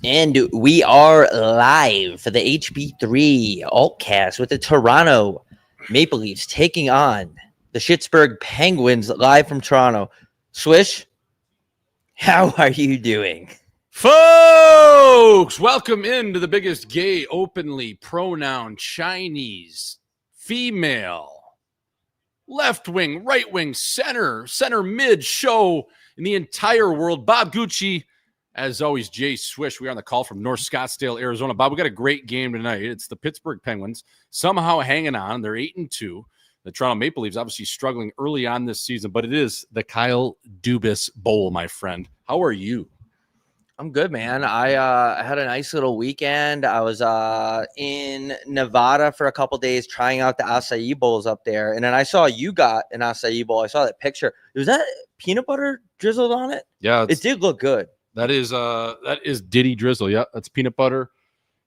And we are live for the HB3 Altcast with the Toronto Maple Leafs taking on the Pittsburgh Penguins live from Toronto. Swish, how are you doing? Folks, welcome into the biggest gay, openly pronoun Chinese, female, left wing, right wing, center mid show in the entire world. Bob Gucci, as always, Jay Swish. We are on the call from North Scottsdale, Arizona. Bob, we got a great game tonight. It's the Pittsburgh Penguins somehow hanging on. They're 8-2. The Toronto Maple Leafs obviously struggling early on this season, but it is the Kyle Dubas Bowl, my friend. How are you? I'm good, man. I had a nice little weekend. I was in Nevada for a couple days trying out the acai bowls up there. And then I saw you got an acai bowl. I saw that picture. Was that peanut butter drizzled on it? Yeah. It did look good. That is Diddy Drizzle. Yeah, that's peanut butter.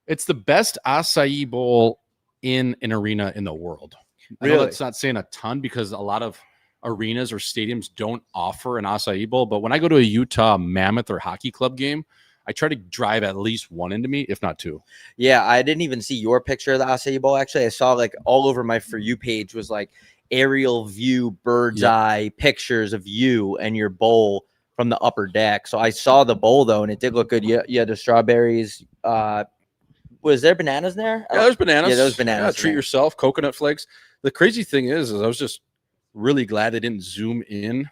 It's the best acai bowl in an arena in the world. Really? I know that's not saying a ton because a lot of arenas or stadiums don't offer an acai bowl. But when I go to a Utah Mammoth or hockey club game, I try to drive at least one into me, if not two. Yeah, I didn't even see your picture of the acai bowl. Actually, I saw like all over my For You page was like aerial view, bird's eye pictures of you and your bowl from the upper deck. So I saw the bowl though, and it did look good. You had the strawberries. Was there bananas there? Yeah, there's bananas. Yeah, those bananas. Yeah, treat yourself. Coconut flakes. The crazy thing is I was just really glad I didn't zoom in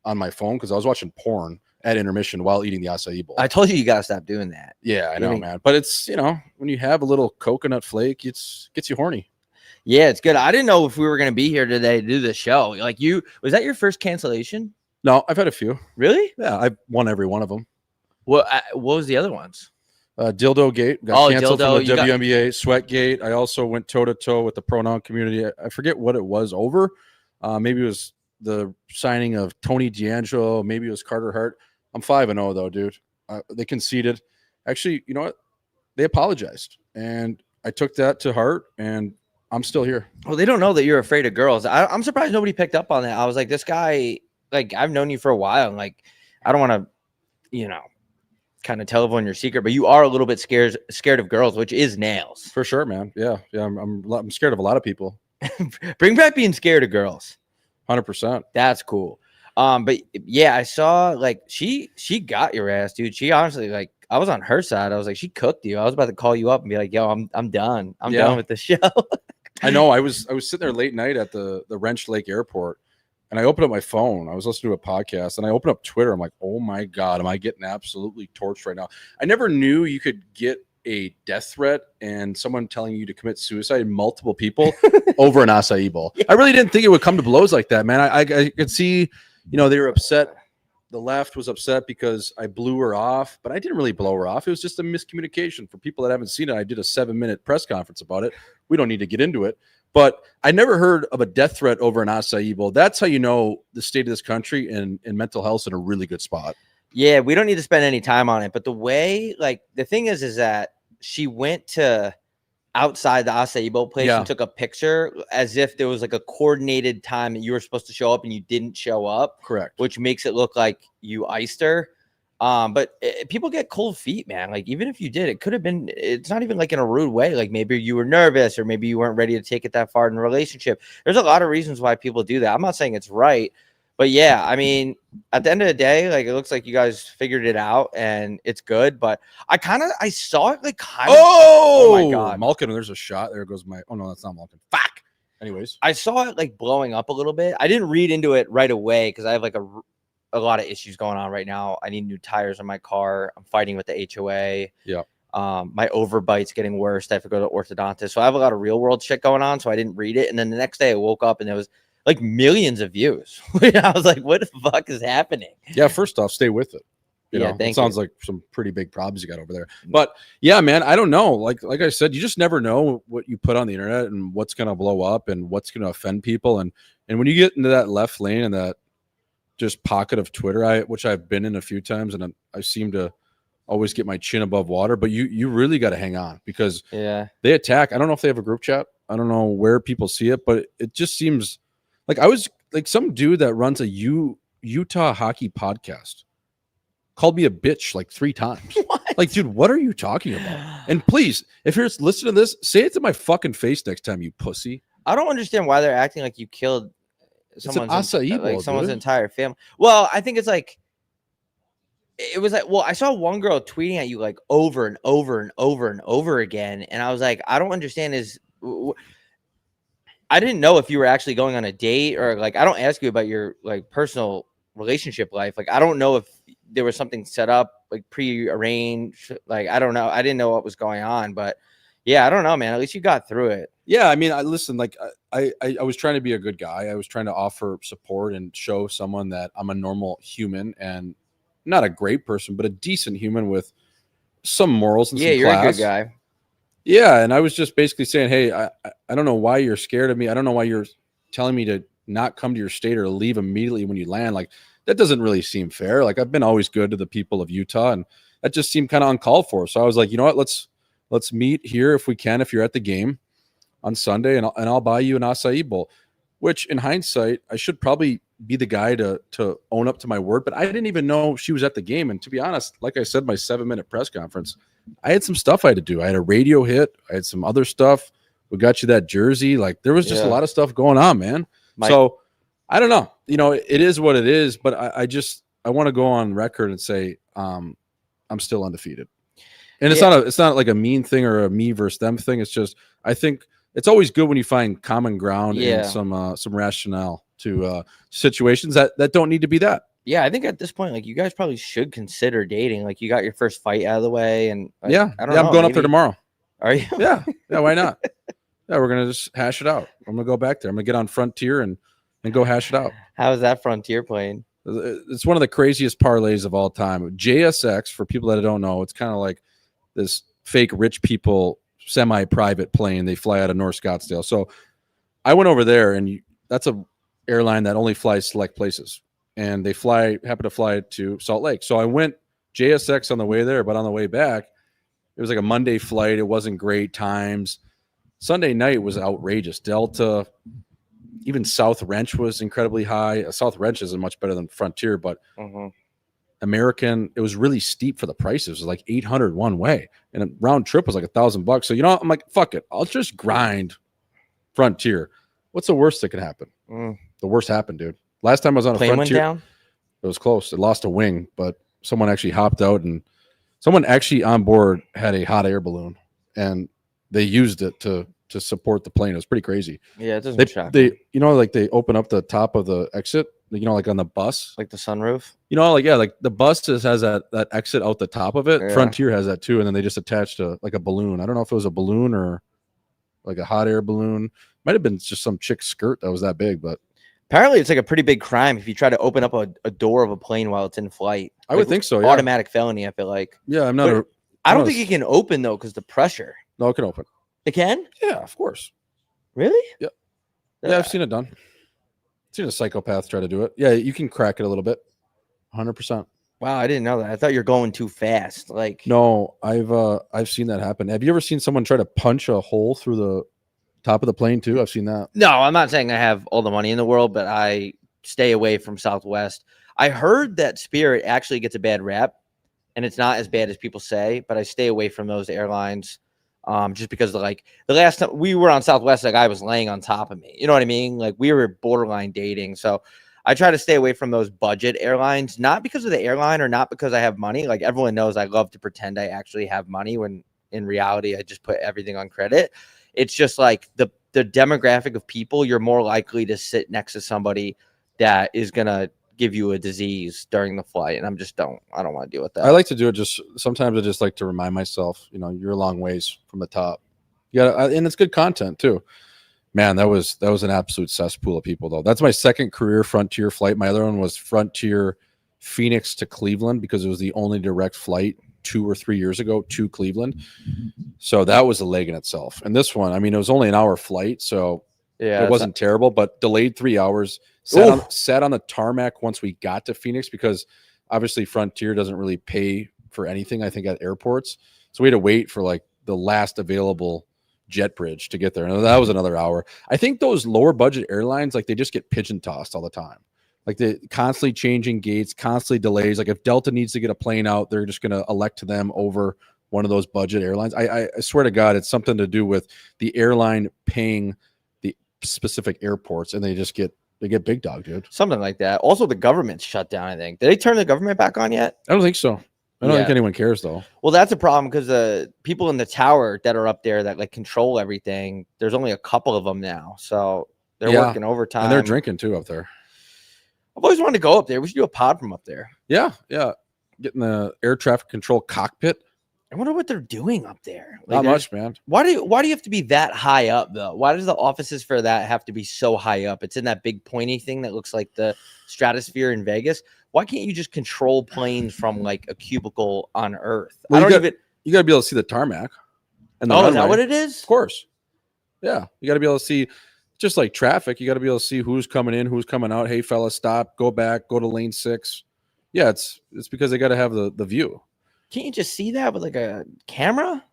on my phone because I was watching porn at intermission while eating the acai bowl. I told you gotta stop doing that. Yeah, I know, man. But it's, when you have a little coconut flake, it gets you horny. Yeah, it's good. I didn't know if we were gonna be here today to do the show. Like, was that your first cancellation? No, I've had a few. Really? Yeah, I've won every one of them. What was the other ones? Dildo Gate got canceled dildo, from the WNBA. Sweat Gate. I also went toe to toe with the pronoun community. I forget what it was over. Maybe it was the signing of Tony D'Angelo. Maybe it was Carter Hart. I'm 5-0 though, dude. They conceded. Actually, you know what? They apologized, and I took that to heart, and I'm still here. Well, they don't know that you're afraid of girls. I'm surprised nobody picked up on that. I was like, this guy, like, I've known you for a while, and like, I don't want to, kind of tell everyone your secret, but you are a little bit scared of girls, which is nails. For sure, man. Yeah. I'm scared of a lot of people. Bring back being scared of girls. 100%. That's cool. But yeah, I saw like she got your ass, dude. She honestly, like, I was on her side. I was like, she cooked you. I was about to call you up and be like, yo, I'm done. I'm done with the show. I know. I was sitting there late night at the Wrench Lake Airport, and I opened up my phone. I was listening to a podcast, and I opened up Twitter. I'm like, oh my God, am I getting absolutely torched right now? I never knew you could get a death threat and someone telling you to commit suicide, multiple people over an acai bowl. I really didn't think it would come to blows like that, man. I could see, they were upset. The left was upset because I blew her off, but I didn't really blow her off. It was just a miscommunication. For people that haven't seen it, I did a 7-minute press conference about it. We don't need to get into it. But I never heard of a death threat over an acai bowl. That's how you know the state of this country and mental health's in a really good spot. Yeah, we don't need to spend any time on it. But the way, like, the thing is that she went to outside the acai bowl place and took a picture as if there was like a coordinated time that you were supposed to show up and you didn't show up. Correct. Which makes it look like you iced her. But people get cold feet, man. Like, even if you did, it could have been, it's not even like in a rude way. Like, maybe you were nervous or maybe you weren't ready to take it that far in a relationship. There's a lot of reasons why people do that. I'm not saying it's right, but yeah, I mean, at the end of the day, like, it looks like you guys figured it out and it's good, but I saw it like kind of, oh my God. Malkin, there's a shot. There goes oh no, that's not Malkin. Fuck. Anyways. I saw it like blowing up a little bit. I didn't read into it right away because I have like a lot of issues going on right now. I need new tires on my car. I'm fighting with the HOA. Yeah. My overbite's getting worse. I have to go to orthodontist. So I have a lot of real world shit going on. So I didn't read it. And then the next day I woke up and there was like millions of views. I was like, what the fuck is happening? Yeah. First off, stay with it. It sounds like some pretty big problems you got over there. But yeah, man, I don't know. Like I said, you just never know what you put on the internet and what's going to blow up and what's going to offend people. And when you get into that left lane and that just pocket of Twitter, which I've been in a few times, and I seem to always get my chin above water, but you really got to hang on because they attack. I don't know if they have a group chat. I don't know where people see it, but it just seems like I was like some dude that runs a Utah hockey podcast called me a bitch like 3 times. What? Like, dude, what are you talking about? And please, if you're listening to this, say it to my fucking face next time, you pussy. I don't understand why they're acting like you killed someone's acai bowl, someone's dude. entire family. Well, I think it's like it was like, well, I saw one girl tweeting at you like over and over and over and over again, and I was like, I don't understand. I didn't know if you were actually going on a date, or like, I don't ask you about your like personal relationship life. Like, I don't know if there was something set up like pre-arranged. Like, I don't know. I didn't know what was going on, but yeah, I don't know, man. At least you got through it. Yeah, I mean, I listen. Like, I was trying to be a good guy. I was trying to offer support and show someone that I'm a normal human and not a great person, but a decent human with some morals and some You're class. a good guy. Yeah, and I was just basically saying, hey, I don't know why you're scared of me. I don't know why you're telling me to not come to your state or leave immediately when you land. Like, that doesn't really seem fair. Like, I've been always good to the people of Utah, and that just seemed kind of uncalled for. So I was like, you know what, let's meet here if we can, if you're at the game on Sunday, and I'll buy you an acai bowl. Which, in hindsight, I should probably be the guy to own up to my word, but I didn't even know she was at the game. And to be honest, like I said, my 7-minute press conference, I had some stuff I had to do. I had a radio hit. I had some other stuff. We got you that jersey. Like, there was just a lot of stuff going on, man. So I don't know. You know, it is what it is, but I want to go on record and say I'm still undefeated. And it's not like a mean thing or a me versus them thing. It's just, I think it's always good when you find common ground and some rationale to situations that don't need to be that. Yeah, I think at this point, like, you guys probably should consider dating. Like, you got your first fight out of the way, and like, I don't know. I'm going up there tomorrow. Are you? Yeah, why not? Yeah, we're gonna just hash it out. I'm gonna go back there. I'm gonna get on Frontier and go hash it out. How is that Frontier playing? It's one of the craziest parlays of all time. JSX, for people that don't know, it's kind of like this fake rich people semi-private plane. They fly out of North Scottsdale. So I went over there, and that's a airline that only flies select places, and they happen to fly to Salt Lake. So I went JSX on the way there, but on the way back, it was like a Monday flight. It wasn't great times. Sunday night was outrageous. Delta, even South Wrench was incredibly high. South Wrench isn't much better than Frontier, but American, it was really steep for the prices. It was like $800 one way, and a round trip was like $1,000. So, you know, I'm like, fuck it. I'll just grind Frontier. What's the worst that could happen? The worst happened, dude. Last time I was on a plane Frontier, went down? It was close. It lost a wing, but someone actually hopped out, and someone actually on board had a hot air balloon, and they used it to support the plane. It was pretty crazy. Yeah, it doesn't shock. They you know, like, they open up the top of the exit, you know, like on the bus, like the sunroof. You know, like, yeah, like the bus has that exit out the top of it. Yeah. Frontier has that too, and then they just attached like a balloon. I don't know if it was a balloon or like a hot air balloon. Might have been just some chick's skirt that was that big, but apparently it's like a pretty big crime if you try to open up a door of a plane while it's in flight. I would think so. Yeah. Automatic felony, I feel like. Yeah, I'm not. I don't think it can open though because the pressure. No, it can open. It can? Yeah, of course. Really? Yeah. Yeah, I've seen it done. I've seen a psychopath try to do it. Yeah, you can crack it a little bit. 100%. Wow, I didn't know that. I thought you're going too fast. Like, no, I've seen that happen. Have you ever seen someone try to punch a hole through the top of the plane too? I've seen that. No, I'm not saying I have all the money in the world, but I stay away from Southwest. I heard that Spirit actually gets a bad rap, and it's not as bad as people say, but I stay away from those airlines. Just because the last time we were on Southwest, the guy was laying on top of me. You know what I mean? Like, we were borderline dating. So I try to stay away from those budget airlines, not because of the airline or not because I have money. Like, everyone knows I love to pretend I actually have money when in reality, I just put everything on credit. It's just like the demographic of people, you're more likely to sit next to somebody that is going to give you a disease during the flight, and I don't want to deal with that. I like to do it just sometimes. I just like to remind myself, you know, you're a long ways from the top. Yeah, and it's good content too. Man, that was an absolute cesspool of people though. That's my second career Frontier flight. My other one was Frontier Phoenix to Cleveland because it was the only direct flight 2 or 3 years ago to Cleveland. So that was a leg in itself. And this one, I mean, it was only an hour flight, so yeah, it wasn't terrible, but delayed 3 hours. Sat on the tarmac once we got to Phoenix because obviously Frontier doesn't really pay for anything, I think, at airports. So we had to wait for like the last available jet bridge to get there. And that was another hour. I think those lower budget airlines, like, they just get pigeon tossed all the time. Like the constantly changing gates, constantly delays. Like if Delta needs to get a plane out, they're just going to elect them over one of those budget airlines. I swear to God, it's something to do with the airline paying the specific airports, and they get big dog, dude. Something like that. Also, the government's shut down, I think. Did they turn the government back on yet? I don't think so. I don't think anyone cares, though. Well, that's a problem because the people in the tower that are up there that like control everything, there's only a couple of them now. So they're working overtime. And they're drinking, too, up there. I've always wanted to go up there. We should do a pod from up there. Yeah. Get in the air traffic control cockpit. I wonder what they're doing up there. Like, not much, man. Why do you have to be that high up, though? Why does the offices for that have to be so high up? It's in that big pointy thing that looks like the stratosphere in Vegas. Why can't you just control planes from like a cubicle on Earth? Well, you got to be able to see the tarmac. And is that what it is? Of course. Yeah. You got to be able to see, just like traffic, you got to be able to see who's coming in, who's coming out. Hey, fella, stop, go back, go to lane 6. Yeah, it's because they got to have the view. Can't you just see that with like a camera?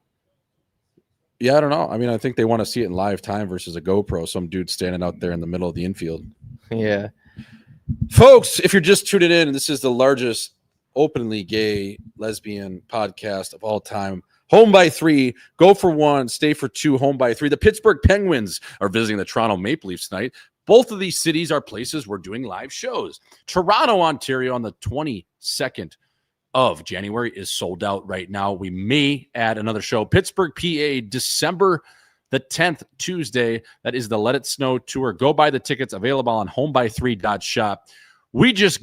Yeah, I don't know. I mean, I think they want to see it in live time versus a GoPro, some dude standing out there in the middle of the infield. Yeah. Folks, if you're just tuning in, this is the largest openly gay lesbian podcast of all time. Home by 3, go for 1, stay for 2, home by 3. The Pittsburgh Penguins are visiting the Toronto Maple Leafs tonight. Both of these cities are places we're doing live shows. Toronto, Ontario on the 22nd of January is sold out right now. We may add another show. Pittsburgh, PA, December the 10th, Tuesday. That is the Let It Snow tour. Go buy the tickets, available on homeby3.shop. We just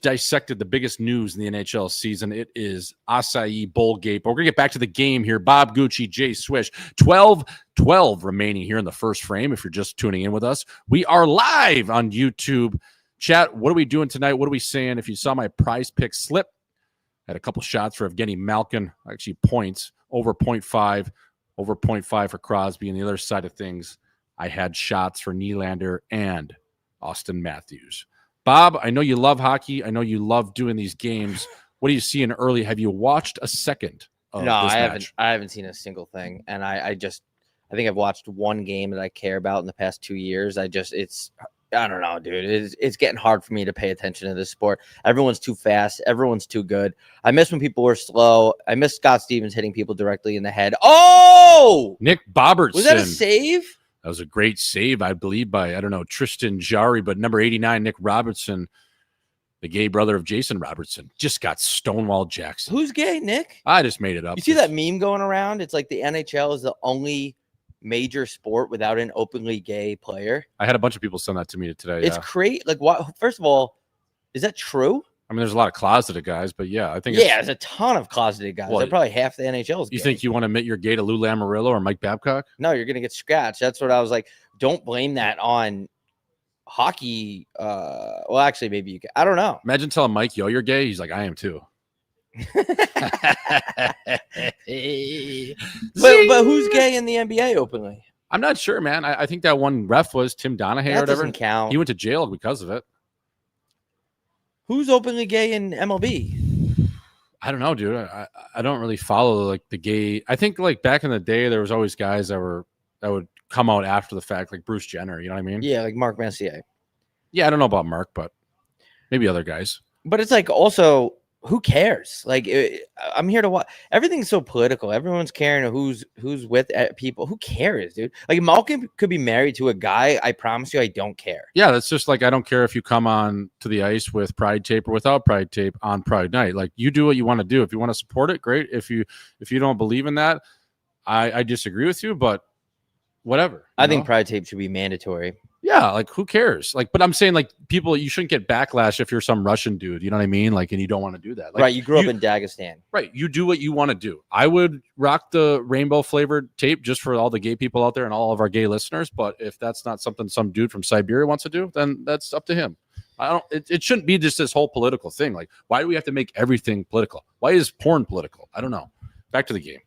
dissected the biggest news in the NHL season. It is Acai Bowlgate. But we're going to get back to the game here. Bob Gucci, Jay Swish. 12 remaining here in the first frame. If you're just tuning in with us, we are live on YouTube. Chat, what are we doing tonight? What are we saying? If you saw my prize pick slip, had a couple shots for Evgeny Malkin, actually points, over 0.5 for Crosby. And the other side of things, I had shots for Nylander and Austin Matthews. Bob, I know you love hockey. I know you love doing these games. What are you seeing early? Have you watched a second of this match? I haven't seen a single thing. And I think I've watched one game that I care about in the past 2 years. I don't know, dude. It's getting hard for me to pay attention to this sport. Everyone's too fast. Everyone's too good. I miss when people were slow. I miss Scott Stevens hitting people directly in the head. Oh! Nick Bobertson. Was that a save? That was a great save, I believe, by, Tristan Jarry, but number 89, Nick Robertson, the gay brother of Jason Robertson, just got Stonewall Jackson. Who's gay, Nick? I just made it up. You see that meme going around? It's like the NHL is the only major sport without an openly gay player. I had a bunch of people send that to me today. It's crazy. Like, what? First of all, is that true? I mean, there's a lot of closeted guys, but yeah, I think there's a ton of closeted guys. They're probably half the NHL's gay. You think you want to admit you're gay to Lou Lamoriello or Mike Babcock? No, you're gonna get scratched. That's what I was like. Don't blame that on hockey. Well, actually, maybe you can. I don't know. Imagine telling Mike, "Yo, you're gay." He's like, "I am too." but who's gay in the NBA openly? I'm not sure, man. I think that one ref was Tim Donahue or whatever. Doesn't count. He went to jail because of it. Who's openly gay in MLB? I don't know, dude. I don't really follow like the gay. I think like back in the day, there was always guys that would come out after the fact, like Bruce Jenner. You know what I mean? Yeah, like Mark Messier. Yeah, I don't know about Mark, but maybe other guys. But it's like also, who cares? Like, I'm here to watch. Everything's so political. Everyone's caring who's with people. Who cares, dude? Like, Malcolm could be married to a guy. I promise you, I don't care. Yeah, that's just like I don't care if you come on to the ice with pride tape or without pride tape on Pride Night. Like, you do what you want to do. If you want to support it, great. If you don't believe in that, I disagree with you. But whatever. I think pride tape should be mandatory. Yeah, like who cares? Like, but I'm saying like people, you shouldn't get backlash if you're some Russian dude. You know what I mean? Like, and you don't want to do that. Like, right? You grew up in Dagestan. Right. You do what you want to do. I would rock the rainbow flavored tape just for all the gay people out there and all of our gay listeners. But if that's not something some dude from Siberia wants to do, then that's up to him. It shouldn't be just this whole political thing. Like, why do we have to make everything political? Why is porn political? I don't know. Back to the game.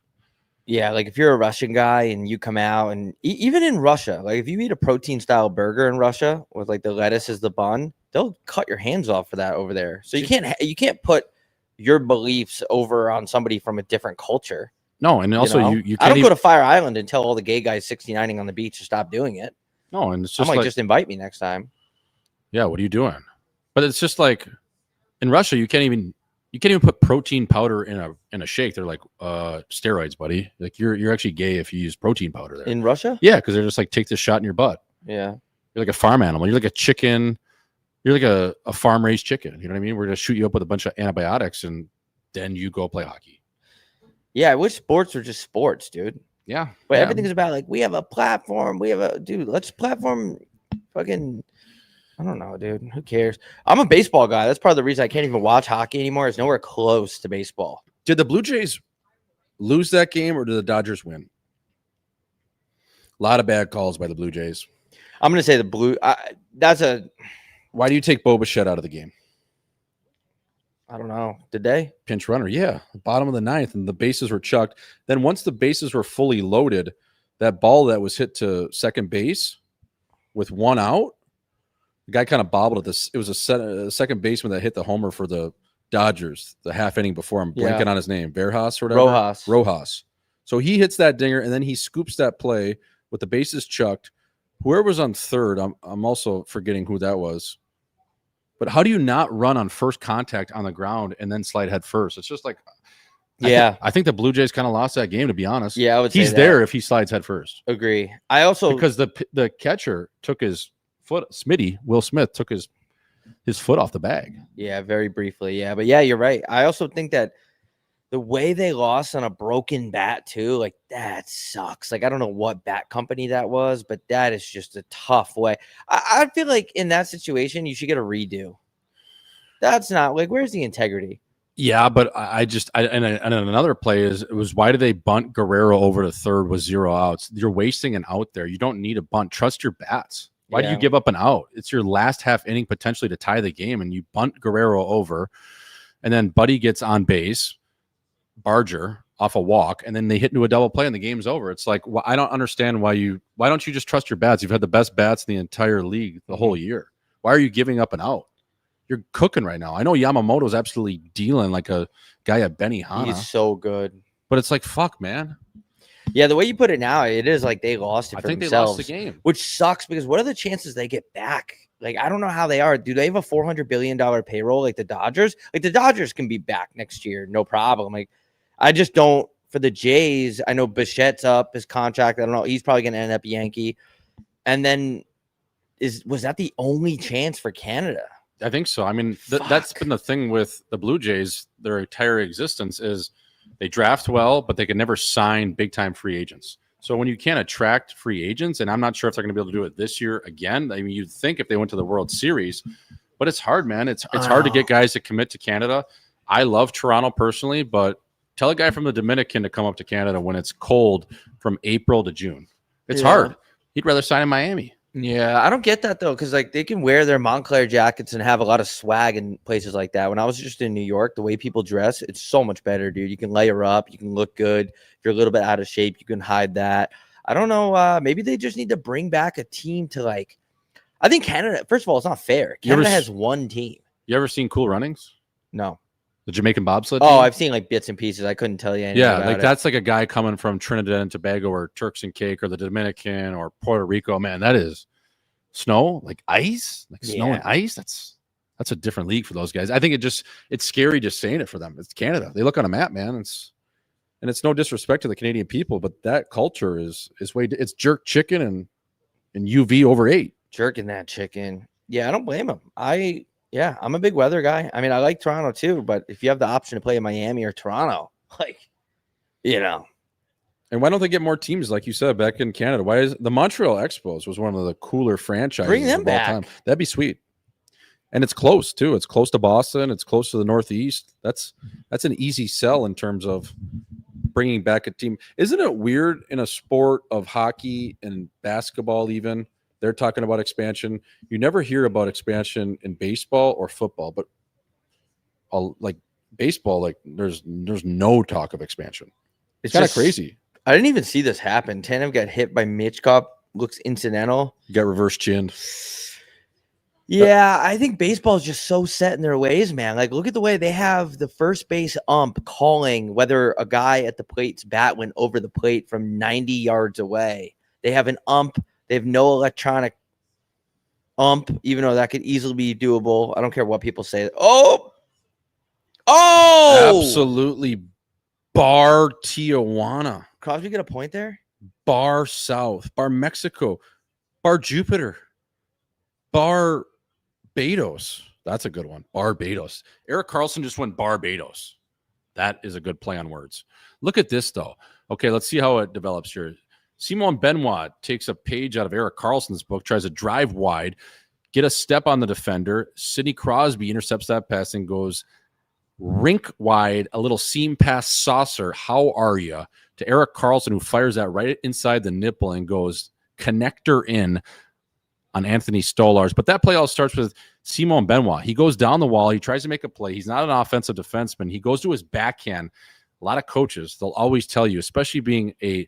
Yeah, like if you're a Russian guy and you come out and even in Russia, like if you eat a protein style burger in Russia with like the lettuce as the bun, they'll cut your hands off for that over there. So you can't put your beliefs over on somebody from a different culture. No, and also you can't I don't go to Fire Island and tell all the gay guys 69ing on the beach to stop doing it. No, and it's just I'm like just invite me next time. Yeah, what are you doing? But it's just like in Russia, you can't even put protein powder in a shake. They're like, steroids, buddy. Like you're actually gay if you use protein powder there. In Russia? Yeah, because they're just like, take this shot in your butt. Yeah. You're like a farm animal. You're like a chicken. You're like a farm raised chicken. You know what I mean? We're gonna shoot you up with a bunch of antibiotics and then you go play hockey. Yeah, I wish sports were just sports, dude. Yeah. But yeah. everything's about like we have a platform. Let's platform fucking I don't know, dude. Who cares? I'm a baseball guy. That's part of the reason I can't even watch hockey anymore. It's nowhere close to baseball. Did the Blue Jays lose that game or did the Dodgers win? A lot of bad calls by the Blue Jays. I'm going to say the Blue. Why do you take Bo Bichette out of the game? I don't know. Did they? Pinch runner. Yeah. Bottom of the ninth, and the bases were chucked. Then once the bases were fully loaded, that ball that was hit to second base with one out, the guy kind of bobbled at this. It was a second baseman that hit the homer for the Dodgers, the half inning before. I'm blanking on his name. Verjas or whatever? Rojas. So he hits that dinger, and then he scoops that play with the bases chucked. Whoever was on third, I'm also forgetting who that was. But how do you not run on first contact on the ground and then slide head first? It's just like, I think the Blue Jays kind of lost that game, to be honest. Yeah, I would say he's there if he slides head first. Agree. I also because the catcher took his foot. Will Smith took his foot off the bag. Yeah, very briefly. Yeah, but yeah, you're right. I also think that the way they lost on a broken bat too, like that sucks. Like I don't know what bat company that was, but that is just a tough way. I feel like in that situation, you should get a redo. That's not like where's the integrity? Yeah, but and another play was why did they bunt Guerrero over to third with 0 outs? You're wasting an out there. You don't need a bunt. Trust your bats. Why do you give up an out? It's your last half inning potentially to tie the game, and you bunt Guerrero over, and then Buddy gets on base. Barger off a walk, and then they hit into a double play and the game's over. It's like, well, I don't understand why don't you just trust your bats? You've had the best bats in the entire league the whole year. Why are you giving up an out? You're cooking right now. I know Yamamoto's absolutely dealing like a guy at Benihana. He's so good. But it's like, fuck, man. Yeah, the way you put it now, it is like they lost it for themselves. They lost the game. Which sucks because what are the chances they get back? Like, I don't know how they are. Do they have a $400 billion payroll like the Dodgers? Like, the Dodgers can be back next year, no problem. Like, I just don't for the Jays. I know Bichette's up his contract. I don't know. He's probably going to end up Yankee. And then was that the only chance for Canada? I think so. I mean, that's been the thing with the Blue Jays. Their entire existence is they draft well, but they can never sign big time free agents. So when you can't attract free agents, and I'm not sure if they're going to be able to do it this year again. I mean, you'd think if they went to the World Series, but it's hard, man. It's hard to get guys to commit to Canada. I love Toronto personally, but tell a guy from the Dominican to come up to Canada when it's cold from April to June. It's hard. He'd rather sign in Miami. Yeah, I don't get that though, because like they can wear their Montclair jackets and have a lot of swag in places like that. When I was just in New York, the way people dress, it's so much better, dude. You can layer up, you can look good. If you're a little bit out of shape, you can hide that. I don't know. Maybe they just need to bring back a team to like. I think Canada. First of all, it's not fair. Canada has one team. You ever seen Cool Runnings? No. The Jamaican bobsled team? Oh, I've seen like bits and pieces. I couldn't tell you anything about like it. that's like a guy coming from Trinidad and Tobago or Turks and Caicos or the Dominican or Puerto Rico. Man, that is snow, like ice, like snow and ice. That's a different league for those guys. I think it's scary just saying it for them. It's Canada. They look on a map, man. It's no disrespect to the Canadian people, but that culture is it's jerk chicken and UV over 8. Jerking that chicken. Yeah, I don't blame him. I'm a big weather guy. I mean, I like Toronto too, but if you have the option to play in Miami or Toronto, like, you know. And why don't they get more teams, like you said, back in Canada? Why is the Montreal Expos was one of the cooler franchises? Bring them back. All time. That'd be sweet. And it's close too. It's close to Boston. It's close to the Northeast. That's an easy sell in terms of bringing back a team. Isn't it weird in a sport of hockey and basketball even? They're talking about expansion. You never hear about expansion in baseball or football, but like baseball, like there's no talk of expansion. It's kind of crazy. I didn't even see this happen. Tanev got hit by Mitchkov. Looks incidental. You got reverse chin. Yeah, I think baseball is just so set in their ways, man. Like, look at the way they have the first base ump calling whether a guy at the plate's bat went over the plate from 90 yards away. They have an ump. They have no electronic even though that could easily be doable. I don't care what people say. Oh, Absolutely. Bar Tijuana. Crosby get a point there. Bar South. Bar Mexico. Bar Jupiter. Barbados. That's a good one. Barbados. Erik Karlsson just went Barbados. That is a good play on words. Look at this, though. Okay, let's see how it develops here. Simon Benoit takes a page out of Erik Karlsson's book, tries to drive wide, get a step on the defender. Sidney Crosby intercepts that pass and goes rink wide, a little seam pass saucer. How are you? To Erik Karlsson, who fires that right inside the nipple and goes connector in on Anthony Stolarz. But that play all starts with Simon Benoit. He goes down the wall. He tries to make a play. He's not an offensive defenseman. He goes to his backhand. A lot of coaches, they'll always tell you, especially being a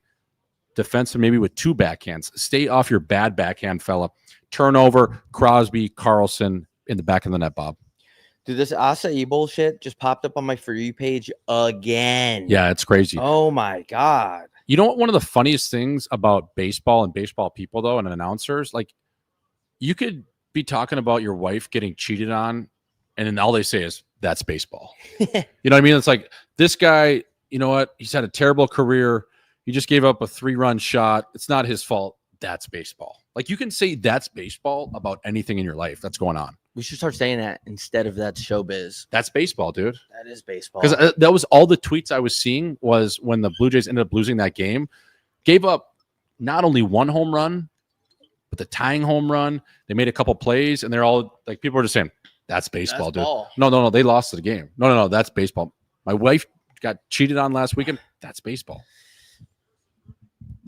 defenseman maybe with two backhands, stay off your bad backhand, fella. Turnover, Crosby, Karlsson in the back of the net, Bob. Dude, this acai bullshit just popped up on my For You page again. Yeah, it's crazy. Oh, my God. You know what? One of the funniest things about baseball and baseball people, though, and announcers, like, you could be talking about your wife getting cheated on, and then all they say is, that's baseball. You know what I mean? It's like, this guy, you know what? He's had a terrible career. He just gave up a 3-run shot. It's not his fault. That's baseball. Like, you can say that's baseball about anything in your life that's going on. We should start saying that instead of that's showbiz. That's baseball, dude. That is baseball. Because that was all the tweets I was seeing was when the Blue Jays ended up losing that game, gave up not only one home run, but the tying home run. They made a couple plays, and they're all like, people are just saying, that's baseball, That's dude. ball. No, they lost the game. No, that's baseball. My wife got cheated on last weekend. That's baseball.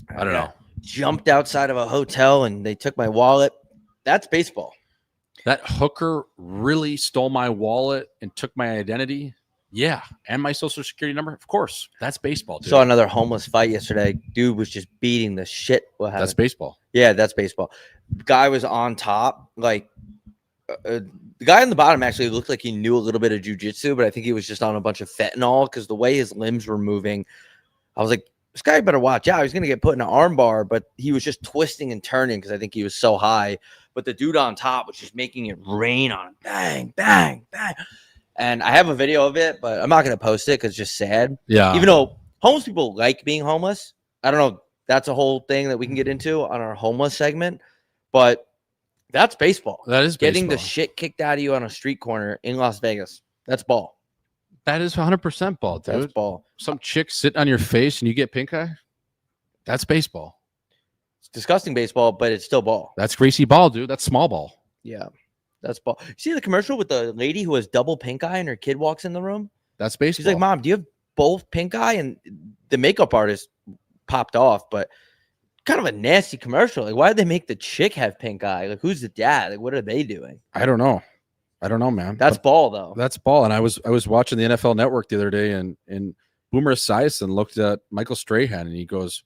I don't know. Jumped outside of a hotel and they took my wallet. That's baseball. That hooker really stole my wallet and took my identity. Yeah. And my social security number. Of course. That's baseball, dude. Saw another homeless fight yesterday. Dude was just beating the shit. That's baseball. Yeah, that's baseball. Guy was on top. Like, the guy on the bottom actually looked like he knew a little bit of jiu-jitsu, but I think he was just on a bunch of fentanyl because the way his limbs were moving, I was like, this guy better watch out. He's going to get put in an arm bar, but he was just twisting and turning because I think he was so high. But the dude on top was just making it rain on him. Bang, bang, bang. And I have a video of it, but I'm not going to post it because it's just sad. Yeah. Even though homeless people like being homeless. I don't know. That's a whole thing that we can get into on our homeless segment. But that's baseball. That is getting baseball. the shit kicked out of you on a street corner in Las Vegas. That's ball. That is 100% ball, dude. That's ball. Some chick sitting on your face and you get pink eye. That's baseball. It's disgusting baseball, but it's still ball. That's greasy ball, dude. That's small ball. Yeah, that's ball. You see the commercial with the lady who has double pink eye and her kid walks in the room? That's baseball. She's like, Mom, do you have both pink eye? And the makeup artist popped off, but kind of a nasty commercial. Like, why did they make the chick have pink eye? Like, who's the dad? Like, what are they doing? I don't know, man. That's ball, though. That's ball. And I was watching the NFL Network the other day, and Boomer Esiason looked at Michael Strahan, and he goes,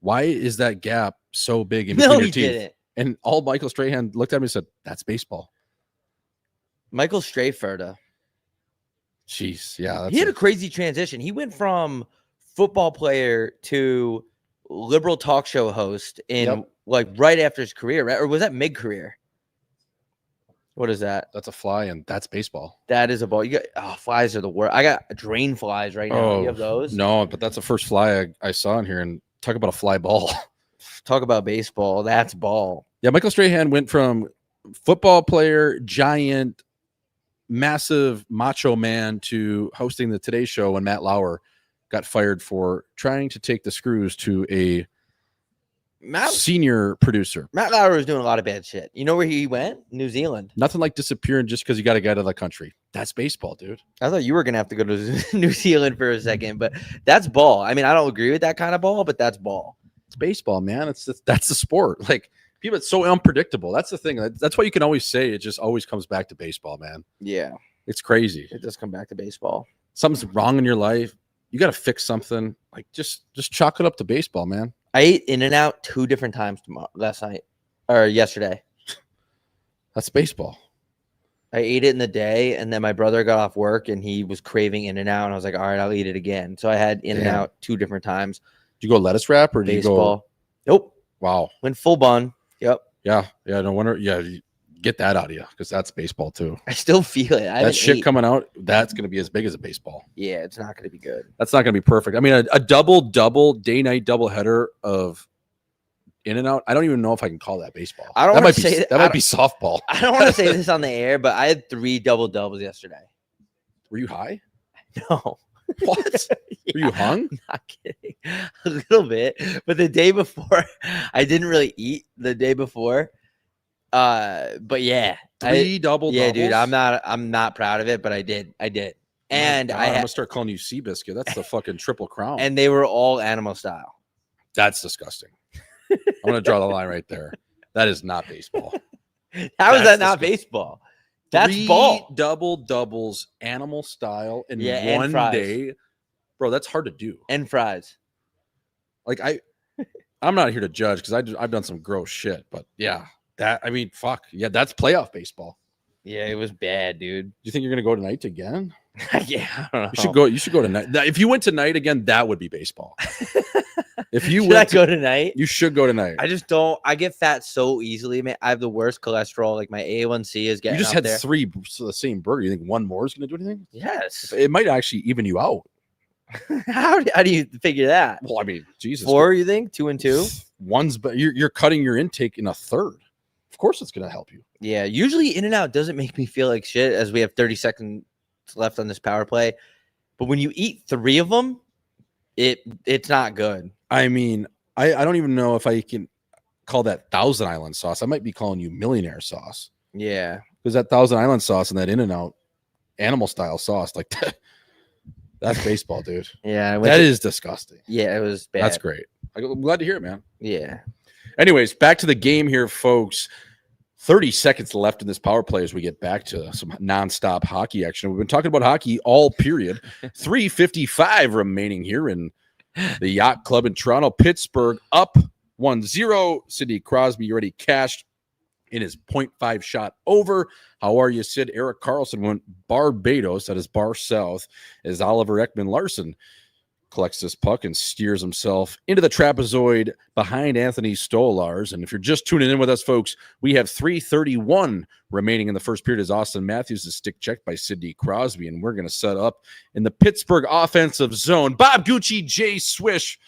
"Why is that gap so big in between your teeth?" Didn't. And all Michael Strahan looked at me and said, "That's baseball." Michael Strahan. Jeez, yeah. He had a crazy transition. He went from football player to liberal talk show host in like right after his career, right? Or was that mid-career? What is that? That's a fly, and that's baseball. That is a ball. You got flies are the worst. I got drain flies right now. You have those? No, but that's the first fly I saw in here, and talk about a fly ball. Talk about baseball. That's ball. Yeah, Michael Strahan went from football player, giant, massive macho man to hosting the Today Show when Matt Lauer got fired for trying to take the screws to a senior producer. Matt Lauer was doing a lot of bad shit. You know where he went? New Zealand. Nothing like disappearing just because you got to get out of the country. That's baseball, dude. I thought you were going to have to go to New Zealand for a second, but that's ball. I mean, I don't agree with that kind of ball, but that's ball. It's baseball, man. That's the sport. Like, people, it's so unpredictable. That's the thing. That's why you can always say it just always comes back to baseball, man. Yeah. It's crazy. It does come back to baseball. Something's wrong in your life. You got to fix something. Like, just chalk it up to baseball, man. I ate In-N-Out 2 different times last night or yesterday. That's baseball. I ate it in the day, and then my brother got off work, and he was craving In-N-Out, and I was like, all right, I'll eat it again. So I had In-N-Out 2 different times. Did you go lettuce wrap or did baseball? You go? Nope. Wow. Went full bun. Yep. Yeah. No wonder. Yeah. get that out of you because that's baseball too. I still feel it. That shit coming out, that's going to be as big as a baseball. Yeah, it's not going to be good. That's not going to be perfect. I mean, a double, day-night doubleheader of in and out. I don't even know if I can call that baseball. I don't that want might to say be that might be softball. I don't want to say this on the air, but I had 3 double-doubles yesterday. Were you high? No. What? Yeah, Were you hung? Not kidding. A little bit. But the day before, I didn't really eat the day before. But yeah. 3 double-doubles? Yeah, dude. I'm not proud of it, but I did. And I'm gonna start calling you Seabiscuit. That's the fucking Triple Crown. And they were all animal style. That's disgusting. I'm gonna draw the line right there. That is not baseball. How is that not baseball? That's 3 ball. double-doubles, animal style in and one fries. day. Bro, that's hard to do. And fries. Like I'm not here to judge because I've done some gross shit, but yeah, fuck. Yeah, that's playoff baseball. Yeah, it was bad, dude. Do you think you're gonna go tonight again? Yeah, I don't know. You should go tonight. If you went tonight again, that would be baseball. If you Should I go tonight? You should go tonight. I just don't. I get fat so easily, man. I have the worst cholesterol. Like my A1C is getting. You just up had there. 3 of the same burger. You think one more is going to do anything? Yes. It might actually even you out. How do you figure that? Well, I mean, Jesus. 4, you think? 2 and 2? One's, but you're cutting your intake in a third. Of course, it's going to help you. Yeah. Usually, In and Out doesn't make me feel like shit. As we have 30 seconds left on this power play, but when you eat 3 of them, it's not good. I mean, I don't even know if I can call that Thousand Island sauce. I might be calling you millionaire sauce. Yeah. Because that Thousand Island sauce and that In and Out animal style sauce, like that's baseball, dude. Yeah. That is disgusting. Yeah, it was bad. That's great. I'm glad to hear it, man. Yeah. Anyways, back to the game here, folks. 30 seconds left in this power play as we get back to some nonstop hockey action. We've been talking about hockey all period. 3:55 remaining here in the Yacht Club in Toronto. Pittsburgh up 1-0. Sidney Crosby already cashed in his 0.5 shot over. How are you, Sid? Erik Karlsson went Barbados, that is bar south, as Oliver Ekman-Larsson collects this puck and steers himself into the trapezoid behind Anthony Stolarz. And if you're just tuning in with us, folks, we have 3:31 remaining in the first period as Austin Matthews is stick checked by Sidney Crosby. And we're going to set up in the Pittsburgh offensive zone. Bob Gucci, Jay Swish,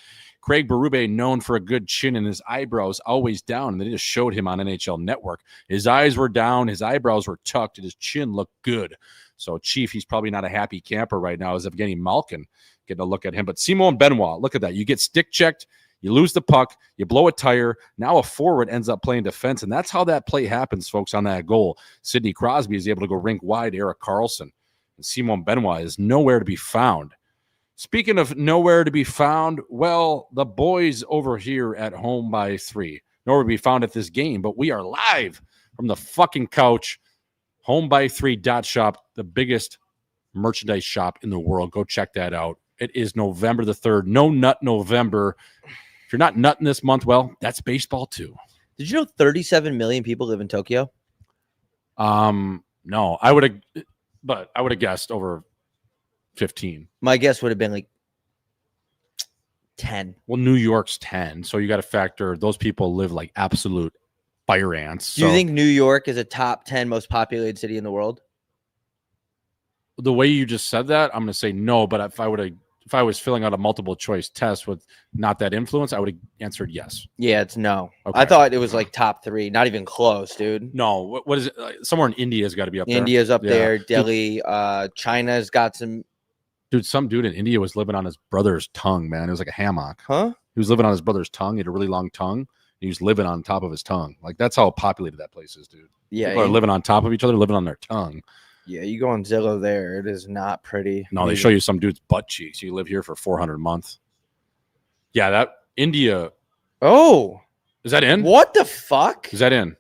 Craig Berube, known for a good chin and his eyebrows always down. And they just showed him on NHL Network. His eyes were down, his eyebrows were tucked, and his chin looked good. So, Chief, he's probably not a happy camper right now as Evgeny Malkin getting a look at him. But Simon Benoit, look at that. You get stick checked, you lose the puck, you blow a tire. Now a forward ends up playing defense, and that's how that play happens, folks, on that goal. Sidney Crosby is able to go rink wide, Erik Karlsson. And Simon Benoit is nowhere to be found. Speaking of nowhere to be found, well, the boys over here at Home by 3, nowhere to be found at this game, but we are live from the fucking couch. Home-by-3.shop, the biggest merchandise shop in the world. Go check that out. It is November the 3rd. No Nut November. If you're not nutting this month, well, that's baseball too. Did you know 37 million people live in Tokyo? No, I would have guessed over 15. My guess would have been like 10. Well, New York's 10, so you got to factor those people live like absolute fire ants. Do you think New York is a top 10 most populated city in the world? The way you just said that, I'm going to say no. But if I was filling out a multiple choice test with not that influence, I would have answered yes. Yeah, it's no. Okay. I thought it was like top 3, not even close, dude. No, what is it? Somewhere in India has got to be up there. India's up there. Dude, Delhi, China's got some. Dude, some dude in India was living on his brother's tongue, man. It was like a hammock. Huh? He was living on his brother's tongue. He had a really long tongue. He was living on top of his tongue. Like, that's how populated that place is, dude. Yeah. People are living on top of each other, living on their tongue. Yeah, you go on Zillow there. It is not pretty. No, they show you some dude's butt cheeks. You live here for $400 a month. Yeah, that India. Oh. Is that in? What the fuck? Is that in?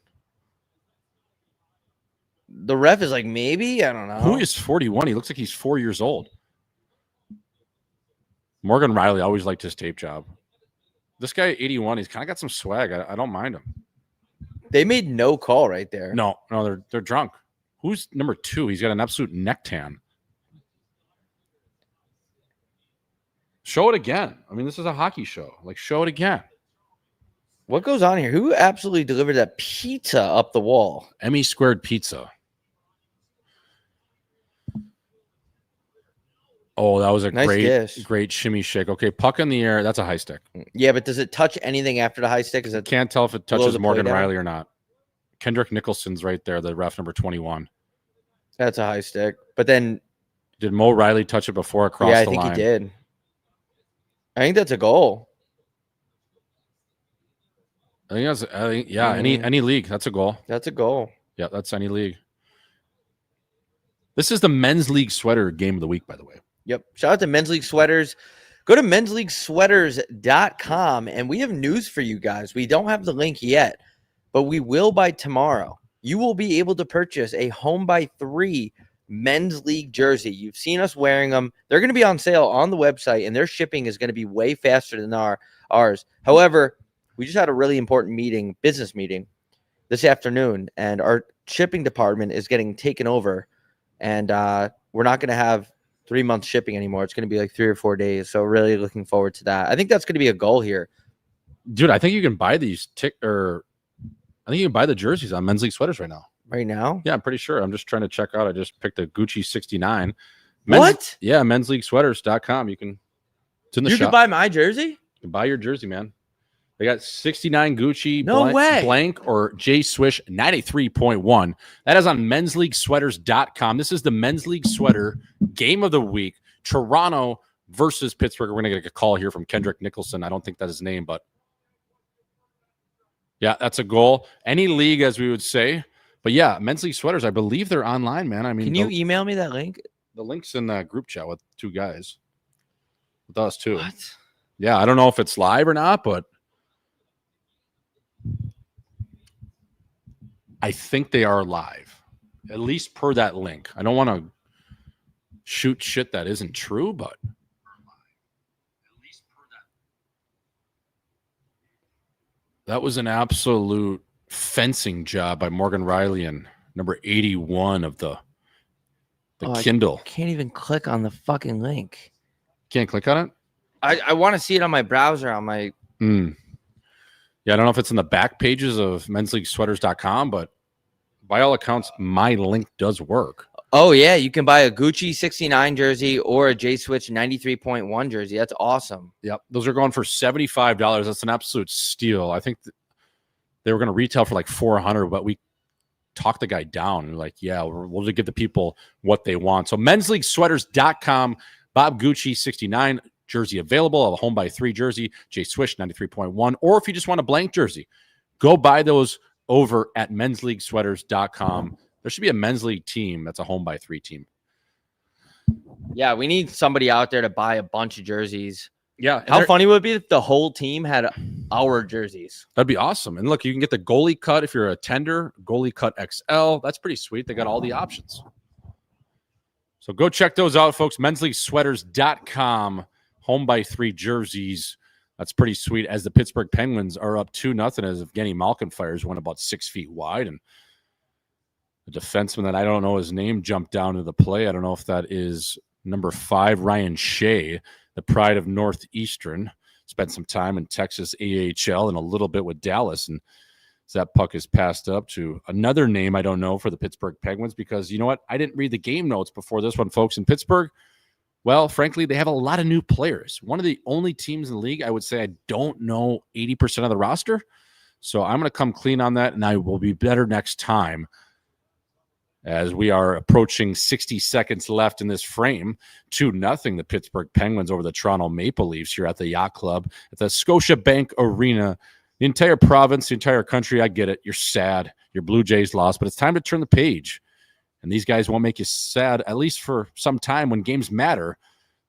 The ref is like, maybe? I don't know. Who is 41? He looks like he's 4 years old. Morgan Riley always liked his tape job. This guy, 81, he's kind of got some swag. I don't mind him. They made no call right there. No, they're drunk. Who's number 2? He's got an absolute neck tan. Show it again. I mean, this is a hockey show. Like, show it again. What goes on here? Who absolutely delivered that pizza up the wall? Emmy Squared Pizza. Oh, that was a Nice dish. great shimmy shake. Okay, puck in the air. That's a high stick. Yeah, but does it touch anything after the high stick? Is it Can't tell if it below touches the Morgan play down? Riley or not. Kendrick Nicholson's right there, the ref number 21. That's a high stick. But then, Did Mo Riley touch it before it crossed yeah, I the think line? he did. I think that's a goal. I think yeah, any league, that's a goal. That's a goal. Yeah, that's any league. This is the men's league sweater game of the week, by the way. Yep. Shout out to Men's League Sweaters. Go to mensleaguesweaters.com, and we have news for you guys. We don't have the link yet, but we will by tomorrow. You will be able to purchase a home by 3 men's league jersey. You've seen us wearing them. They're going to be on sale on the website, and their shipping is going to be way faster than ours. However, we just had a really important business meeting this afternoon, and our shipping department is getting taken over, and we're not going to have 3 months shipping anymore. It's going to be like 3 or 4 days. So really looking forward to that. I think that's going to be a goal here. Dude, I think you can buy these I think you can buy the jerseys on men's league sweaters right now. Right now? Yeah, I'm pretty sure. I'm just trying to check out. I just picked a Gucci 69. What? Yeah, mensleaguesweaters.com. It's in the shop. You can buy my jersey? You can buy your jersey, man. They got 69 Gucci, No way. blank, or J Swish 93.1. That is on mensleaguesweaters.com. This is the men's league sweater game of the week. Toronto versus Pittsburgh. We're going to get a call here from Kendrick Nicholson. I don't think that's his name, but yeah, that's a goal. Any league, as we would say. But yeah, men's league sweaters, I believe they're online, man. I mean, Can you email me that link? The link's in that group chat with 2 guys. With us, too. What? Yeah, I don't know if it's live or not, but I think they are live, at least per that link. I don't want to shoot shit that isn't true, but that was an absolute fencing job by Morgan Riley and number 81 of the Kindle. I can't even click on the fucking link. Can't click on it? I want to see it on my browser, on my... Yeah, I don't know if it's in the back pages of mensleaguesweaters.com, but by all accounts, my link does work. Oh, yeah. You can buy a Gucci 69 jersey or a J-Switch 93.1 jersey. That's awesome. Yep. Those are going for $75. That's an absolute steal. I think they were going to retail for like $400, but we talked the guy down. And like, yeah, we'll just give the people what they want. So mensleaguesweaters.com, Bob Gucci 69 jersey available, a home by 3 jersey, J Swish 93.1, or if you just want a blank jersey, go buy those over at mensleaguesweaters.com. There should be a men's league team that's a home by 3 team. Yeah, we need somebody out there to buy a bunch of jerseys. Yeah. How funny would it be if the whole team had our jerseys? That'd be awesome. And look, you can get the goalie cut if you're a tender, goalie cut XL. That's pretty sweet. They got all the options. So go check those out, folks. mensleaguesweaters.com. Home by 3 jerseys. That's pretty sweet, as the Pittsburgh Penguins are up 2-0 as Evgeny Malkin fires one about 6 feet wide. And the defenseman that I don't know his name jumped down to the play. I don't know if that is number 5, Ryan Shea, the pride of Northeastern. Spent some time in Texas AHL and a little bit with Dallas. And as that puck is passed up to another name I don't know for the Pittsburgh Penguins, because you know what? I didn't read the game notes before this one, folks. In Pittsburgh, well, frankly, they have a lot of new players. One of the only teams in the league, I would say, I don't know 80% of the roster. So I'm going to come clean on that, and I will be better next time, as we are approaching 60 seconds left in this frame. 2-0, the Pittsburgh Penguins over the Toronto Maple Leafs here at the Yacht Club at the Scotiabank Arena. The entire province, the entire country, I get it. You're sad. Your Blue Jays lost, but it's time to turn the page. And these guys won't make you sad, at least for some time when games matter.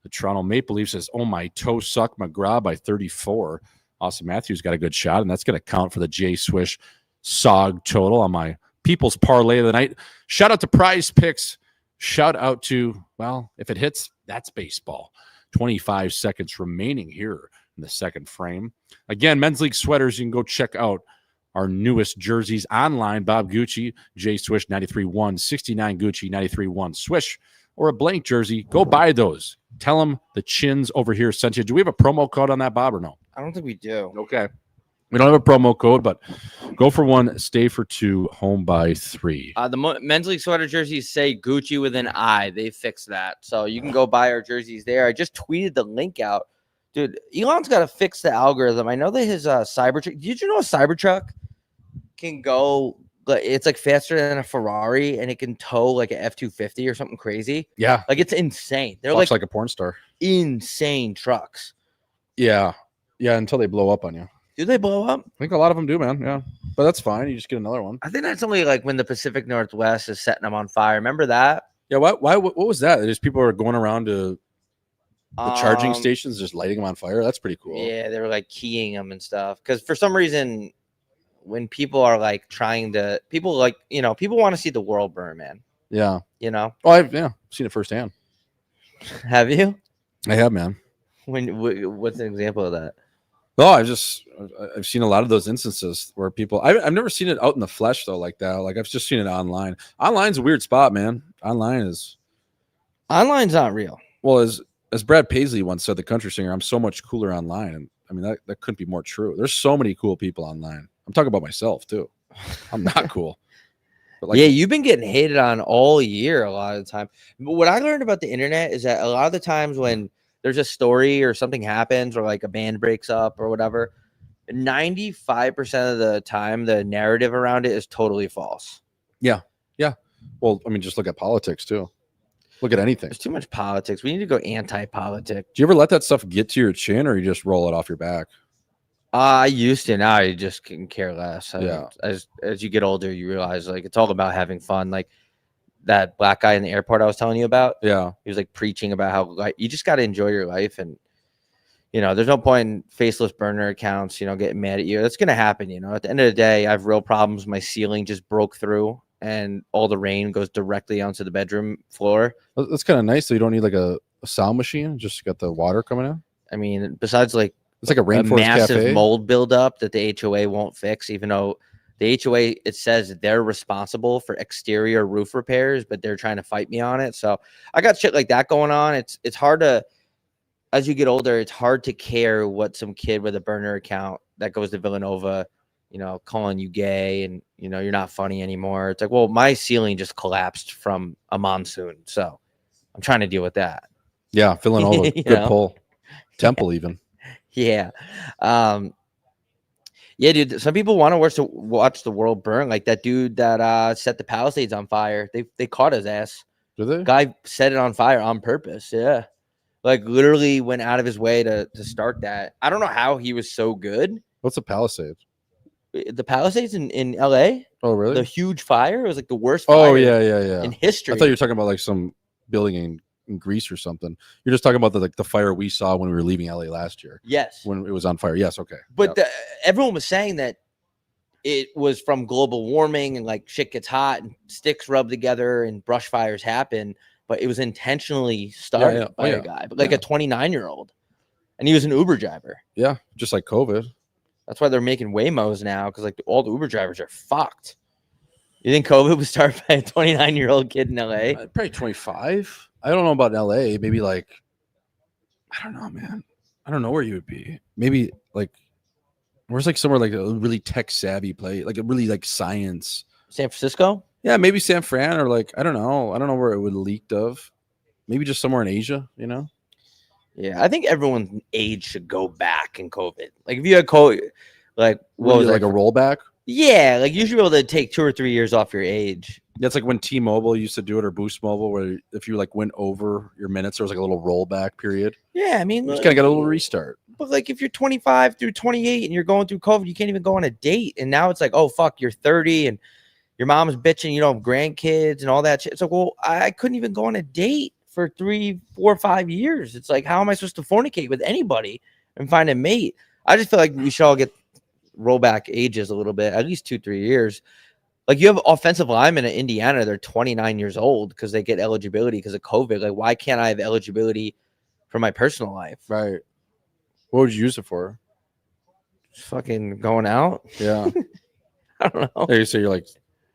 The Toronto Maple Leafs says, oh, my toe suck McGraw by 34. Austin Matthews got a good shot, and that's going to count for the J Swish SOG total on my People's Parlay of the night. Shout out to Prize Picks. Shout out to, well, if it hits, that's baseball. 25 seconds remaining here in the second frame. Again, Men's League Sweaters, you can go check out our newest jerseys online. Bob Gucci, J Swish 93.1, 69 Gucci 93.1 Swish, or a blank jersey. Go buy those. Tell them the Chins over here sent you. Do we have a promo code on that, Bob, or no? I don't think we do. Okay. We don't have a promo code, but go for 1, stay for 2, home by 3. The men's league sweater jerseys say Gucci with an I. They fixed that. So you can go buy our jerseys there. I just tweeted the link out. Dude, Elon's got to fix the algorithm. I know that his Cybertruck. Did you know a Cybertruck can go? It's like faster than a Ferrari, and it can tow like an F-250 or something crazy. Yeah, like it's insane. They're like a porn star. Insane trucks. Yeah, until they blow up on you. Do they blow up? I think a lot of them do, man. Yeah, but that's fine. You just get another one. I think that's only like when the Pacific Northwest is setting them on fire. Remember that? Yeah. What was that? Just people are going around to the charging stations, just lighting them on fire. That's pretty cool. Yeah, they were like keying them and stuff. Because for some reason, when people are like people want to see the world burn, man. Yeah. Oh, I've seen it firsthand. Have you? I have, man. What's an example of that? No, I've seen a lot of those instances where people. I've never seen it out in the flesh though, like that. Like I've just seen it online. Online's a weird spot, man. Online's not real. Well, as Brad Paisley once said, the country singer, I'm so much cooler online. And I mean, that couldn't be more true. There's so many cool people online. I'm talking about myself too. I'm not cool. But yeah, you've been getting hated on all year a lot of the time. But what I learned about the internet is that a lot of the times when there's a story or something happens or like a band breaks up or whatever, 95% of the time, the narrative around it is totally false. Yeah. Well, I mean, just look at politics too. Look at anything. There's too much politics. We need to go anti-politic. Do you ever let that stuff get to your chin, or you just roll it off your back? I used to. Now I just can care less. Yeah. As you get older, you realize like it's all about having fun. Like that black guy in the airport I was telling you about. Yeah. He was like preaching about how like you just got to enjoy your life, and there's no point in faceless burner accounts, getting mad at you. That's gonna happen. At the end of the day, I have real problems. My ceiling just broke through, and all the rain goes directly onto the bedroom floor. That's kind of nice. So you don't need like a sound machine. Just got the water coming in. I mean, besides like it's like a rainforest massive cafe. Mold buildup that the HOA won't fix, even though the HOA, it says they're responsible for exterior roof repairs, but they're trying to fight me on it. So I got shit like that going on. It's hard to, as you get older, it's hard to care what some kid with a burner account that goes to Villanova, calling you gay and, you're not funny anymore. It's like, well, my ceiling just collapsed from a monsoon. So I'm trying to deal with that. Yeah. Villanova, good pull. Temple even. Yeah. Yeah, dude. Some people want to watch the world burn. Like that dude that set the Palisades on fire. They caught his ass. Did they? Guy set it on fire on purpose. Yeah. Like literally went out of his way to start that. I don't know how he was so good. What's a Palisades? The Palisades in LA? Oh, really? The huge fire? It was like the worst fire in history. I thought you were talking about like some building in Greece or something. You're just talking about the fire we saw when we were leaving LA last year. Yes. When it was on fire. Yes. Okay. But everyone was saying that it was from global warming and like shit gets hot and sticks rub together and brush fires happen. But it was intentionally started by a guy, but like a 29-year-old. And he was an Uber driver. Yeah. Just like COVID. That's why they're making Waymos now, because like all the Uber drivers are fucked. You think COVID was started by a 29-year-old kid in LA? Probably 25. I don't know about LA. Maybe like, I don't know, man. I don't know where you would be. Maybe like, where's like somewhere like a really tech savvy place, like a really like science. San Francisco? Yeah, maybe San Fran or like, I don't know. I don't know where it would leaked of. Maybe just somewhere in Asia, Yeah, I think everyone's age should go back in COVID. Like if you had COVID, like what was like a rollback? Yeah, like you should be able to take 2 or 3 years off your age. That's like when T-Mobile used to do it, or Boost Mobile, where if you like went over your minutes, there was like a little rollback period. Yeah, I mean, you just kind of got a little restart. But like if you're 25 through 28 and you're going through COVID, you can't even go on a date. And now it's like, oh fuck, you're 30 and your mom's bitching, you don't have grandkids and all that shit. It's like, well, I couldn't even go on a date for 3, 4, 5 years. It's like, how am I supposed to fornicate with anybody and find a mate? I just feel like we should all get rollback ages a little bit, at least 2, 3 years. Like you have offensive linemen in Indiana, they're 29 years old because they get eligibility because of COVID. Like, why can't I have eligibility for my personal life? Right. What would you use it for? Just fucking going out? Yeah. I don't know. You say you're like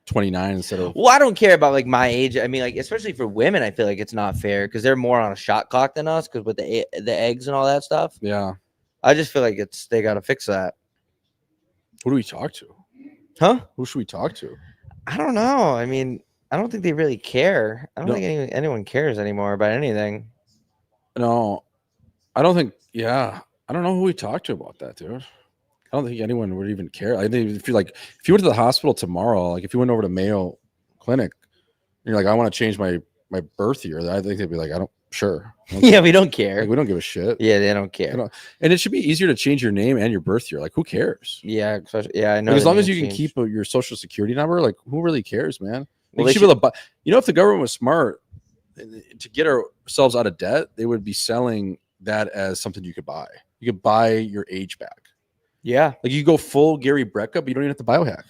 29 instead of. Well, I don't care about like my age. I mean, like especially for women, I feel like it's not fair because they're more on a shot clock than us because with the eggs and all that stuff. Yeah. I just feel like they got to fix that. Who do we talk to? Huh? Who should we talk to? I don't know. I mean, I don't think they really care. I don't No. think anyone cares anymore about anything. No, I don't think. Yeah, I don't know who we talked to about that, dude. I don't think anyone would even care. I think if you went to the hospital tomorrow, like if you went over to Mayo Clinic, and you're like, I want to change my birth year, I think they'd be like, sure. Yeah, we don't care. Like, we don't give a shit. Yeah, they don't care. And it should be easier to change your name and your birth year. Like, who cares? Yeah, yeah, I know. Like, as long as you can keep your social security number, like, who really cares, man? Well, Like, if the government was smart to get ourselves out of debt, they would be selling that as something you could buy. You could buy your age back. Yeah, like you go full Gary Brecka, but you don't even have to biohack.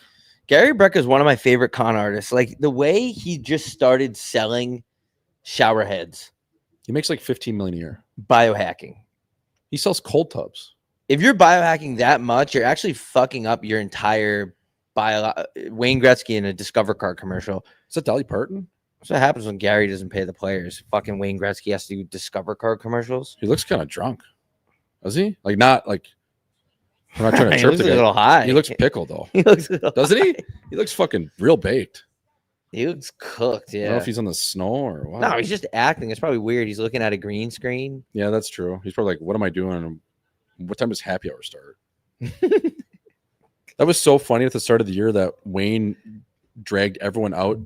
Gary Brecka is one of my favorite con artists. Like the way he just started selling shower heads. He makes like 15 million a year. Biohacking. He sells cold tubs. If you're biohacking that much, you're actually fucking up your entire Wayne Gretzky in a Discover Card commercial. Is that Dolly Parton? That's what happens when Gary doesn't pay the players. Fucking Wayne Gretzky has to do Discover Card commercials. He looks kind of drunk. Does he? Like, not like. I'm not trying to He chirp looks the a little guy. high. He looks pickled though. He looks Doesn't he? He looks fucking real baked. He looks cooked. Yeah. I don't know if he's on the snow or what. No, he's just acting. It's probably weird. He's looking at a green screen. Yeah, that's true. He's probably like, "What am I doing? What time does happy hour start?" That was so funny at the start of the year that Wayne dragged everyone out,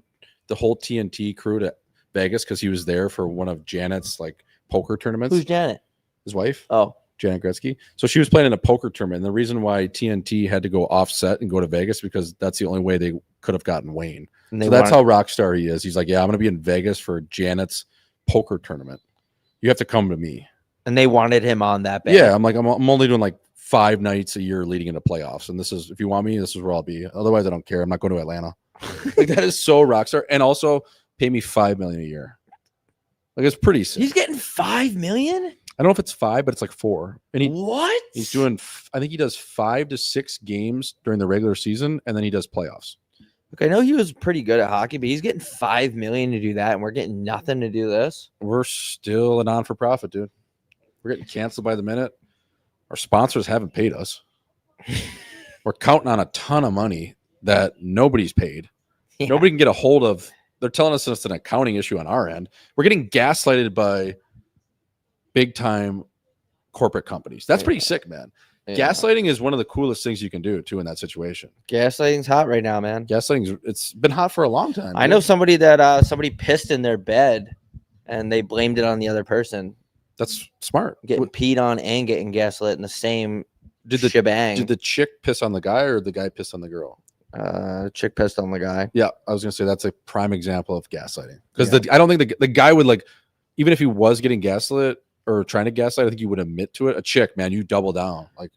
the whole TNT crew, to Vegas because he was there for one of Janet's like poker tournaments. Who's Janet? His wife. Oh, Janet Gretzky. So she was playing in a poker tournament. And the reason why TNT had to go offset and go to Vegas because that's the only way they could have gotten Wayne. So that's how rock star he is. He's like, yeah, I'm going to be in Vegas for Janet's poker tournament. You have to come to me. And they wanted him on that band. Yeah, I'm like, I'm only doing like 5 nights a year leading into playoffs. And this is, if you want me, this is where I'll be. Otherwise, I don't care. I'm not going to Atlanta. Like, that is so rock star. And also pay me $5 million a year. Like, it's pretty sick. He's getting $5 million? I don't know if it's 5, but it's like 4. And what? He's doing, I think he does 5 to 6 games during the regular season, and then he does playoffs. Look, I know he was pretty good at hockey, but he's getting $5 million to do that, and we're getting nothing to do this. We're still a non-for-profit, dude. We're getting canceled by the minute. Our sponsors haven't paid us. We're counting on a ton of money that nobody's paid. Yeah. Nobody can get a hold of. They're telling us it's an accounting issue on our end. We're getting gaslighted by big-time corporate companies. That's pretty sick, man. Yeah. Gaslighting is one of the coolest things you can do, too, in that situation. Gaslighting's hot right now, man. It's been hot for a long time. I know somebody that somebody pissed in their bed, and they blamed it on the other person. That's smart. Getting peed on and getting gaslit in the same shebang. Did the chick piss on the guy or the guy pissed on the girl? Chick pissed on the guy. Yeah, I was gonna say that's a prime example of gaslighting because I don't think the guy would, like, even if he was getting gaslit or trying to gaslight, I think he would admit to it. A chick, man, you double down. Like,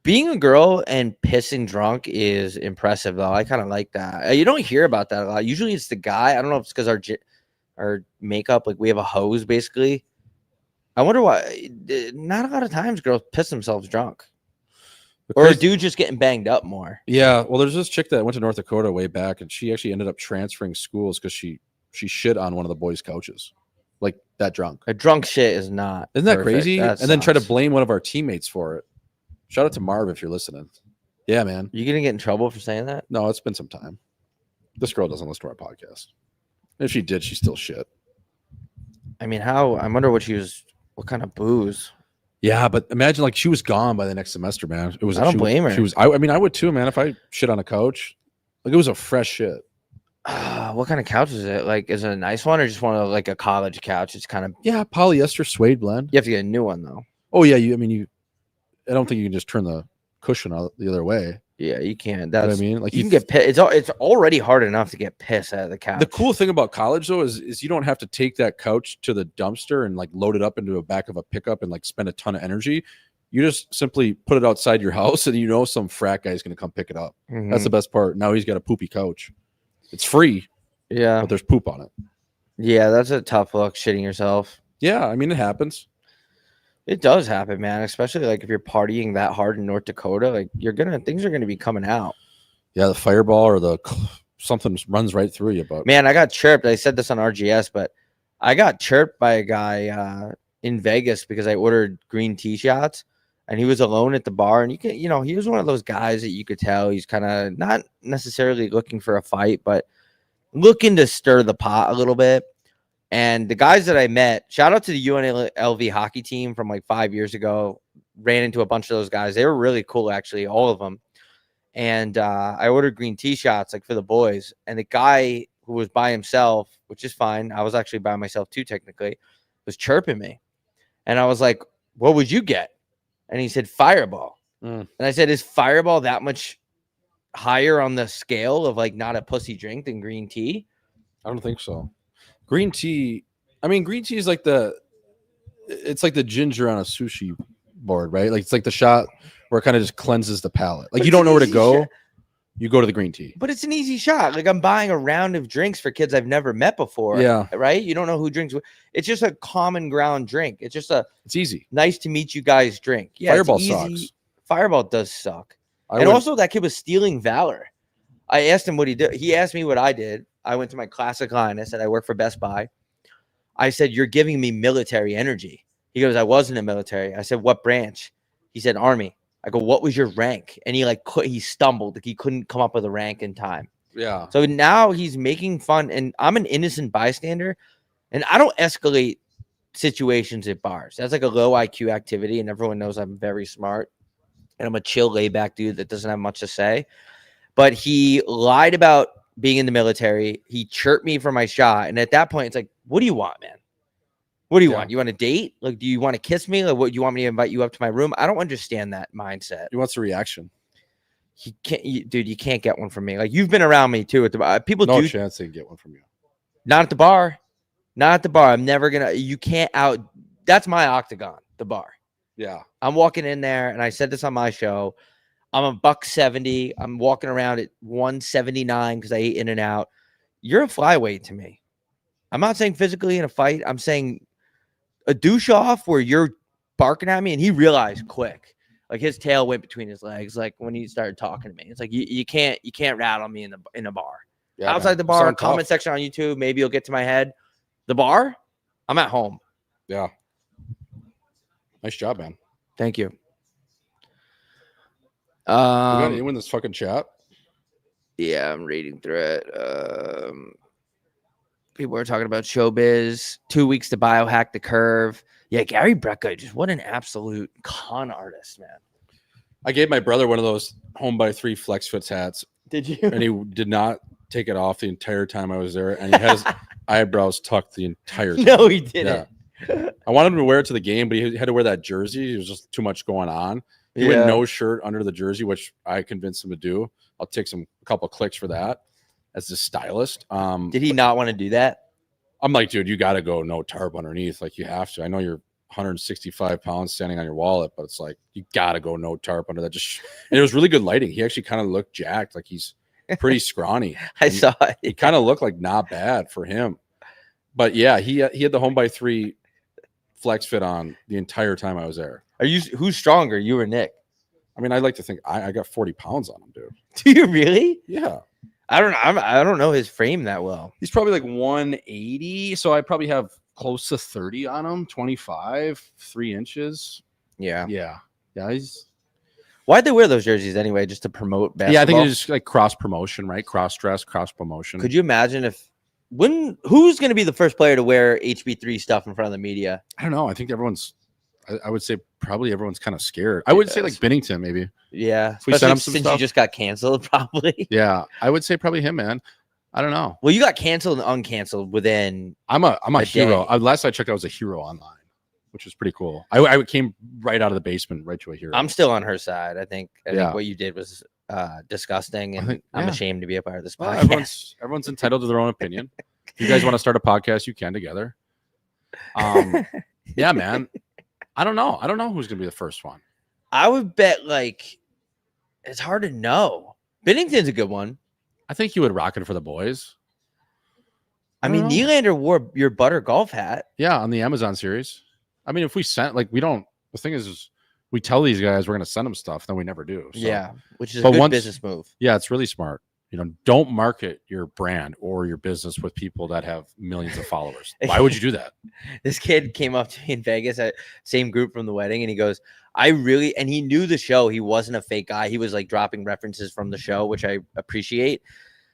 being a girl and pissing drunk is impressive, though. I kind of like that. You don't hear about that a lot. Usually it's the guy. I don't know if it's because our makeup, like we have a hose basically. I wonder why. Not a lot of times girls piss themselves drunk. Or a dude just getting banged up more. Yeah, well, there's this chick that went to North Dakota way back, and she actually ended up transferring schools because she shit on one of the boys' couches. Like, that drunk. A drunk shit is not. Isn't that crazy? And then try to blame one of our teammates for it. Shout out to Marv if you're listening. Yeah, man. You gonna get in trouble for saying that? No, it's been some time. This girl doesn't listen to our podcast. If she did, she's still shit. I mean, I wonder what kind of booze. Yeah, but imagine, like, she was gone by the next semester, man. I don't blame her. I mean, I would too, man. If I shit on a couch, like, it was a fresh shit. What kind of couch is it? Like, is it a nice one or just one of like a college couch? It's kind of polyester suede blend. You have to get a new one though. Oh yeah, I don't think you can just turn the cushion out the other way. Yeah, you can. That's what I mean. Like, you can get pissed. It's already hard enough to get pissed out of the couch. The cool thing about college though is you don't have to take that couch to the dumpster and like load it up into the back of a pickup and like spend a ton of energy. You just simply put it outside your house and some frat guy is going to come pick it up. Mm-hmm. That's the best part. Now he's got a poopy couch. It's free. Yeah, but there's poop on it. Yeah, that's a tough look, shitting yourself. Yeah, I mean, it happens. It does happen, man. Especially like if you're partying that hard in North Dakota, like things are gonna be coming out. Yeah, the fireball or something runs right through you. But man, I got chirped. I said this on RGS, but I got chirped by a guy in Vegas because I ordered green tea shots. and he was alone at the bar, and he was one of those guys that you could tell he's kind of not necessarily looking for a fight, but looking to stir the pot a little bit. And the guys that I met, shout out to the UNLV hockey team from like 5 years ago, ran into a bunch of those guys. They were really cool, actually, all of them. And I ordered green tea shots like for the boys, and the guy who was by himself, which is fine, I was actually by myself too technically, was chirping me. And I was like, what would you get? And he said Fireball. And I said, is Fireball that much higher on the scale of like not a pussy drink than green tea? I don't think so. Green tea, green tea is like it's like the ginger on a sushi board, right? Like it's like the shot where it kind of just cleanses the palate. Like you don't know where to go. You go to the green tea. But it's an easy shot. Like I'm buying a round of drinks for kids I've never met before. Yeah. Right? You don't know who drinks. It's just a common ground drink. It's easy. Nice to meet you guys drink. Yeah, Fireball sucks. Fireball does suck. Also that kid was stealing Valor. I asked him what he did. He asked me what I did. I went to my classic line. I said, I work for Best Buy. I said, you're giving me military energy. He goes, I was in the military. I said, what branch? He said, Army. I go, what was your rank? And he stumbled. Like he couldn't come up with a rank in time. Yeah. So now he's making fun, and I'm an innocent bystander, and I don't escalate situations at bars. That's like a low IQ activity, and everyone knows I'm very smart, and I'm a chill, laid back dude that doesn't have much to say. But he lied about being in the military. He chirped me for my shot, and at that point, it's like, what do you want, man? What do you want? You want a date? Like, do you want to kiss me? Like, what, you want me to invite you up to my room? I don't understand that mindset. He wants a reaction. He can't, dude. You can't get one from me. Like, you've been around me too. At the people, no chance they can get one from you. Not at the bar. Not at the bar. I'm never gonna. You can't out. That's my octagon. The bar. Yeah. I'm walking in there, and I said this on my show. I'm a $170. I'm walking around at 179 because I ate in and out. You're a flyweight to me. I'm not saying physically in a fight. I'm saying a douche off where you're barking at me, and he realized quick, like his tail went between his legs, like when he started talking to me. It's like you can't rattle me in a bar. Yeah, outside the bar, comment section on YouTube, maybe you'll get to my head. The bar, I'm at home. Yeah. Nice job, man. Thank you. You got anyone in this fucking chat? Yeah, I'm reading through it. People are talking about showbiz. 2 weeks to biohack the curve. Yeah, Gary Brecka, just what an absolute con artist, man. I gave my brother one of those home by 3 flex fits hats. Did you? And he did not take it off the entire time I was there. And he had his eyebrows tucked the entire time. No, he didn't. Yeah. I wanted him to wear it to the game, but he had to wear that jersey. It was just too much going on. He went no shirt under the jersey, which I convinced him to do. I'll take a couple clicks for that as the stylist. Did he not want to do that? I'm like, dude, you got to go no tarp underneath. Like, you have to. I know you're 165 pounds standing on your wallet, but it's like, you got to go no tarp under that. And it was really good lighting. He actually kind of looked jacked. Like, he's pretty scrawny. I saw it. He kind of looked like not bad for him. But yeah, he had the home by 3 flex fit on the entire time I was there. Who's stronger, you or Nick? I mean, I'd like to think I got 40 pounds on him, dude. Do you really? Yeah. I don't know his frame that well. He's probably like 180, so I probably have close to 30 on him, 25, 3 inches. Yeah. Why'd they wear those jerseys anyway? Just to promote basketball? Yeah, I think it's just like cross promotion, right? Cross dress, cross promotion. Could you imagine who's going to be the first player to wear HB3 stuff in front of the media? I don't know. I think I would say probably everyone's kind of scared. I would say like Binnington, maybe. Yeah. We sent him some since stuff. You just got canceled, probably. Yeah. I would say probably him, man. I don't know. Well, you got canceled and uncanceled within. I'm a hero. Day. Last I checked, I was a hero online, which was pretty cool. I came right out of the basement right to a hero. I'm still on her side. I think what you did was disgusting, and I'm ashamed to be a part of this podcast. Well, everyone's entitled to their own opinion. If you guys want to start a podcast, you can together. Yeah, man. I don't know. I don't know who's gonna be the first one. I would bet it's hard to know. Binnington's a good one. I think he would rock it for the boys. I mean, Nylander wore your butter golf hat. Yeah, on the Amazon series. I mean, if we sent the thing is we tell these guys we're gonna send them stuff, then we never do. So. Yeah, which is a good business move. Yeah, it's really smart. don't market your brand or your business with people that have millions of followers. Why would you do that? This kid came up to me in Vegas at same group from the wedding, and he goes, and he knew the show. He wasn't a fake guy. He was like dropping references from the show, which I appreciate.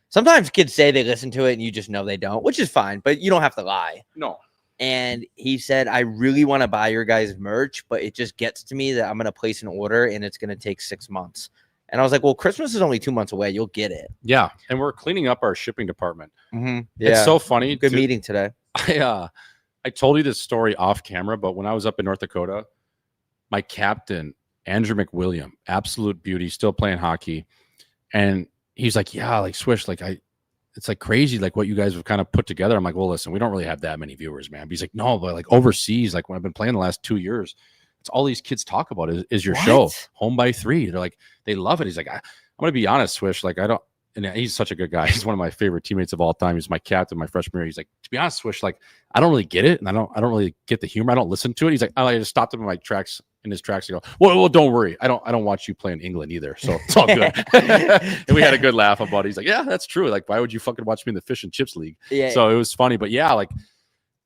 Sometimes kids say they listen to it and you just know they don't, which is fine, but you don't have to lie. No. And he said, I really want to buy your guys' merch, but it just gets to me that I'm going to place an order and it's going to take 6 months. And I was like, well, Christmas is only 2 months away. You'll get it. Yeah. And we're cleaning up our shipping department. Yeah. It's so funny. Good meeting today. I told you this story off camera, but when I was up in North Dakota, my captain, Andrew McWilliam, absolute beauty, still playing hockey. And he's like, yeah, like Swish, like it's like crazy, like what you guys have kind of put together. I'm like, well, listen, we don't really have that many viewers, man. But he's like, no, but like overseas, like when I've been playing the last 2 years, it's all these kids talk about is your show Home by 3. They're like, they love it. He's like, I'm going to be honest, Swish, like and he's such a good guy. He's one of my favorite teammates of all time. He's my captain, my freshman year. He's like, to be honest, Swish, like I don't really get it. And I don't really get the humor. I don't listen to it. He's like, I just stopped him in his tracks and go, well, don't worry. I don't watch you play in England either. So it's all good. And we had a good laugh about it. He's like, yeah, that's true. Like, why would you fucking watch me in the fish and chips league? Yeah. So it was funny, but yeah, like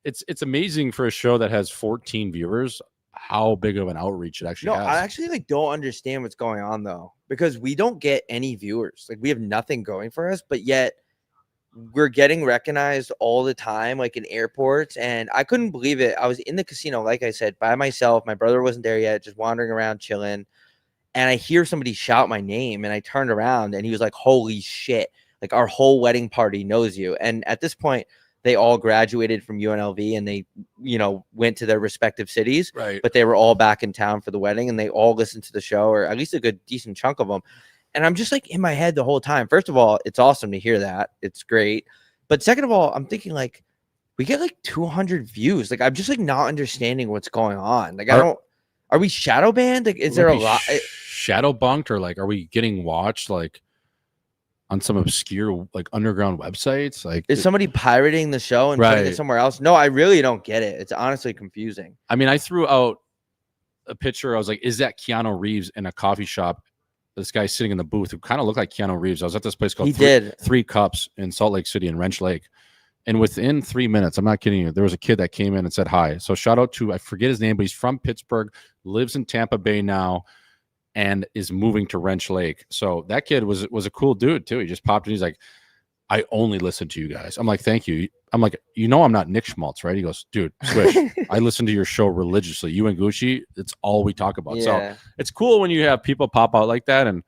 it's amazing for a show that has 14 viewers, how big of an outreach it actually has. I actually like don't understand what's going on though, because we don't get any viewers. Like we have nothing going for us, but yet we're getting recognized all the time, like in airports. And I couldn't believe it. I was in the casino, like I said, by myself. My brother wasn't there yet, just wandering around, chilling. And I hear somebody shout my name, and I turned around, and he was like, holy shit, like our whole wedding party knows you. And at this point, they all graduated from UNLV and they, went to their respective cities, right? But they were all back in town for the wedding, and they all listened to the show, or at least a decent chunk of them. And I'm just like in my head the whole time. First of all, it's awesome to hear that. It's great. But second of all, I'm thinking like we get like 200 views. Like I'm just like not understanding what's going on. Like are we shadow banned? Like is there a lot shadow bunked, or like are we getting watched like on some obscure like underground websites? Like is somebody pirating the show and putting it somewhere else? No, I really don't get it. It's honestly confusing. I mean, I threw out a picture. I was like, is that Keanu Reeves in a coffee shop? This guy sitting in the booth who kind of looked like Keanu Reeves. I was at this place called Three Cups in Salt Lake City in Wrench Lake. And within 3 minutes, I'm not kidding you, there was a kid that came in and said hi. So shout out to, I forget his name, but he's from Pittsburgh, lives in Tampa Bay now, and is moving to Wrench Lake. So that kid was a cool dude too. He just popped in. He's like, I only listen to you guys. I'm like, thank you. I'm like, I'm not Nick Schmaltz, right? He goes, dude, Swish, I listen to your show religiously. You and Gucci, it's all we talk about. Yeah. So it's cool when you have people pop out like that. And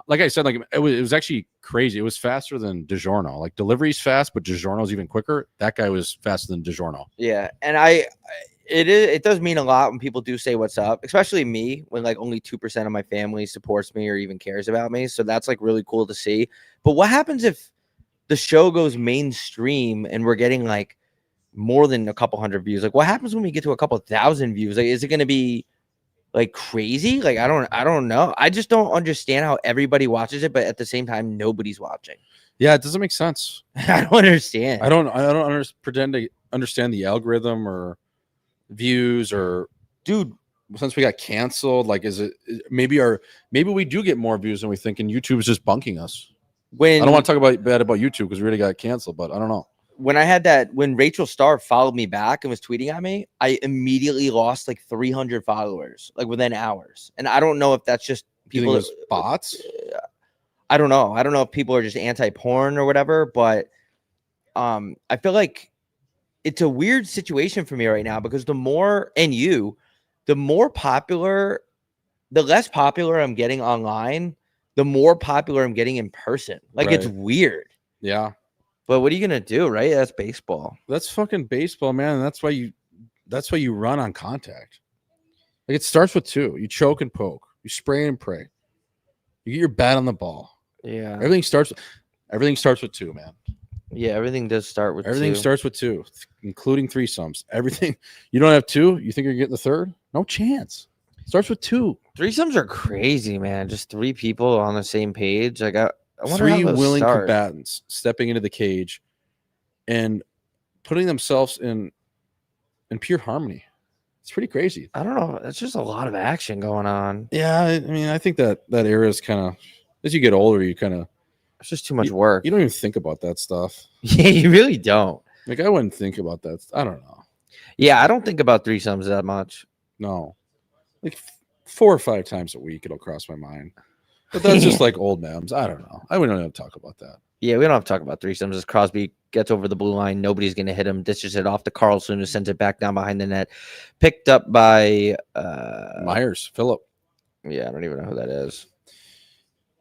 like I said, like it was actually crazy. It was faster than DiGiorno. Like delivery's fast, but DiGiorno's even quicker. That guy was faster than DiGiorno. Yeah. And it does mean a lot when people do say what's up, especially me, when like only 2% of my family supports me or even cares about me. So that's like really cool to see. But what happens if the show goes mainstream and we're getting like more than a couple hundred views? Like what happens when we get to a couple thousand views? Like, is it going to be like crazy? Like, I don't know. I just don't understand how everybody watches it, but at the same time, nobody's watching. Yeah. It doesn't make sense. I don't understand. I don't pretend to understand the algorithm or views, or dude, since we got canceled, like, is it maybe we do get more views than we think, and YouTube is just bunking us. I don't want to talk bad about YouTube because we already got canceled, but I don't know. When Rachel Starr followed me back and was tweeting at me, I immediately lost like 300 followers, like within hours. And I don't know if that's just people. You think it was bots? I don't know. I don't know if people are just anti-porn or whatever, but I feel like it's a weird situation for me right now, because the less popular I'm getting online, the more popular I'm getting in person. Like It's weird. Yeah. But what are you going to do, right? That's baseball. That's fucking baseball, man. And that's why you run on contact. Like it starts with 2. You choke and poke. You spray and pray. You get your bat on the ball. Yeah. Everything starts with 2, man. Yeah, everything does start with everything 2. Starts with 2, including threesomes. Everything. You don't have 2, you think you're getting the third? No chance. Starts with 2. Threesomes are crazy, man. Just 3 people on the same page. Like I wonder 3 willing combatants stepping into the cage and putting themselves in pure harmony. It's pretty crazy. I don't know. That's just a lot of action going on. Yeah, I mean, I think that era is kind of, as you get older, you kind of It's just too much work. You don't even think about that stuff. Yeah, you really don't. Like, I wouldn't think about that. I don't know. Yeah, I don't think about threesomes that much. No. Like 4 or 5 times a week, it'll cross my mind. But that's just like old memes. I don't know. I wouldn't have to talk about that. Yeah, we don't have to talk about threesomes. As Crosby gets over the blue line, nobody's going to hit him. Dishes it off to Carlson, who sends it back down behind the net. Picked up by Myers, Phillip. Yeah, I don't even know who that is.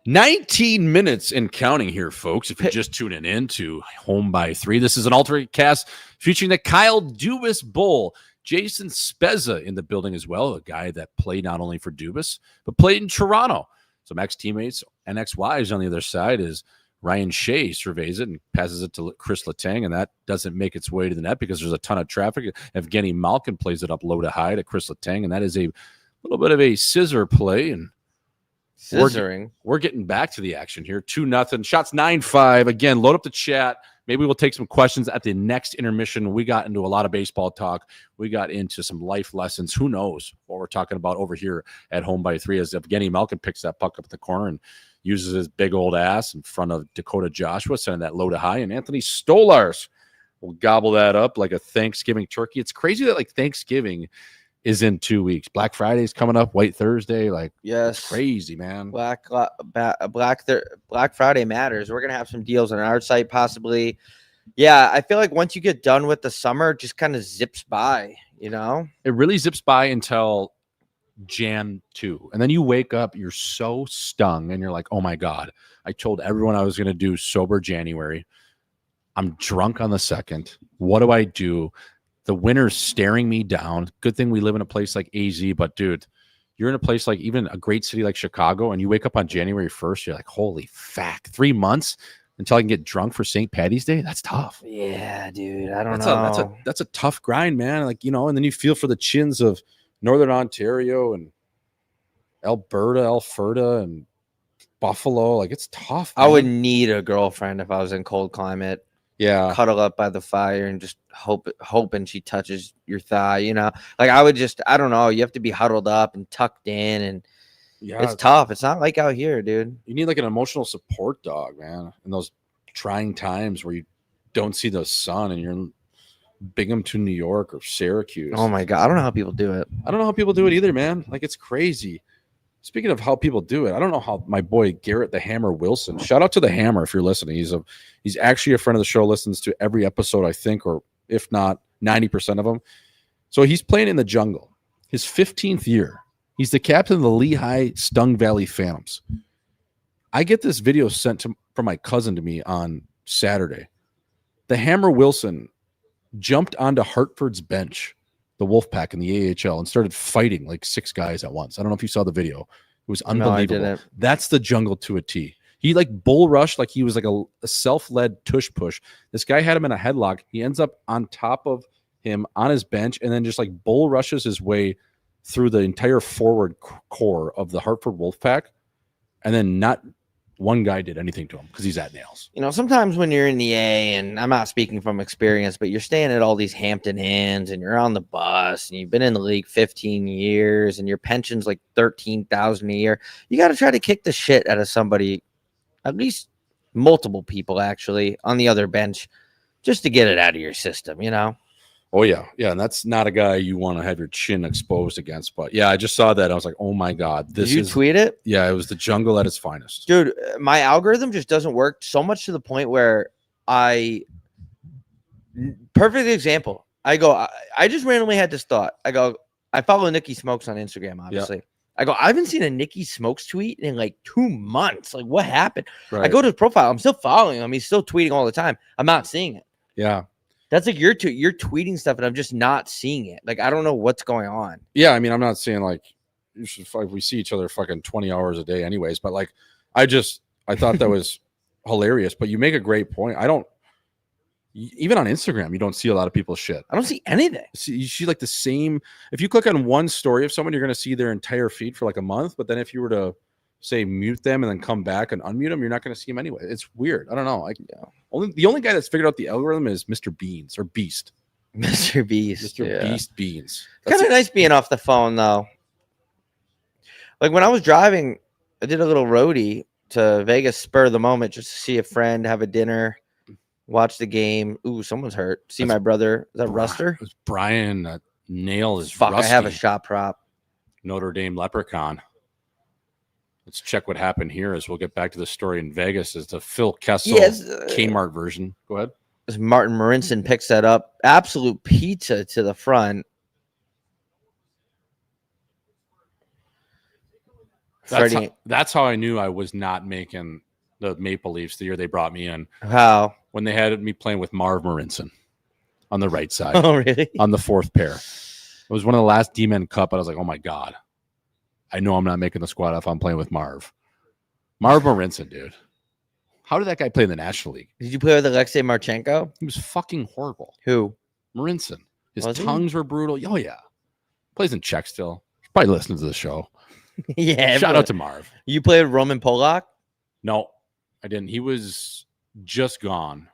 19 minutes and counting here, folks. If you're just tuning in to Home by 3, this is an alternate cast featuring the Kyle Dubas Bowl. Jason Spezza in the building as well, a guy that played not only for Dubas, but played in Toronto. Some ex-teammates and ex-wives on the other side is Ryan Shea surveys it and passes it to Chris Letang, and that doesn't make its way to the net because there's a ton of traffic. Evgeny Malkin plays it up low to high to Chris Letang, and that is a little bit of a scissor play, and Scissoring. we're getting back to the action here. 2-0. Shots 9-5. Again, load up the chat. Maybe we'll take some questions at the next intermission. We got into a lot of baseball talk. We got into some life lessons. Who knows what we're talking about over here at Home by 3 as Evgeny Malkin picks that puck up at the corner and uses his big old ass in front of Dakota Joshua, sending that low to high. And Anthony Stolarz will gobble that up like a Thanksgiving turkey. It's crazy that like Thanksgiving is in 2 weeks. Black Friday's coming up, White Thursday. Like, Yes. it's crazy, man. Black Friday matters. We're going to have some deals on our site, possibly. Yeah, I feel like once you get done with the summer, it just kind of zips by, you know? It really zips by until Jan 2. And then you wake up, you're so stung, and you're like, oh my God, I told everyone I was going to do sober January. I'm drunk on the 2nd. What do I do? The winter's staring me down. Good thing we live in a place like AZ, but dude, you're in a place like even a great city like Chicago, and you wake up on January 1st, you're like, holy fuck, 3 months until I can get drunk for St. Patty's Day? That's tough. Yeah, dude. I don't know. That's a tough grind, man. Like, you know, and then you feel for the chins of Northern Ontario and Alberta, and Buffalo. Like, it's tough, man. I would need a girlfriend if I was in cold climate. Yeah. Cuddle up by the fire and just hoping she touches your thigh, you know? Like, I don't know. You have to be huddled up and tucked in, and Yeah. it's tough. It's not like out here, dude. You need like an emotional support dog, man, in those trying times where you don't see the sun and you're in Binghamton, New York or Syracuse. Oh my God. I don't know how people do it. I don't know how people do it either, man. Like, it's crazy. Speaking of how people do it, I don't know how my boy Garrett the Hammer Wilson. Shout out to the Hammer if you're listening. He's actually a friend of the show. Listens to every episode, I think, or if not 90% of them. So he's playing in the jungle. His 15th year. He's the captain of the Lehigh Stung Valley Phantoms. I get this video sent from my cousin to me on Saturday. The Hammer Wilson jumped onto Hartford's bench, the Wolfpack in the AHL, and started fighting like 6 guys at once. I don't know if you saw the video. It was unbelievable. No, I didn't. That's the jungle to a T. He like bull rushed like he was like a self-led tush push. This guy had him in a headlock. He ends up on top of him on his bench and then just like bull rushes his way through the entire forward core of the Hartford Wolfpack. And then not one guy did anything to him because he's at nails. You know, sometimes when you're in the A, and I'm not speaking from experience, but you're staying at all these Hampton Inns and you're on the bus and you've been in the league 15 years and your pension's like $13,000 a year. You got to try to kick the shit out of somebody, at least multiple people actually, on the other bench, just to get it out of your system, you know? Oh, yeah. Yeah, and that's not a guy you want to have your chin exposed against. But, yeah, I just saw that. I was like, oh, my God. Did you tweet it? Yeah, it was the jungle at its finest. Dude, my algorithm just doesn't work so much to the point where perfect example. I just randomly had this thought. I follow Nikki Smokes on Instagram, obviously. Yeah. I haven't seen a Nikki Smokes tweet in like 2 months. Like, what happened? Right. I go to his profile. I'm still following him. He's still tweeting all the time. I'm not seeing it. Yeah. That's like you're tweeting stuff and I'm just not seeing it. Like, I don't know what's going on. Yeah, I mean, I'm not saying like we see each other fucking 20 hours a day anyways, but like I thought that was hilarious. But you make a great point. Even on Instagram, you don't see a lot of people's shit. I don't see anything. You see like the same. If you click on one story of someone, you're going to see their entire feed for like a month. But then if you were to say mute them and then come back and unmute them, you're not going to see them anyway. It's weird. I don't know. The only guy that's figured out the algorithm is Mr. Beans or Beast. Mr. Beast. Mr. Beast Beans. Kind of nice being off the phone though. Like when I was driving, I did a little roadie to Vegas spur of the moment just to see a friend, have a dinner, watch the game. Ooh, someone's hurt. See my brother. Is that Ruster? It was Brian nail is Fuck, rusty. I have a shot prop. Notre Dame Leprechaun. Let's check what happened here as we'll get back to the story in Vegas. Is the Phil Kessel Kmart version. Go ahead. As Martin Marinson picks that up. Absolute pizza to the front. That's how I knew I was not making the Maple Leafs the year they brought me in. How? When they had me playing with Marv Marinson on the right side. Oh, really? On the fourth pair. It was one of the last D-Men Cup. I was like, oh, my God. I know I'm not making the squad if I'm playing with Marv. Marv Marinson, dude. How did that guy play in the National League? Did you play with Alexei Marchenko? He was fucking horrible. Who? Marinson. His Was he? tongues were brutal. Oh, yeah. Plays in Czech still. Probably listening to the show. Yeah. Shout out to Marv. You played with Roman Polak? No, I didn't. He was just gone.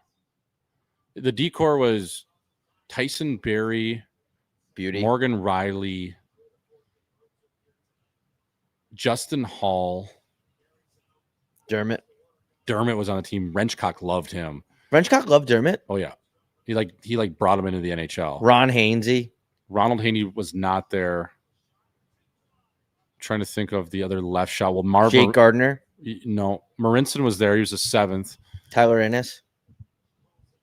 The decor was Tyson Berry, Beauty. Morgan Riley, Justin Hall. Dermott. Dermott was on the team. Wrenchcock loved him. Wrenchcock loved Dermott. Oh, yeah. He brought him into the NHL. Ron Hainsey. Ronald Haney was not there. Trying to think of the other left shot. Well, Jake Gardner. No, Marinson was there. He was the 7th. Tyler Ennis.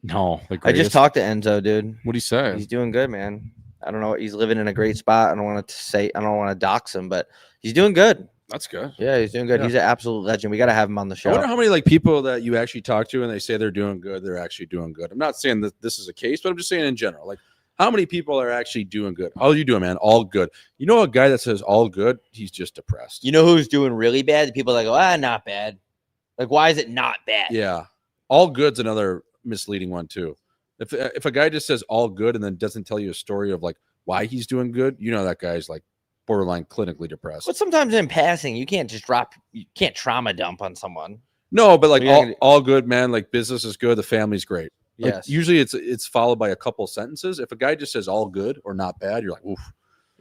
No, I just talked to Enzo, dude. What did he say? He's doing good, man. I don't know. He's living in a great spot. I don't want to dox him, but he's doing good. That's good. Yeah, he's doing good. Yeah. He's an absolute legend. We got to have him on the show. I wonder how many people that you actually talk to and they say they're doing good, they're actually doing good. I'm not saying that this is a case, but I'm just saying in general, how many people are actually doing good? All you doing, man, all good. You know, a guy that says all good, he's just depressed. You know who's doing really bad? The people that go, not bad. Why is it not bad? Yeah, all good's another misleading one too. If a guy just says all good and then doesn't tell you a story of why he's doing good, you know that guy's borderline clinically depressed. But sometimes in passing, you can't trauma dump on someone. No, but all good, man. Business is good, the family's great. Yes. Usually it's followed by a couple sentences. If a guy just says all good or not bad, you're like, oof.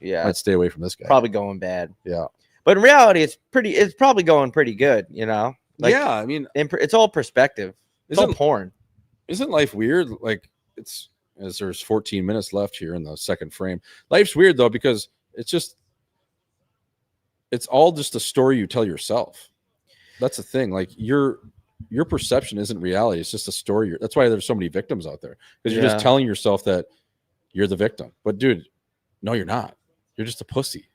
Yeah. I'd stay away from this guy. Probably going bad. Yeah. But in reality, it's probably going pretty good, you know? Yeah, I mean, it's all perspective. It's all porn. Isn't life weird? It's as there's 14 minutes left here in the second frame. Life's weird though, because it's all just a story you tell yourself. That's the thing. Your perception isn't reality. It's just a story. That's why there's so many victims out there, because you're just telling yourself that you're the victim. But dude, no, you're not. You're just a pussy.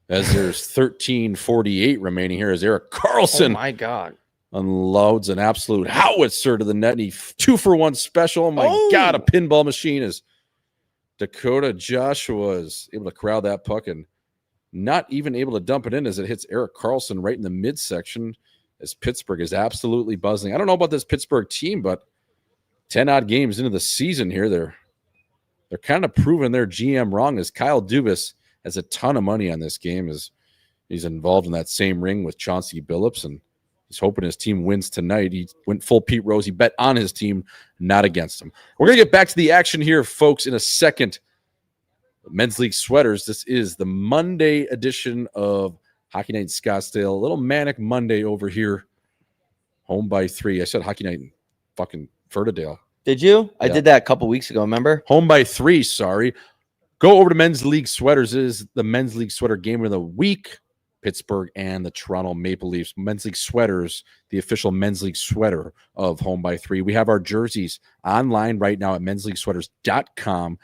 As there's 13:48 remaining here, as Erik Karlsson, oh my God, unloads an absolute howitzer to the net. And he 2-for-1 special. Oh my God, a pinball machine. As Dakota Joshua is able to corral that puck and not even able to dump it in as it hits Erik Karlsson right in the midsection. As Pittsburgh is absolutely buzzing. I don't know about this Pittsburgh team, but 10 odd games into the season here, they're kind of proving their GM wrong, as Kyle Dubas has a ton of money on this game, as he's involved in that same ring with Chauncey Billups, and he's hoping his team wins tonight. He went full Pete Rose. He bet on his team, not against him. We're going to get back to the action here, folks, in a second. Men's League Sweaters. This is the Monday edition of Hockey Night in Scottsdale. A little manic Monday over here. Home by 3. I said Hockey Night in fucking Fertadale. Did you? Yeah. I did that a couple weeks ago, remember? Home by 3, sorry. Go over to Men's League Sweaters. It is the Men's League Sweater game of the week. Pittsburgh and the Toronto Maple Leafs. Men's League Sweaters, the official Men's League sweater of Home by 3. We have our jerseys online right now at mensleaguesweaters.com.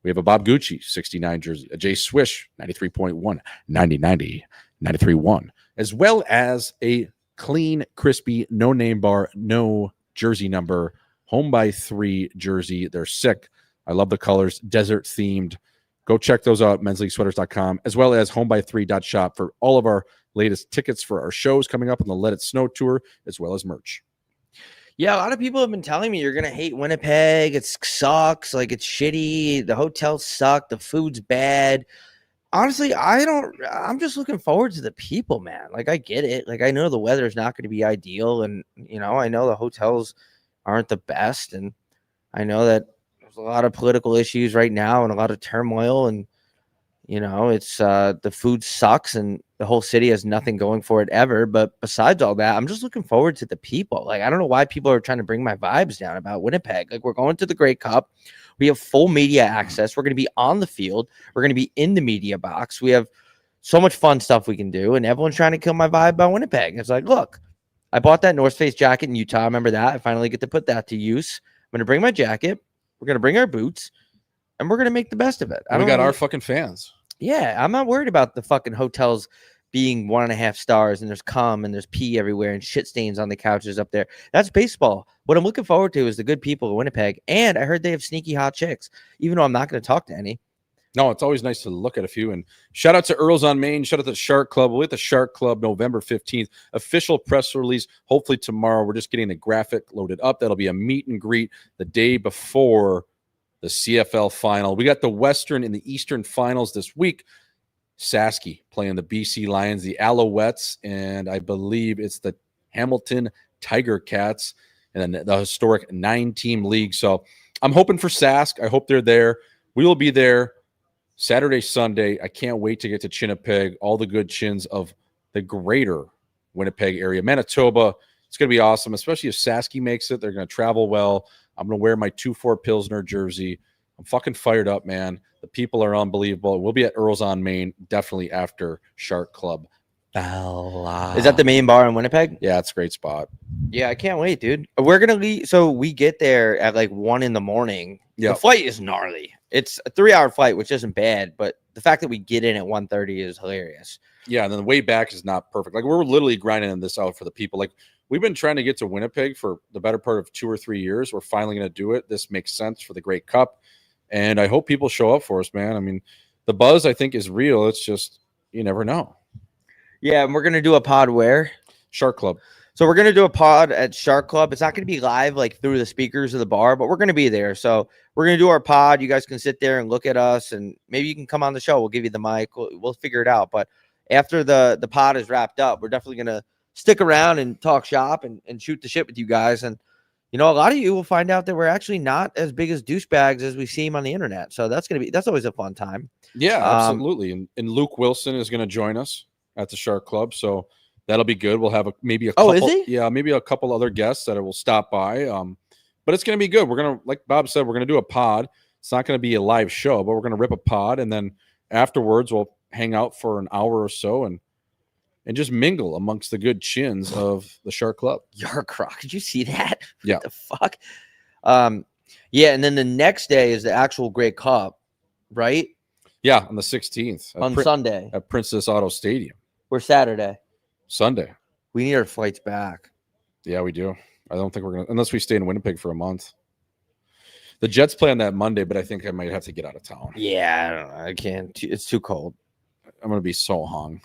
We have a Bob Gucci 69 jersey, a Jay Swish 93.1, 9090, 93.1, as well as a clean, crispy, no name bar, no jersey number, Home by 3 jersey. They're sick. I love the colors, desert themed. Go check those out at mensleaguesweaters.com, as well as homeby3.shop for all of our latest tickets for our shows coming up on the Let It Snow tour, as well as merch. Yeah, a lot of people have been telling me you're going to hate Winnipeg. It sucks. It's shitty. The hotels suck. The food's bad. Honestly, I'm just looking forward to the people, man. I get it. I know the weather is not going to be ideal. And, I know the hotels aren't the best. And I know that there's a lot of political issues right now and a lot of turmoil. And, You know, it's the food sucks and the whole city has nothing going for it ever. But besides all that, I'm just looking forward to the people. Like, I don't know why people are trying to bring my vibes down about Winnipeg. Like, we're going to the Grey Cup. We have full media access. We're going to be on the field. We're going to be in the media box. We have so much fun stuff we can do. And everyone's trying to kill my vibe about Winnipeg. It's like, look, I bought that North Face jacket in Utah. Remember that? I finally get to put that to use. I'm going to bring my jacket. We're going to bring our boots. And we're going to make the best of it. We got our fucking fans. Yeah, I'm not worried about the fucking hotels being 1.5 stars and there's cum and there's pee everywhere and shit stains on the couches up there. That's baseball. What I'm looking forward to is the good people of Winnipeg. And I heard they have sneaky hot chicks, even though I'm not going to talk to any. No, it's always nice to look at a few. And shout out to Earls on Main. Shout out to the Shark Club. We'll hit the Shark Club November 15th. Official press release, hopefully tomorrow. We're just getting the graphic loaded up. That'll be a meet and greet the day before the CFL final. We got the Western and the Eastern finals this week. Sasky playing the BC Lions, the Alouettes, and I believe it's the Hamilton Tiger Cats, and then the historic 9-team league. So I'm hoping for Sask. I hope they're there. We will be there Saturday, Sunday. I can't wait to get to Winnipeg, all the good chins of the greater Winnipeg area. Manitoba, it's going to be awesome, especially if Sasky makes it. They're going to travel well. I'm going to wear my 2-4 Pilsner jersey. I'm fucking fired up, man. The people are unbelievable. We'll be at Earls on Main, definitely after Shark Club. Is that the main bar in Winnipeg? Yeah, it's a great spot. Yeah, I can't wait, dude. We're going to leave. So we get there at like 1 a.m. Yeah. The flight is gnarly. It's a 3-hour flight, which isn't bad, but the fact that we get in at 1:30 is hilarious. Yeah, and then the way back is not perfect. Like, we're literally grinding this out for the people. Like, we've been trying to get to Winnipeg for the better part of 2 or 3 years. We're finally going to do it. This makes sense for the Grey Cup. And I hope people show up for us, man. I mean, the buzz, I think, is real. It's just, you never know. Yeah, and we're going to do a pod where? Shark Club. So we're going to do a pod at Shark Club. It's not going to be live like through the speakers of the bar, but we're going to be there. So we're going to do our pod. You guys can sit there and look at us, and maybe you can come on the show. We'll give you the mic. We'll figure it out. But after the pod is wrapped up, we're definitely going to stick around and talk shop and shoot the shit with you guys. And, you know, a lot of you will find out that we're actually not as big as douchebags as we seem on the internet. So that's always a fun time. Yeah, absolutely. And Luke Wilson is going to join us at the Shark Club. So that'll be good. We'll have maybe a couple. Oh, is he? Yeah, maybe a couple other guests that will stop by. But it's going to be good. We're going to, like Bob said, we're going to do a pod. It's not going to be a live show, but we're going to rip a pod. And then afterwards, we'll hang out for an hour or so and just mingle amongst the good chins of the Shark Club. Yarkrock. Did you see that? Yeah. What the fuck? Yeah, and then the next day is the actual Grey Cup, right? Yeah, on the 16th. On Sunday. At Princess Auto Stadium. Or Saturday. Sunday. We need our flights back. Yeah, we do. I don't think we're going to, unless we stay in Winnipeg for a month. The Jets play on that Monday, but I think I might have to get out of town. Yeah, I don't know. I can't. It's too cold. I'm going to be so hung.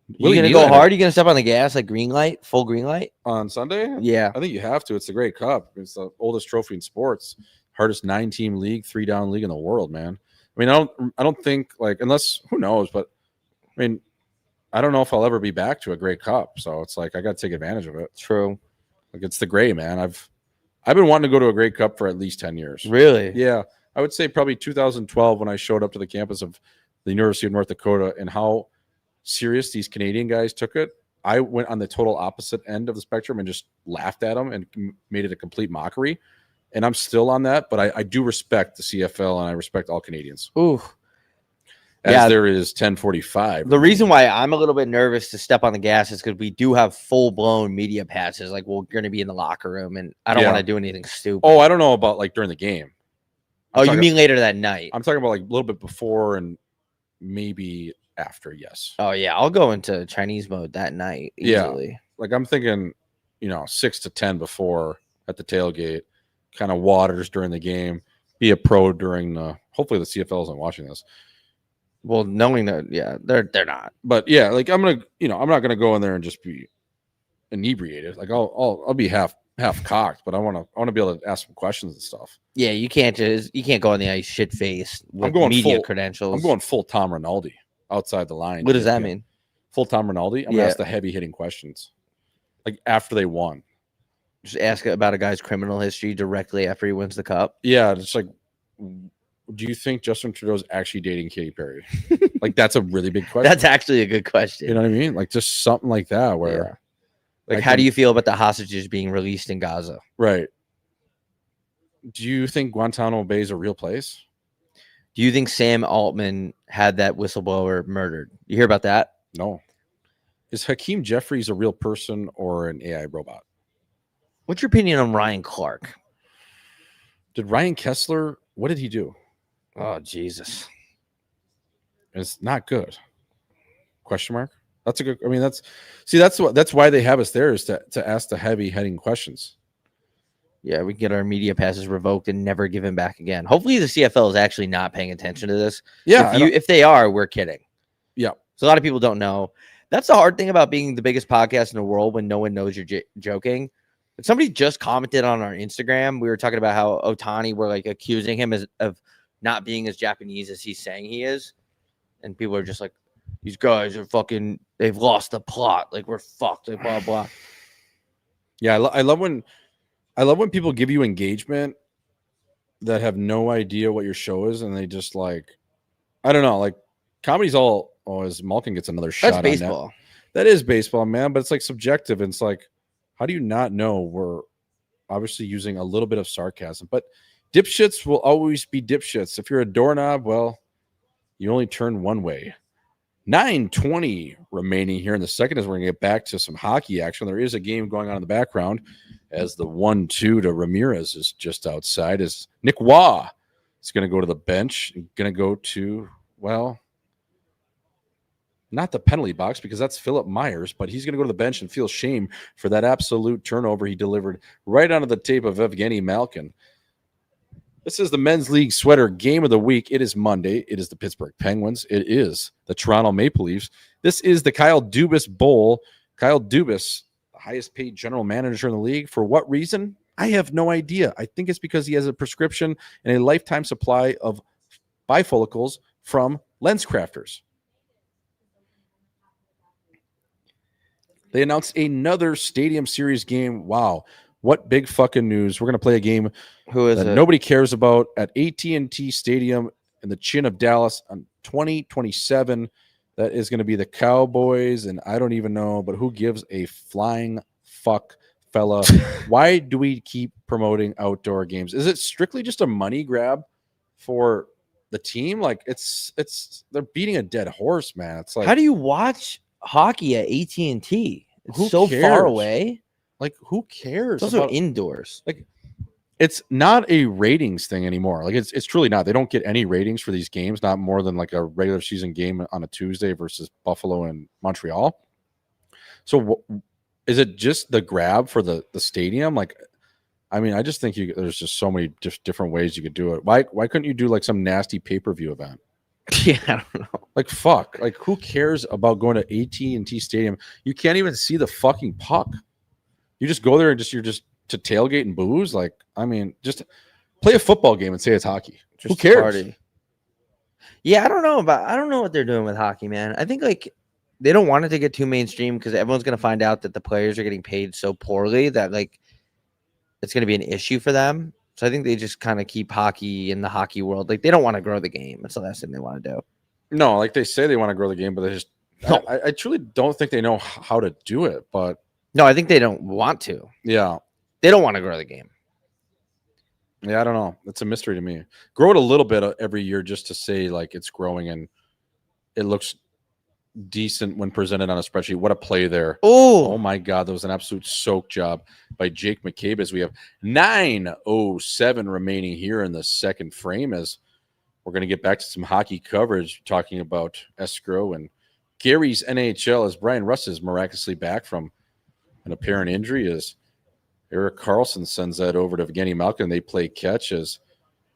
You going to go hard? You going to step on the gas like green light, full green light? On Sunday? Yeah. I think you have to. It's the Grey Cup. It's the oldest trophy in sports. Hardest 9-team league, 3-down league in the world, man. I mean, I don't think, like, unless, who knows, but I mean, I don't know if I'll ever be back to a Grey Cup. So it's like I got to take advantage of it. True. Like, it's the Grey, man. I've been wanting to go to a Grey Cup for at least 10 years. Really? Yeah. I would say probably 2012 when I showed up to the campus of the University of North Dakota and how serious these Canadian guys took it. I went on the total opposite end of the spectrum and just laughed at them and made it a complete mockery. And I'm still on that, but I do respect the CFL and I respect all Canadians. Ooh. As there is 1045. The reason why I'm a little bit nervous to step on the gas is because we do have full-blown media passes. Like, we're going to be in the locker room, and I don't want to do anything stupid. Oh, I don't know about, like, during the game. You mean later that night? I'm talking about, like, a little bit before and maybe after, yes. Oh, yeah. I'll go into Chinese mode that night easily. Yeah. Like, I'm thinking, 6 to 10 before at the tailgate, kind of waters during the game, be a pro during the – hopefully the CFL isn't watching this. Well, knowing that, yeah, they're not. But yeah, like I'm gonna, I'm not gonna go in there and just be inebriated. Like I'll be half cocked, but I want to be able to ask some questions and stuff. Yeah, you can't go on the ice shit faced with I'm going media full, credentials. I'm going full Tom Rinaldi outside the line. What does that mean? Full Tom Rinaldi. I'm gonna ask the heavy hitting questions, like after they won. Just ask about a guy's criminal history directly after he wins the cup. Yeah, just like do you think Justin Trudeau's actually dating Katy Perry? Like, that's a really big question. That's actually a good question. You know what I mean? Like, just something like that where. Like, how do you feel about the hostages being released in Gaza? Right. Do you think Guantanamo Bay is a real place? Do you think Sam Altman had that whistleblower murdered? You hear about that? No. Is Hakeem Jeffries a real person or an AI robot? What's your opinion on Ryan Clark? Did Ryan Kessler, what did he do? Oh, Jesus. It's not good. Question mark? That's a good, I mean, that's why they have us there, is to ask the heavy heading questions. Yeah, we can get our media passes revoked and never given back again. Hopefully the CFL is actually not paying attention to this. Yeah. If they are, we're kidding. Yeah. So a lot of people don't know. That's the hard thing about being the biggest podcast in the world when no one knows you're joking. But somebody just commented on our Instagram. We were talking about how Ohtani, were like accusing him of not being as Japanese as he's saying he is. And people are just like, these guys are fucking, they've lost the plot. Like, we're fucked. Like, blah, blah. Yeah. I love when people give you engagement that have no idea what your show is. And they just like, I don't know, like comedy's all, as Malkin gets another shot. That's baseball. On that is baseball, man. But it's like subjective. And it's like, how do you not know we're obviously using a little bit of sarcasm? But dipshits will always be dipshits. If you're a doorknob, well, you only turn one way. 9:20 remaining here in the second as we're going to get back to some hockey action. There is a game going on in the background as the 1-2 to Ramirez is just outside, as Nick Waugh is going to go to the bench and going to go to, well, not the penalty box because that's Philip Myers, but he's going to go to the bench and feel shame for that absolute turnover he delivered right onto the tape of Evgeny Malkin. This is the Men's League Sweater Game of the Week. It is Monday. It is the Pittsburgh Penguins. It is the Toronto Maple Leafs. This is the Kyle Dubas Bowl. Kyle Dubas, the highest paid general manager in the league. For what reason? I have no idea. I think it's because he has a prescription and a lifetime supply of bifocals from LensCrafters. They announced another Stadium Series game. Wow. What big fucking news. We're going to play a game that nobody cares about at AT&T Stadium in the chin of Dallas on 2027. That is going to be the Cowboys, and I don't even know, but who gives a flying fuck, fella? Why do we keep promoting outdoor games? Is it strictly just a money grab for the team? Like, it's they're beating a dead horse, man. It's like, how do you watch hockey at AT&T? It's so cares? Far away. Like, who cares? Those are indoors. Like, it's not a ratings thing anymore. Like, it's truly not. They don't get any ratings for these games, not more than like a regular season game on a Tuesday versus Buffalo and Montreal. So is it just the grab for the stadium? Like, I mean, I just think there's just so many different ways you could do it. Why couldn't you do like some nasty pay-per-view event? Yeah, I don't know. Like, fuck. Like, who cares about going to AT&T Stadium? You can't even see the fucking puck. You just go there and you're just to tailgate and booze. Like, I mean, just play a football game and say it's hockey. Who cares? Party. Yeah, I don't know what they're doing with hockey, man. I think like they don't want it to get too mainstream because everyone's going to find out that the players are getting paid so poorly that like it's going to be an issue for them. So I think they just kind of keep hockey in the hockey world. Like, they don't want to grow the game. That's the last thing they want to do. No, like they say they want to grow the game, but they just I truly don't think they know how to do it. But no, I think they don't want to. Yeah. They don't want to grow the game. Yeah, I don't know. It's a mystery to me. Grow it a little bit every year just to say like it's growing and it looks decent when presented on a spreadsheet. What a play there. Oh my God. That was an absolute soak job by Jake McCabe as we have 9:07 remaining here in the second frame as we're going to get back to some hockey coverage talking about escrow and Gary's NHL as Brian Russ is miraculously back from an apparent injury as Erik Karlsson sends that over to Evgeny Malkin. They play catch as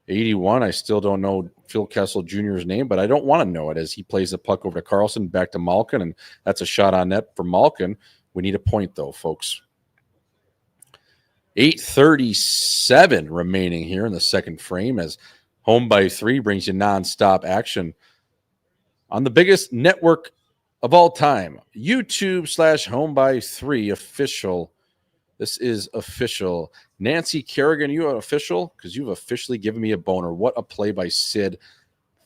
81. I still don't know Phil Kessel Jr.'s name, but I don't want to know it as he plays the puck over to Karlsson, back to Malkin, and that's a shot on net for Malkin. We need a point, though, folks. 8:37 remaining here in the second frame as Home by 3 brings you nonstop action on the biggest network of all time, YouTube /Home by 3 official. This is official Nancy Kerrigan, you are official because you've officially given me a boner. What a play by Sid.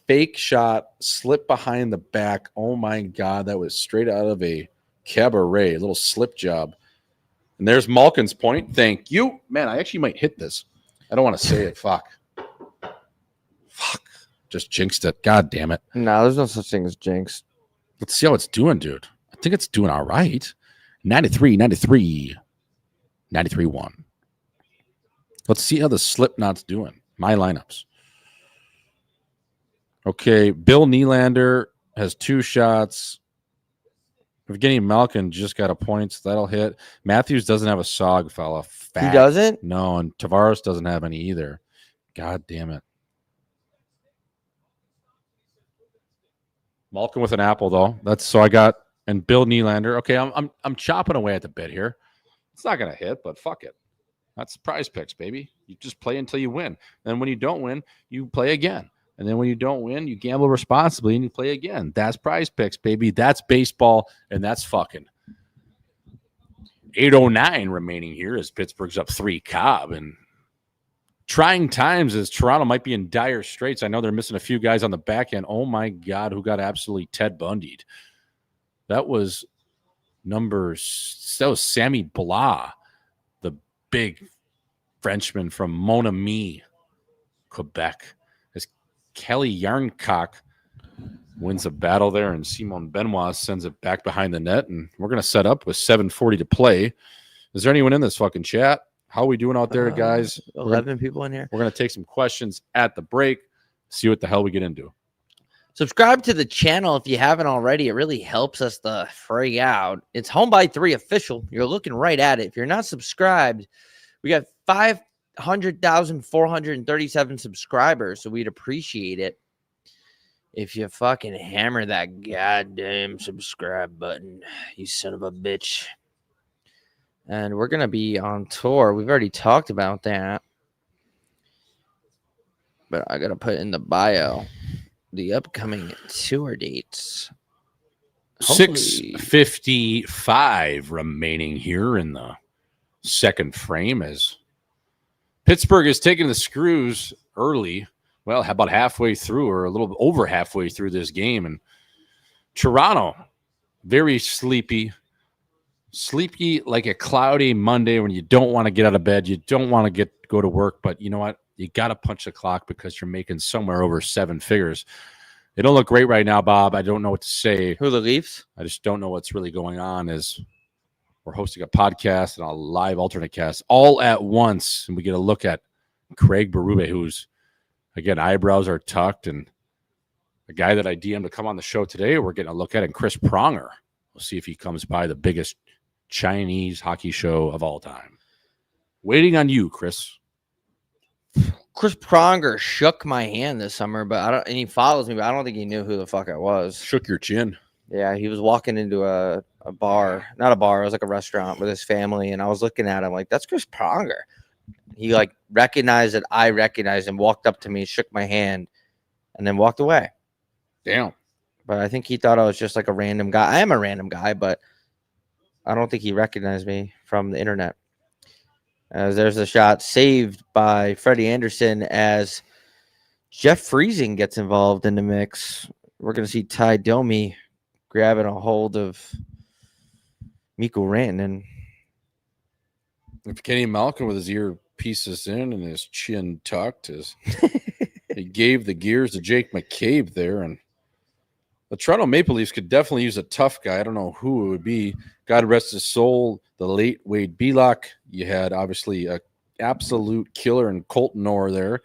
Fake shot, slip behind the back. Oh, my God. That was straight out of a cabaret, a little slip job. And there's Malkin's point. Thank you. Man, I actually might hit this. I don't want to say it. Fuck. Just jinxed it. God damn it. No, there's no such thing as jinx. Let's see how it's doing, dude. I think it's doing all right. 93, 93, 93, 1. Let's see how the Slipknot's doing. My lineups. Okay, Bill Nylander has 2 shots. Evgeny Malkin just got a point, so that'll hit. Matthews doesn't have a SOG, fella. Fact. He doesn't? No, and Tavares doesn't have any either. God damn it. Malkin with an apple, though. That's so I got, and Bill Nylander. Okay, I'm chopping away at the bit here. It's not gonna hit, but fuck it. That's prize picks, baby. You just play until you win. And when you don't win, you play again. And then when you don't win, you gamble responsibly and you play again. That's prize picks, baby. That's baseball, and that's fucking. 8:09 remaining here as Pittsburgh's up 3 Cobb. And trying times as Toronto might be in dire straits. I know they're missing a few guys on the back end. Oh, my God, who got absolutely Ted Bundy'd. That was Sammy Blah, the big Frenchman from Mon Ami, Quebec. As Kelly Yarncock wins a battle there, and Simon Benoit sends it back behind the net, and we're going to set up with 7:40 to play. Is there anyone in this fucking chat? How are we doing out there, guys? 11 people in here. We're going to take some questions at the break, see what the hell we get into. Subscribe to the channel if you haven't already. It really helps us to frig out. It's Home by 3 official. You're looking right at it. If you're not subscribed, we got 500,437 subscribers, so we'd appreciate it if you fucking hammer that goddamn subscribe button, you son of a bitch. And we're going to be on tour. We've already talked about that. But I got to put in the bio the upcoming tour dates. 6:55 remaining here in the second frame as Pittsburgh is taking the screws early. Well, about halfway through or a little over halfway through this game. And Toronto, very sleepy like a cloudy Monday when you don't want to get out of bed. You don't want to go to work, but you know what? You got to punch the clock because you're making somewhere over 7 figures. They don't look great right now, Bob. I don't know what to say. Who, the Leafs? I just don't know what's really going on as we're hosting a podcast and a live alternate cast all at once. And we get a look at Craig Berube, who's, again, eyebrows are tucked. And a guy that I DM'd to come on the show today, we're getting a look at, and Chris Pronger. We'll see if he comes by the biggest Chinese hockey show of all time. Waiting on you, Chris. Chris Pronger shook my hand this summer, and he follows me, but I don't think he knew who the fuck I was. Shook your chin. Yeah, he was walking into a bar, not a bar, it was like a restaurant with his family, and I was looking at him like, that's Chris Pronger. He like recognized that I recognized him, walked up to me, shook my hand, and then walked away. Damn. But I think he thought I was just like a random guy. I am a random guy, but I don't think he recognized me from the internet. As there's a shot saved by Freddie Anderson as Jeff Friesen gets involved in the mix. We're going to see Ty Domi grabbing a hold of Mikko Rantanen. If Kenny Malkin with his earpieces in and his chin tucked, he gave the gears to Jake McCabe there. And the Toronto Maple Leafs could definitely use a tough guy. I don't know who it would be. God rest his soul, the late Wade Belak. You had, obviously, a absolute killer in Colton Orr there.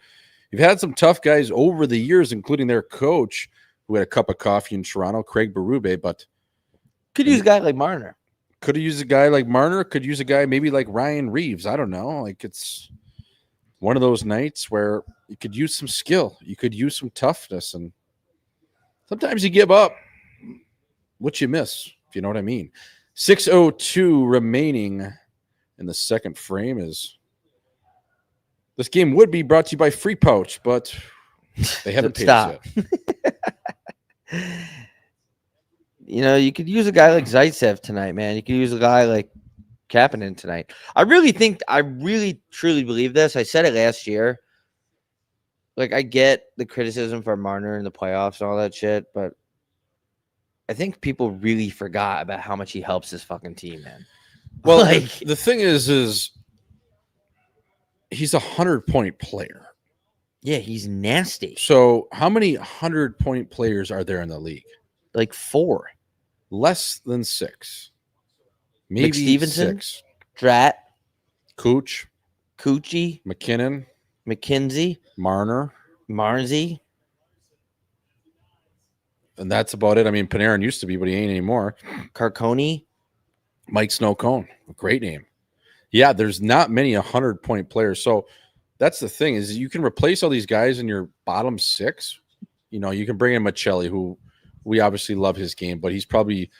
You've had some tough guys over the years, including their coach, who had a cup of coffee in Toronto, Craig Berube, but could use a guy like Marner. Could have used a guy like Marner. Could use a guy maybe like Ryan Reeves. I don't know. Like, it's one of those nights where you could use some skill. You could use some toughness, and sometimes you give up what you miss, if you know what I mean. 6:02 remaining in the second frame. Is this game would be brought to you by Free Pouch, but they haven't paid us yet. You know, you could use a guy like Zaitsev tonight, man. You could use a guy like Kapanen tonight. I really truly believe this. I said it last year. Like, I get the criticism for Marner in the playoffs and all that shit, but I think people really forgot about how much he helps this fucking team, man. Well, like, the thing is he's a 100-point player. yeah, he's nasty. So how many 100-point players are there in the league? Like 4. Less than 6. Maybe Stevenson? 6. Drat, Cooch, Coochie, McKinnon, McKenzie, Marner. Marzi. And that's about it. I mean, Panarin used to be, but he ain't anymore. Carconi. Mike Snowcone, a great name. Yeah, there's not many 100-point players. So that's the thing is you can replace all these guys in your bottom 6. You know, you can bring in Michelli, who we obviously love his game, but he's probably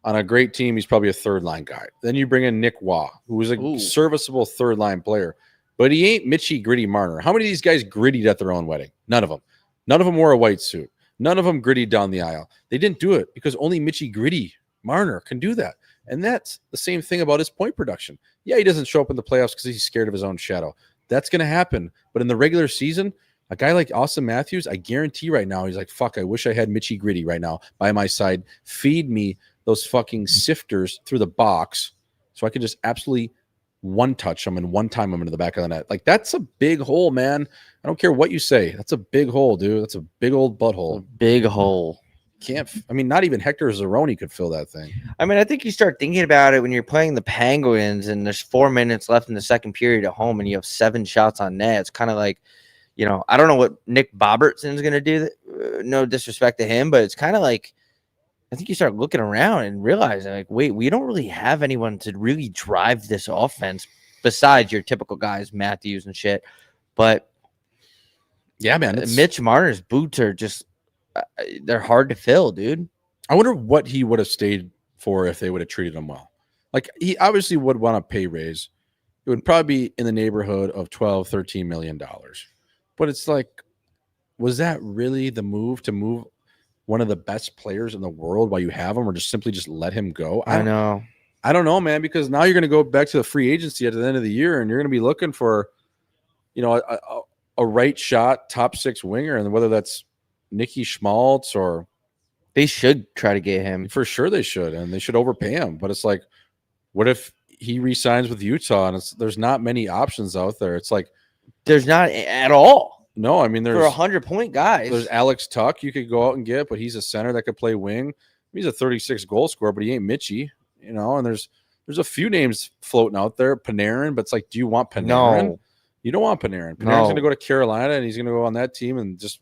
on a great team. He's probably a third-line guy. Then you bring in Nick Waugh, who is a serviceable third-line player, but he ain't Mitchie Gritty Marner. How many of these guys grittied at their own wedding? None of them. None of them wore a white suit. None of them grittied down the aisle. They didn't do it because only Mitchie Gritty Marner can do that. And that's the same thing about his point production. Yeah, he doesn't show up in the playoffs because he's scared of his own shadow. That's going to happen. But in the regular season, a guy like Austin Matthews, I guarantee right now, he's like, fuck, I wish I had Mitchie Gritty right now by my side. Feed me those fucking sifters through the box so I could just absolutely one-touch them and one-time them into the back of the net. Like, that's a big hole, man. I don't care what you say. That's a big hole, dude. That's a big old butthole. Big hole. Not even Hector Zeroni could fill that thing. I mean, I think you start thinking about it when you're playing the Penguins and there's 4 minutes left in the second period at home and you have 7 shots on net. It's kind of like, you know, I don't know what Nick Bobertson's going to do. No disrespect to him, but it's kind of like, I think you start looking around and realizing, like, wait, we don't really have anyone to really drive this offense besides your typical guys, Matthews and shit. But yeah, man, Mitch Marner's boots are just, they're hard to fill, dude. I wonder what he would have stayed for if they would have treated him well. Like, he obviously would want a pay raise. It would probably be in the neighborhood of $12-13 million. But it's like, was that really the move to move one of the best players in the world while you have him, or just simply just let him go? I know. I don't know, man, because now you're going to go back to the free agency at the end of the year and you're going to be looking for, you know, a right shot top 6 winger, and whether that's Nicky Schmaltz or they should try to get him. For sure they should, and they should overpay him. But it's like, what if he re-signs with Utah and there's not many options out there? It's like there's not at all. No, I mean, there's for 100-point guys. There's Alex Tuck you could go out and get, but he's a center that could play wing. He's a 36 goal scorer, but he ain't Mitchie, you know. And there's a few names floating out there. Panarin, but it's like, do you want Panarin? No. You don't want Panarin. Panarin's going to go to Carolina, and he's going to go on that team and just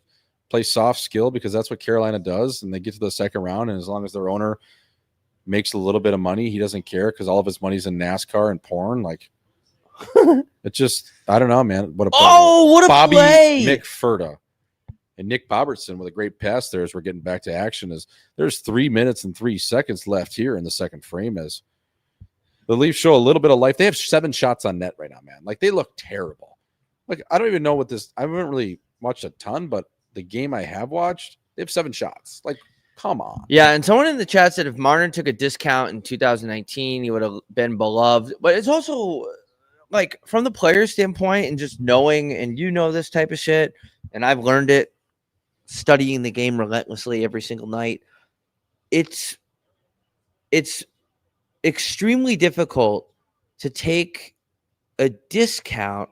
play soft skill because that's what Carolina does. And they get to the second round, and as long as their owner makes a little bit of money, he doesn't care because all of his money's in NASCAR and porn. Like, it's just, I don't know, man. What a Bobby play. McFurta and Nick Bobertson with a great pass there as we're getting back to action. Is there's 3 minutes and 3 seconds left here in the second frame as the Leafs show a little bit of life. They have 7 shots on net right now, man. Like, they look terrible. Like, I don't even know what this, I haven't really watched a ton, but the game I have watched, they have 7 shots. Like, come on. Yeah, and someone in the chat said if Marner took a discount in 2019, he would have been beloved. But it's also, like, from the player standpoint and just knowing, and you know this type of shit, and I've learned it studying the game relentlessly every single night, it's extremely difficult to take a discount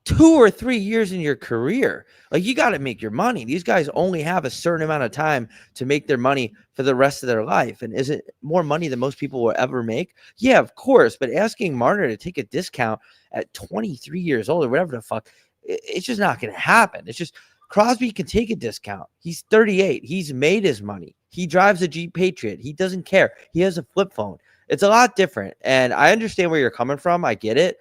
2 or 3 years in your career. Like, you got to make your money. These guys only have a certain amount of time to make their money for the rest of their life. And is it more money than most people will ever make? Yeah, of course. But asking Marner to take a discount at 23 years old or whatever the fuck, it's just not going to happen. It's just Crosby can take a discount. He's 38. He's made his money. He drives a Jeep Patriot. He doesn't care. He has a flip phone. It's a lot different. And I understand where you're coming from. I get it.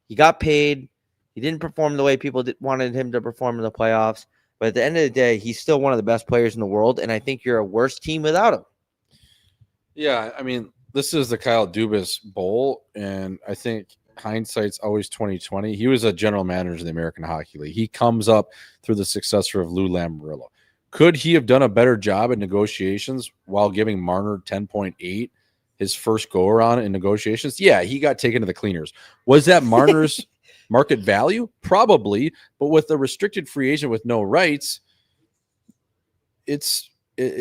He got paid. He didn't perform the way people wanted him to perform in the playoffs. But at the end of the day, he's still one of the best players in the world. And I think you're a worse team without him. Yeah, I mean, this is the Kyle Dubas Bowl. And I think hindsight's always 20/20. He was a general manager in the American Hockey League. He comes up through the successor of Lou Lamoriello. Could he have done a better job in negotiations while giving Marner 10.8 his first go around in negotiations, yeah, he got taken to the cleaners. Was that Marner's market value? Probably, but with a restricted free agent with no rights, it's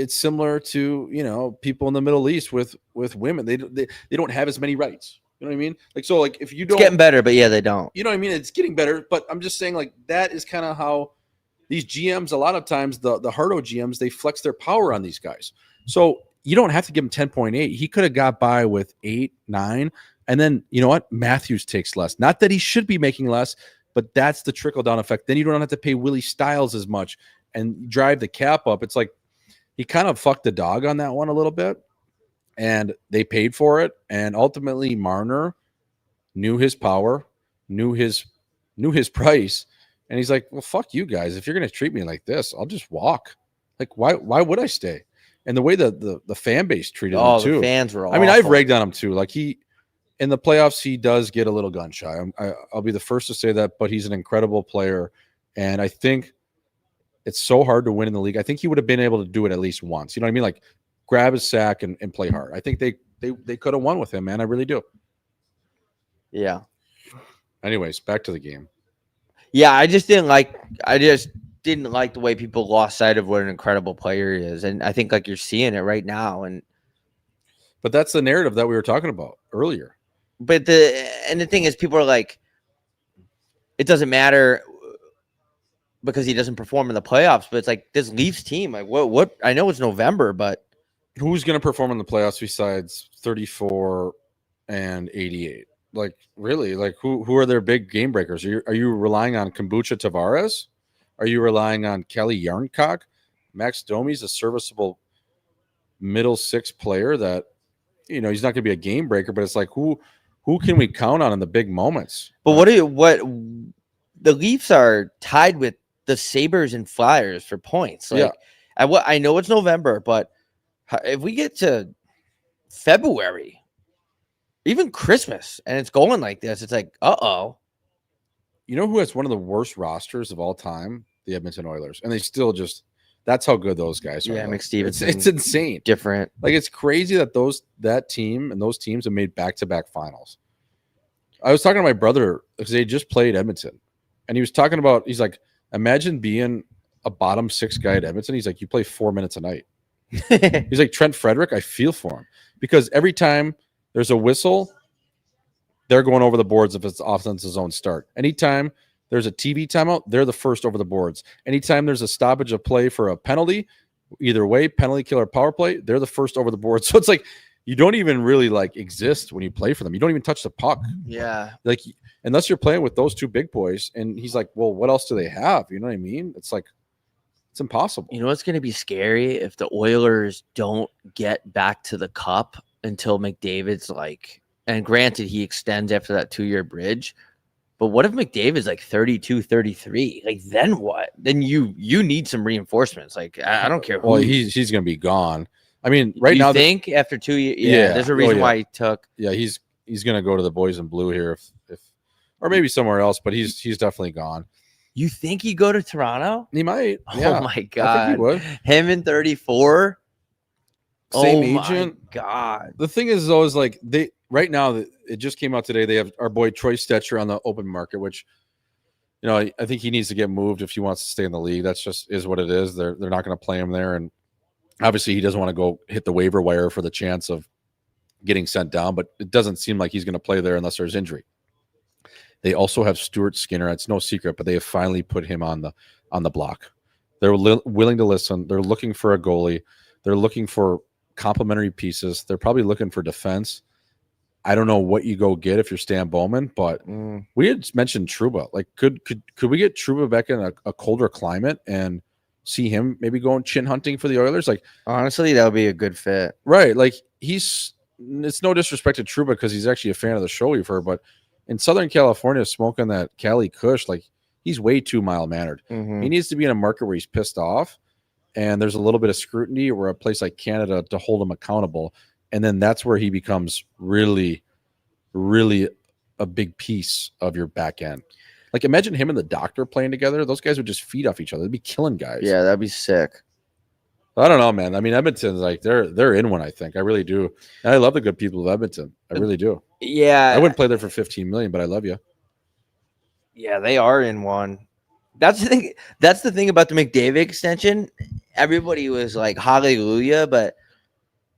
similar to people in the Middle East with women. They don't have as many rights. You know what I mean? Like, so like if you don't, it's getting better, but yeah, they don't. You know what I mean? It's getting better, but I'm just saying like that is kind of how these GMs, a lot of times the hardo GMs, they flex their power on these guys. So you don't have to give him 10.8. He could have got by with 8, 9, and then you know what? Matthews takes less. Not that he should be making less, but that's the trickle down effect. Then you don't have to pay Willie Stiles as much and drive the cap up. It's like he kind of fucked the dog on that one a little bit. And they paid for it, and ultimately Marner knew his power, knew his price, and he's like, "Well, fuck you guys. If you're gonna treat me like this, I'll just walk. Like, why would I stay?" And the way the fan base treated him too. The fans were. I mean, I've ragged on him too. Like in the playoffs, he does get a little gun shy. I'll be the first to say that, but he's an incredible player, and I think it's so hard to win in the league. I think he would have been able to do it at least once. You know what I mean? Like, grab his sack and play hard. I think they could have won with him, man. I really do. Yeah. Anyways, back to the game. Yeah, I just didn't like the way people lost sight of what an incredible player he is. And I think like you're seeing it right now. But that's the narrative that we were talking about earlier. But the thing is, people are like, it doesn't matter because he doesn't perform in the playoffs, but it's like this Leafs team, like what I know it's November, but who's going to perform in the playoffs besides 34 and 88? Like, really? Like, who are their big game breakers? Are you relying on Kombucha Tavares? Are you relying on Kelly Yarncock? Max Domi's a serviceable middle six player that, he's not going to be a game breaker, but it's like, who can we count on in the big moments? But what the Leafs are tied with the Sabres and Flyers for points. Like, yeah. I know it's November, but if we get to February, even Christmas, and it's going like this, it's like, uh-oh. You know who has one of the worst rosters of all time? The Edmonton Oilers. And they still that's how good those guys are. Yeah, McStevenson. It's insane. Different. Like, it's crazy that that team and those teams have made back-to-back finals. I was talking to my brother because they just played Edmonton. And he was talking about, he's like, imagine being a bottom 6 guy at Edmonton. He's like, you play 4 minutes a night. He's like, Trent Frederick, I feel for him. Because every time there's a whistle, they're going over the boards if it's offensive zone start. Anytime there's a TV timeout, they're the first over the boards. Anytime there's a stoppage of play for a penalty, either way, penalty kill or power play, they're the first over the board. So it's like you don't even really like exist when you play for them. You don't even touch the puck. Yeah. Like, unless you're playing with those two big boys. And he's like, well, what else do they have? You know what I mean? It's like, it's impossible. You know what's going to be scary? If the Oilers don't get back to the cup until McDavid's like, and granted, he extends after that 2-year bridge. But what if McDavid's like 32, 33? Like, then what? Then you need some reinforcements. Like, I don't care who. Well, he's going to be gone. I mean, right now. You think after 2 years? Yeah, there's a reason why he took. Yeah, he's going to go to the boys in blue here, if or maybe somewhere else. But he's definitely gone. You think he'd go to Toronto? He might. Yeah. Oh my god, I think he would. Him in 34. Same agent. My god. The thing is, though, is like right now, it just came out today. They have our boy Troy Stetcher on the open market, which, I think he needs to get moved if he wants to stay in the league. That's just is what it is. They're not going to play him there, and obviously he doesn't want to go hit the waiver wire for the chance of getting sent down. But it doesn't seem like he's going to play there unless there's injury. They also have Stuart Skinner. It's no secret, but they have finally put him on the block. They're willing to listen. They're looking for a goalie. They're looking for complementary pieces. They're probably looking for defense. I don't know what you go get if you're Stan Bowman, but we had mentioned Trouba. Like, could we get Trouba back in a colder climate and see him maybe going chin hunting for the Oilers? Like, honestly, that would be a good fit. Right. Like, it's no disrespect to Trouba because he's actually a fan of the show we've heard, but in Southern California, smoking that Cali Kush, like, he's way too mild-mannered. Mm-hmm. He needs to be in a market where he's pissed off, and there's a little bit of scrutiny, or a place like Canada to hold him accountable, and then that's where he becomes really, really a big piece of your back end. Like, imagine him and the Doctor playing together. Those guys would just feed off each other. They'd be killing guys. Yeah, that'd be sick. I don't know, man. I mean, Edmonton's like they're in one. I think I really do. And I love the good people of Edmonton. I really do. Yeah, I wouldn't play there for 15 million, but I love you. yeah, they are in one. That's the thing. That's the thing about the McDavid extension. Everybody was like hallelujah, but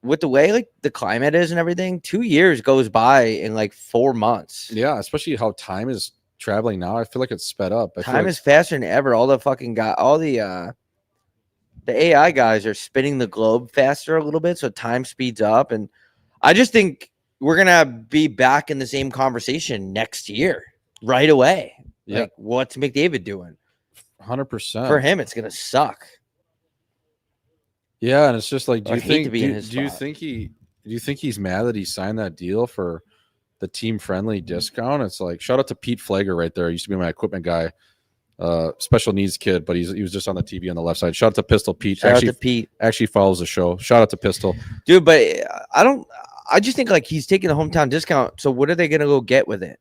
with the way like the climate is and everything, 2 years goes by in like 4 months. Yeah, especially how time is traveling now. I feel like it's sped up. Time is faster than ever. All the fucking all the AI guys are spinning the globe faster a little bit, so time speeds up. And I just think we're gonna be back in the same conversation next year, right away. Yeah. Like, what's McDavid doing? 100%. For him, it's gonna suck. Yeah, and it's just like, do I'd you hate think to be in his do you spot. think he's mad that he signed that deal for the team friendly discount? It's like, shout out to Pete Flager right there. He used to be my equipment guy, special needs kid, but he was just on the TV on the left side. Shout out to Pistol Pete. Shout out to Pete. Actually follows the show. Shout out to Pistol. Dude, but I just think like he's taking a hometown discount. So what are they gonna go get with it?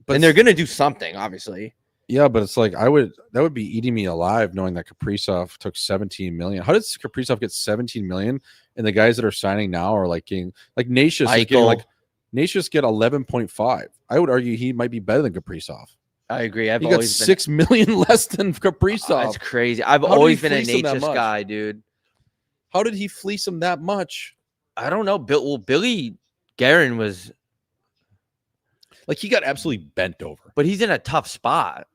But And they're gonna do something, obviously. yeah, but it's like that would be eating me alive knowing that Kaprizov took 17 million. How did Kaprizov get 17 million? And the guys that are signing now are like getting like Nashus is getting like Nashus get 11.5. I would argue he might be better than Kaprizov. I agree. He got 6 million less than Kaprizov. That's crazy. I've How did always he been a fleece him that Nature's much? guy, dude. How did he fleece him that much? I don't know. Billy Guerin was, Like he got absolutely bent over. but he's in a tough spot.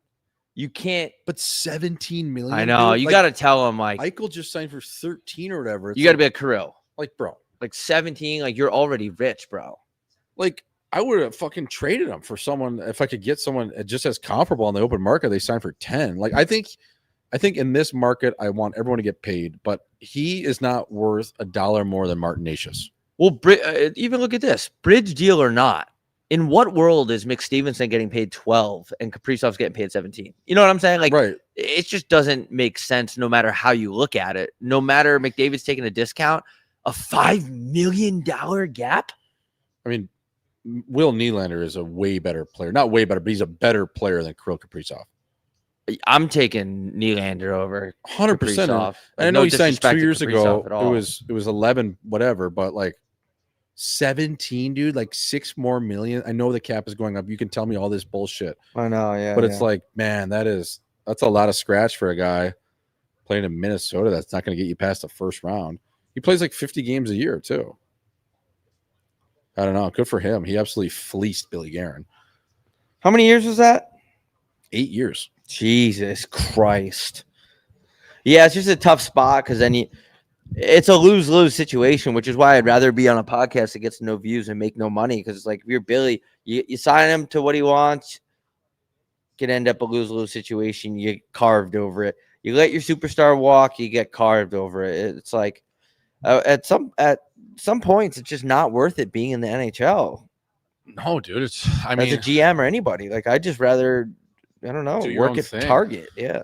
You can't. But 17 million. I know. dude? You Like, got to tell him like Eichel just signed for 13 or whatever. It's you got to like, be a Kirill. like, bro. Like 17. Like you're already rich, bro. Like I would have fucking traded him for someone if I could get someone just as comparable on the open market. They signed for 10. Like I think in this market, I want everyone to get paid, but he is not worth $1 more than Martin Nashus. Well, even look at this bridge deal or not. In what world is Mick Stevenson getting paid 12 and Kaprizov's getting paid 17? You know what I'm saying? Like, Right. it just doesn't make sense no matter how you look at it. No matter McDavid's taking a discount, a $5 million gap. I mean, Will Nylander is a way better player. Not way better, but he's a better player than Kirill Kaprizov. I'm taking Nylander over 100%. Kaprizov. I know no he signed disrespect 2 to years ago. Kaprizov at all. It was 11, whatever, but like 17, dude, like 6 more million. I know the cap is going up. You can tell me all this bullshit, I know, yeah. but it's like, man, that's a lot of scratch for a guy playing in Minnesota. That's not going to get you past the first round. He plays like 50 games a year too. I don't know. Good for him. He absolutely fleeced Billy Guerin. How many years was that? 8 years. Jesus Christ. Yeah, it's just a tough spot because then it's a lose-lose situation, which is why I'd rather be on a podcast that gets no views and make no money. Because it's like if you're Billy, you sign him to what he wants, can end up a lose-lose situation. You get carved over it. You let your superstar walk, you get carved over it. It's like at some points, it's just not worth it being in the NHL. No, dude. As a GM or anybody, like I'd just rather, I don't know, do your work own at thing. Target. Yeah,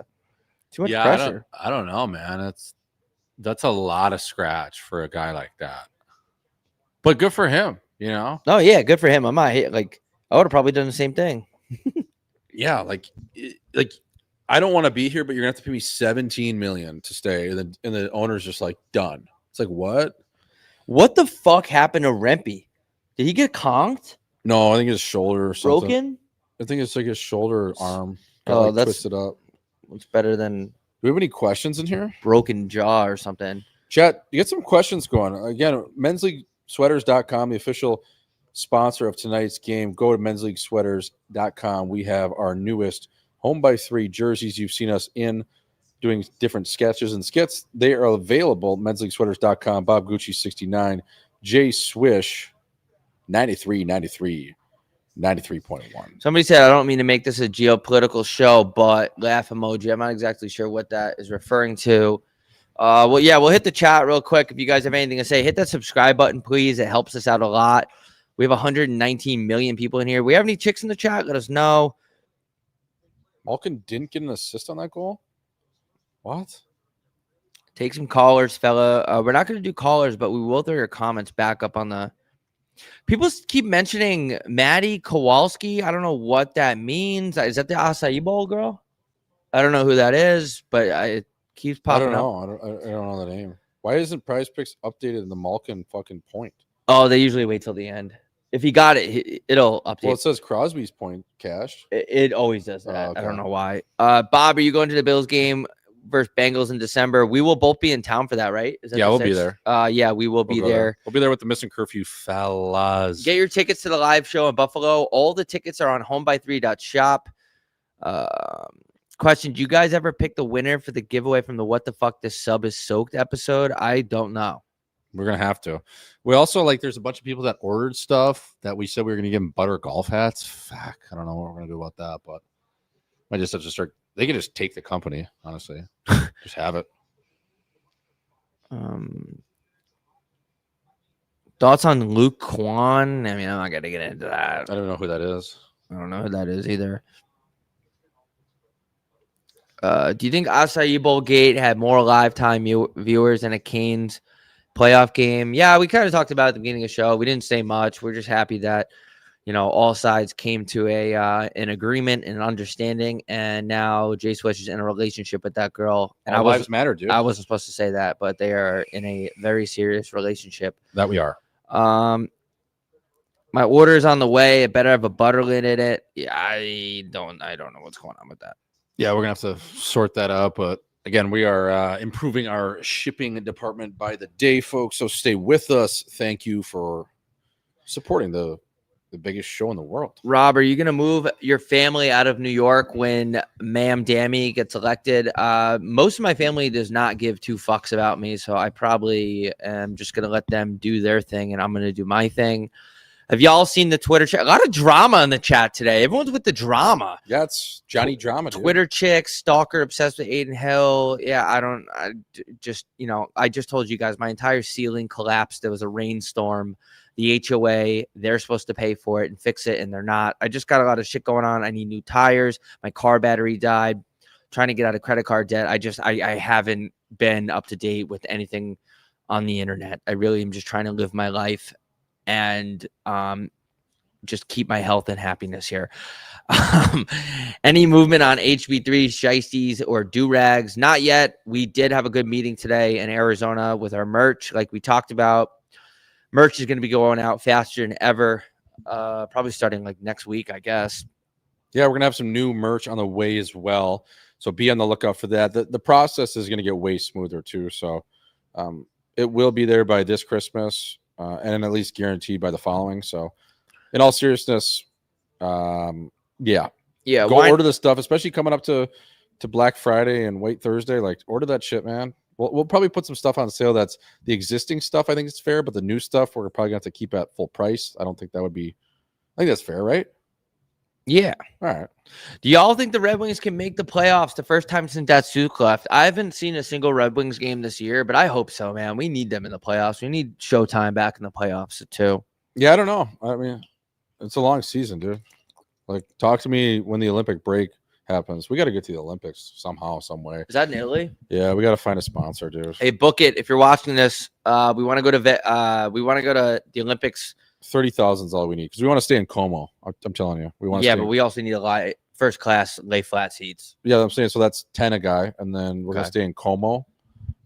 too much pressure. I don't know, man. That's a lot of scratch for a guy like that. But good for him, you know? Oh yeah, good for him. I'm not like I would have probably done the same thing. Yeah, like I don't want to be here, but you're gonna have to pay me 17 million to stay, and the owner's just like done. It's like what? What the fuck happened to Rempe? Did he get conked? No, I think his shoulder or something. Broken? I think it's like his shoulder or arm. Oh, Like that's twisted up. It's better than Do we have any questions in here? broken jaw or something. Chat, you get some questions going. Again, mensleaguesweaters.com, the official sponsor of tonight's game. Go to mensleaguesweaters.com. We have our newest home by 3 jerseys. You've seen us in doing different sketches and skits. They are available. mensleaguesweaters.com. Bob Gucci 69, Jay Swish 93.1. Somebody said, I don't mean to make this a geopolitical show, but laugh emoji. I'm not exactly sure what that is referring to. Well, yeah, we'll hit the chat real quick. If you guys have anything to say, hit that subscribe button, please. It helps us out a lot. We have 119 million people in here. We have any chicks in the chat? Let us know. Malkin didn't get an assist on that goal? What? Take some callers, fella. We're not going to do callers, but we will throw your comments back up on the. People keep mentioning Maddie Kowalski. I don't know what that means. Is that the acai bowl girl? I don't know who that is, but it keeps I popping don't up. know. I don't know the name. Why isn't Prize Picks updated in the Malkin fucking point? Oh, they usually wait till the end. If he got it, it'll update. Well, it says Crosby's point cashed. It always does that. Okay. I don't know why. Bob, are you going to the Bills game versus Bengals in December? We will both be in town for that, right? Is that Yeah, the we'll be 6th? there. Yeah, we will be go there. We'll be there with the Missing Curfew fellas. Get your tickets to the live show in Buffalo. All the tickets are on homeby3.shop. Question: do you guys ever pick the winner for the giveaway from the What the Fuck This Sub Is Soaked episode? I don't know. We're gonna have to. We also there's a bunch of people that ordered stuff that we said we were gonna give them butter golf hats. Fuck, I don't know what we're gonna do about that, but I just have to start. They can just take the company, honestly. Just have it. Thoughts on Luke Kwan? I mean, I'm not gonna get into that. I don't know who that is. I don't know who that is either. Do you think Acai Bowl Gate had more live time viewers than a Canes playoff game? Yeah, we kind of talked about it at the beginning of the show. We didn't say much. We're just happy that all sides came to an agreement and an understanding, and now Jay Swish is in a relationship with that girl. And All lives matter, dude. I wasn't supposed to say that, but they are in a very serious relationship. That we are. My order is on the way. It better have a butter lid in it. Yeah, I don't know what's going on with that. Yeah, we're gonna have to sort that out. But again, we are improving our shipping department by the day, folks. So stay with us. Thank you for supporting the biggest show in the world. Rob, are you going to move your family out of New York when Ma'am Dammy gets elected? Most of my family does not give two fucks about me, so I probably am just going to let them do their thing, and I'm going to do my thing. Have y'all seen the Twitter chat? A lot of drama in the chat today. Everyone's with the drama. Yeah, it's Johnny Drama. Twitter chick, stalker, obsessed with Aiden Hill. Yeah, I just told you guys my entire ceiling collapsed. There was a rainstorm. The HOA, they're supposed to pay for it and fix it, and they're not. I just got a lot of shit going on. I need new tires. My car battery died. Trying to get out of credit card debt. I haven't been up to date with anything on the internet. I really am just trying to live my life and just keep my health and happiness here. Any movement on HB3 shiesties or do-rags? Not yet. We did have a good meeting today in Arizona with our merch, like we talked about. Merch is going to be going out faster than ever, probably starting next week, I guess. Yeah, we're going to have some new merch on the way as well. So be on the lookout for that. The process is going to get way smoother too. So it will be there by this Christmas and at least guaranteed by the following. So in all seriousness, yeah. Go order the stuff, especially coming up to Black Friday and White Thursday. Order that shit, man. We'll probably put some stuff on sale. That's the existing stuff. I think it's fair, but the new stuff we're probably going to have to keep at full price. I don't think that would be. I think that's fair, right? Yeah. All right. Do y'all think the Red Wings can make the playoffs the first time since Datsuk left? I haven't seen a single Red Wings game this year, but I hope so, man. We need them in the playoffs. We need Showtime back in the playoffs too. Yeah, I don't know. I mean, it's a long season, dude. Talk to me when the Olympic break happens. We got to get to the Olympics somehow, some way. Is that in Italy? Yeah, we got to find a sponsor, dude. Hey, book it if you're watching this. We want to go to the Olympics. 30,000 is all we need because we want to stay in Como. I'm telling you, we want. Yeah, but we also need a first class lay flat seats. Yeah, I'm saying so. That's 10 a guy, and then we're gonna stay in Como.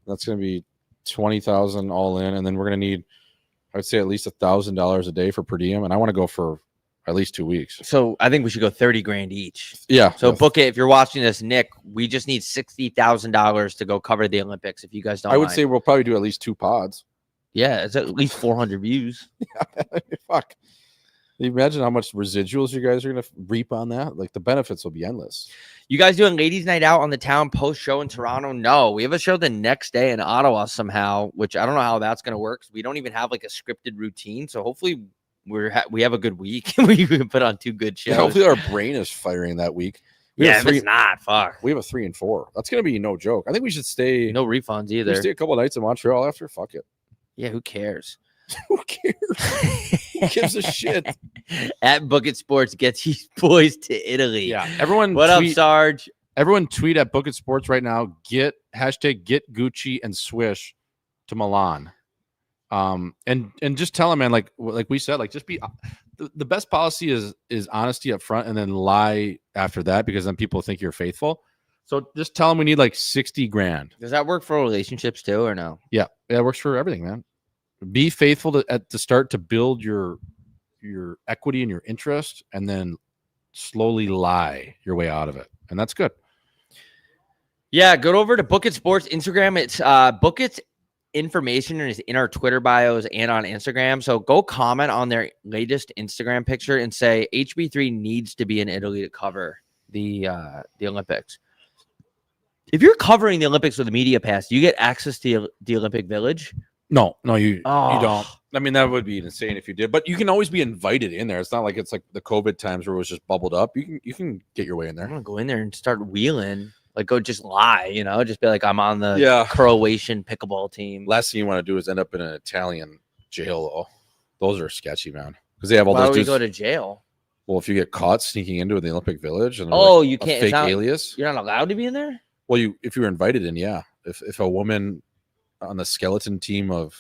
That's gonna be 20,000 all in, and then we're gonna need, I'd say, at least $1,000 a day for per diem, and I want to go for at least 2 weeks. So I think we should go 30 grand each. Yeah. So book it if you're watching this, Nick. We just need $60,000 to go cover the Olympics. If you guys don't, I would say we'll probably do at least 2 pods. Yeah, it's at least 400 views. Yeah, fuck. You imagine how much residuals you guys are gonna reap on that? The benefits will be endless. You guys doing ladies' night out on the town post show in Toronto? No, we have a show the next day in Ottawa somehow, which I don't know how that's gonna work. We don't even have a scripted routine, so hopefully we have a good week. We can put on 2 good shows. Yeah, hopefully our brain is firing that week. If it's not, fuck. We have a 3 and 4. That's gonna be no joke. I think we should stay. No refunds either. Stay a couple of nights in Montreal after. Fuck it. Yeah, who cares? Who cares? Who gives a shit? At Book It Sports gets these boys to Italy. Yeah, everyone. What up, Sarge? Everyone tweet at Book It Sports right now. Get Gucci and Swish to Milan. And just tell them, man, like we said, just be the best policy is honesty up front and then lie after that, because then people think you're faithful. So just tell them we need like 60 grand. Does that work for relationships too, or no? Yeah, it works for everything, man. Be faithful to at the start to build your equity and your interest, and then slowly lie your way out of it, and that's good. Yeah, go over to Book It Sports Instagram. It's Book It's information is in our Twitter bios and on Instagram. So go comment on their latest Instagram picture and say HB3 needs to be in Italy to cover the Olympics. If you're covering the Olympics with a media pass, do you get access to the Olympic Village? No, you Oh. don't. I mean, that would be insane if you did, but you can always be invited in there. It's not like it's like the COVID times where it was just bubbled up. You can get your way in I'm there. gonna go in there and start wheeling. Like, go just lie, just be like, I'm on the Yeah. Croatian pickleball team. Last thing you want to do is end up in an Italian jail, though. Those are sketchy, man, because they have all Why those would you dudes. go to jail? Well, if you get caught sneaking into the Olympic Village and You a can't. fake alias, You're not allowed to be in there. well, if you were invited in, yeah. If a woman on the skeleton team of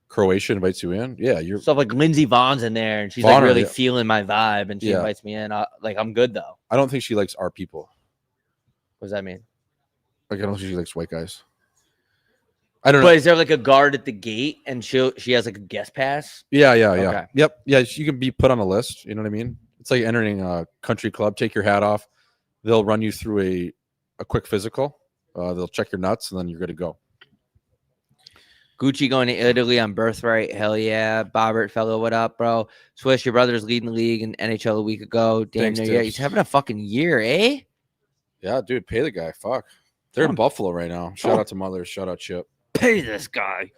Croatia invites you in, yeah, you're. So like Lindsey Vaughn's in there, and she's Vaughn, like really yeah. feeling my vibe, and she Yeah. invites me in. I'm good though. I don't think she likes our people. What does that mean? Like I don't think she likes white guys. I don't know. But is there like a guard at the gate, and she has like a guest pass? Yeah. Okay. Yep. Yeah, you can be put on a list. You know what I mean? It's like entering a country club. Take your hat off. They'll run you through a quick physical. They'll check your nuts, and then you're good to go. Gucci going to Italy on birthright. Hell yeah. Bobbert fellow, what up, bro? Swish, your brother's leading the league in NHL a week ago. Damn Thanks, near, yeah, Tips. he's having a fucking year, eh? Yeah, dude, pay the guy. Fuck. They're in Buffalo right now. Shout out to Mothers. Shout out Chip. Pay this guy.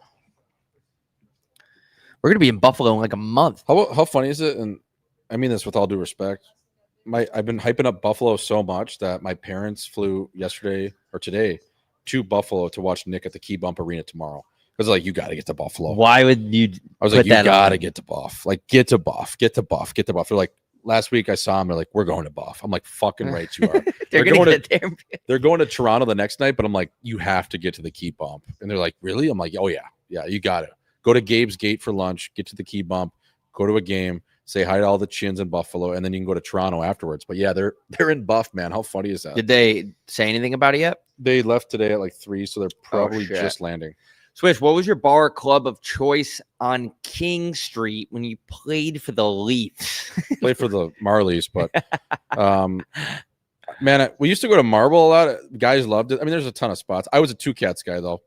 We're gonna be in Buffalo in like a month. How funny is it? And I mean this with all due respect. I've been hyping up Buffalo so much that my parents flew yesterday or today to Buffalo to watch Nick at the Key Bump Arena tomorrow. Because like you got to get to Buffalo. Why would you? I was put like, you that got to on? get to Buff. Like get to Buff. They're like, last week I saw them. They're like, we're going to Buff. I'm like, fucking right you are. They're going gonna get there. They're going to Toronto the next night, but I'm like, you have to get to the Key Bump. And they're like, really? I'm like, oh yeah, you got it. Go to Gabe's Gate for lunch. Get to the Key Bump. Go to a game. Say hi to all the chins in Buffalo, and then you can go to Toronto afterwards. But yeah, they're in Buff, man. How funny is that? Did they say anything about it yet? They left today at like 3, so they're probably shit. just landing. Swish, what was your bar or club of choice on King Street when you played for the Leafs? Play for the Marlies, but man, we used to go to Marble a lot. Guys loved it. I mean, there's a ton of spots. I was a Two Cats guy though.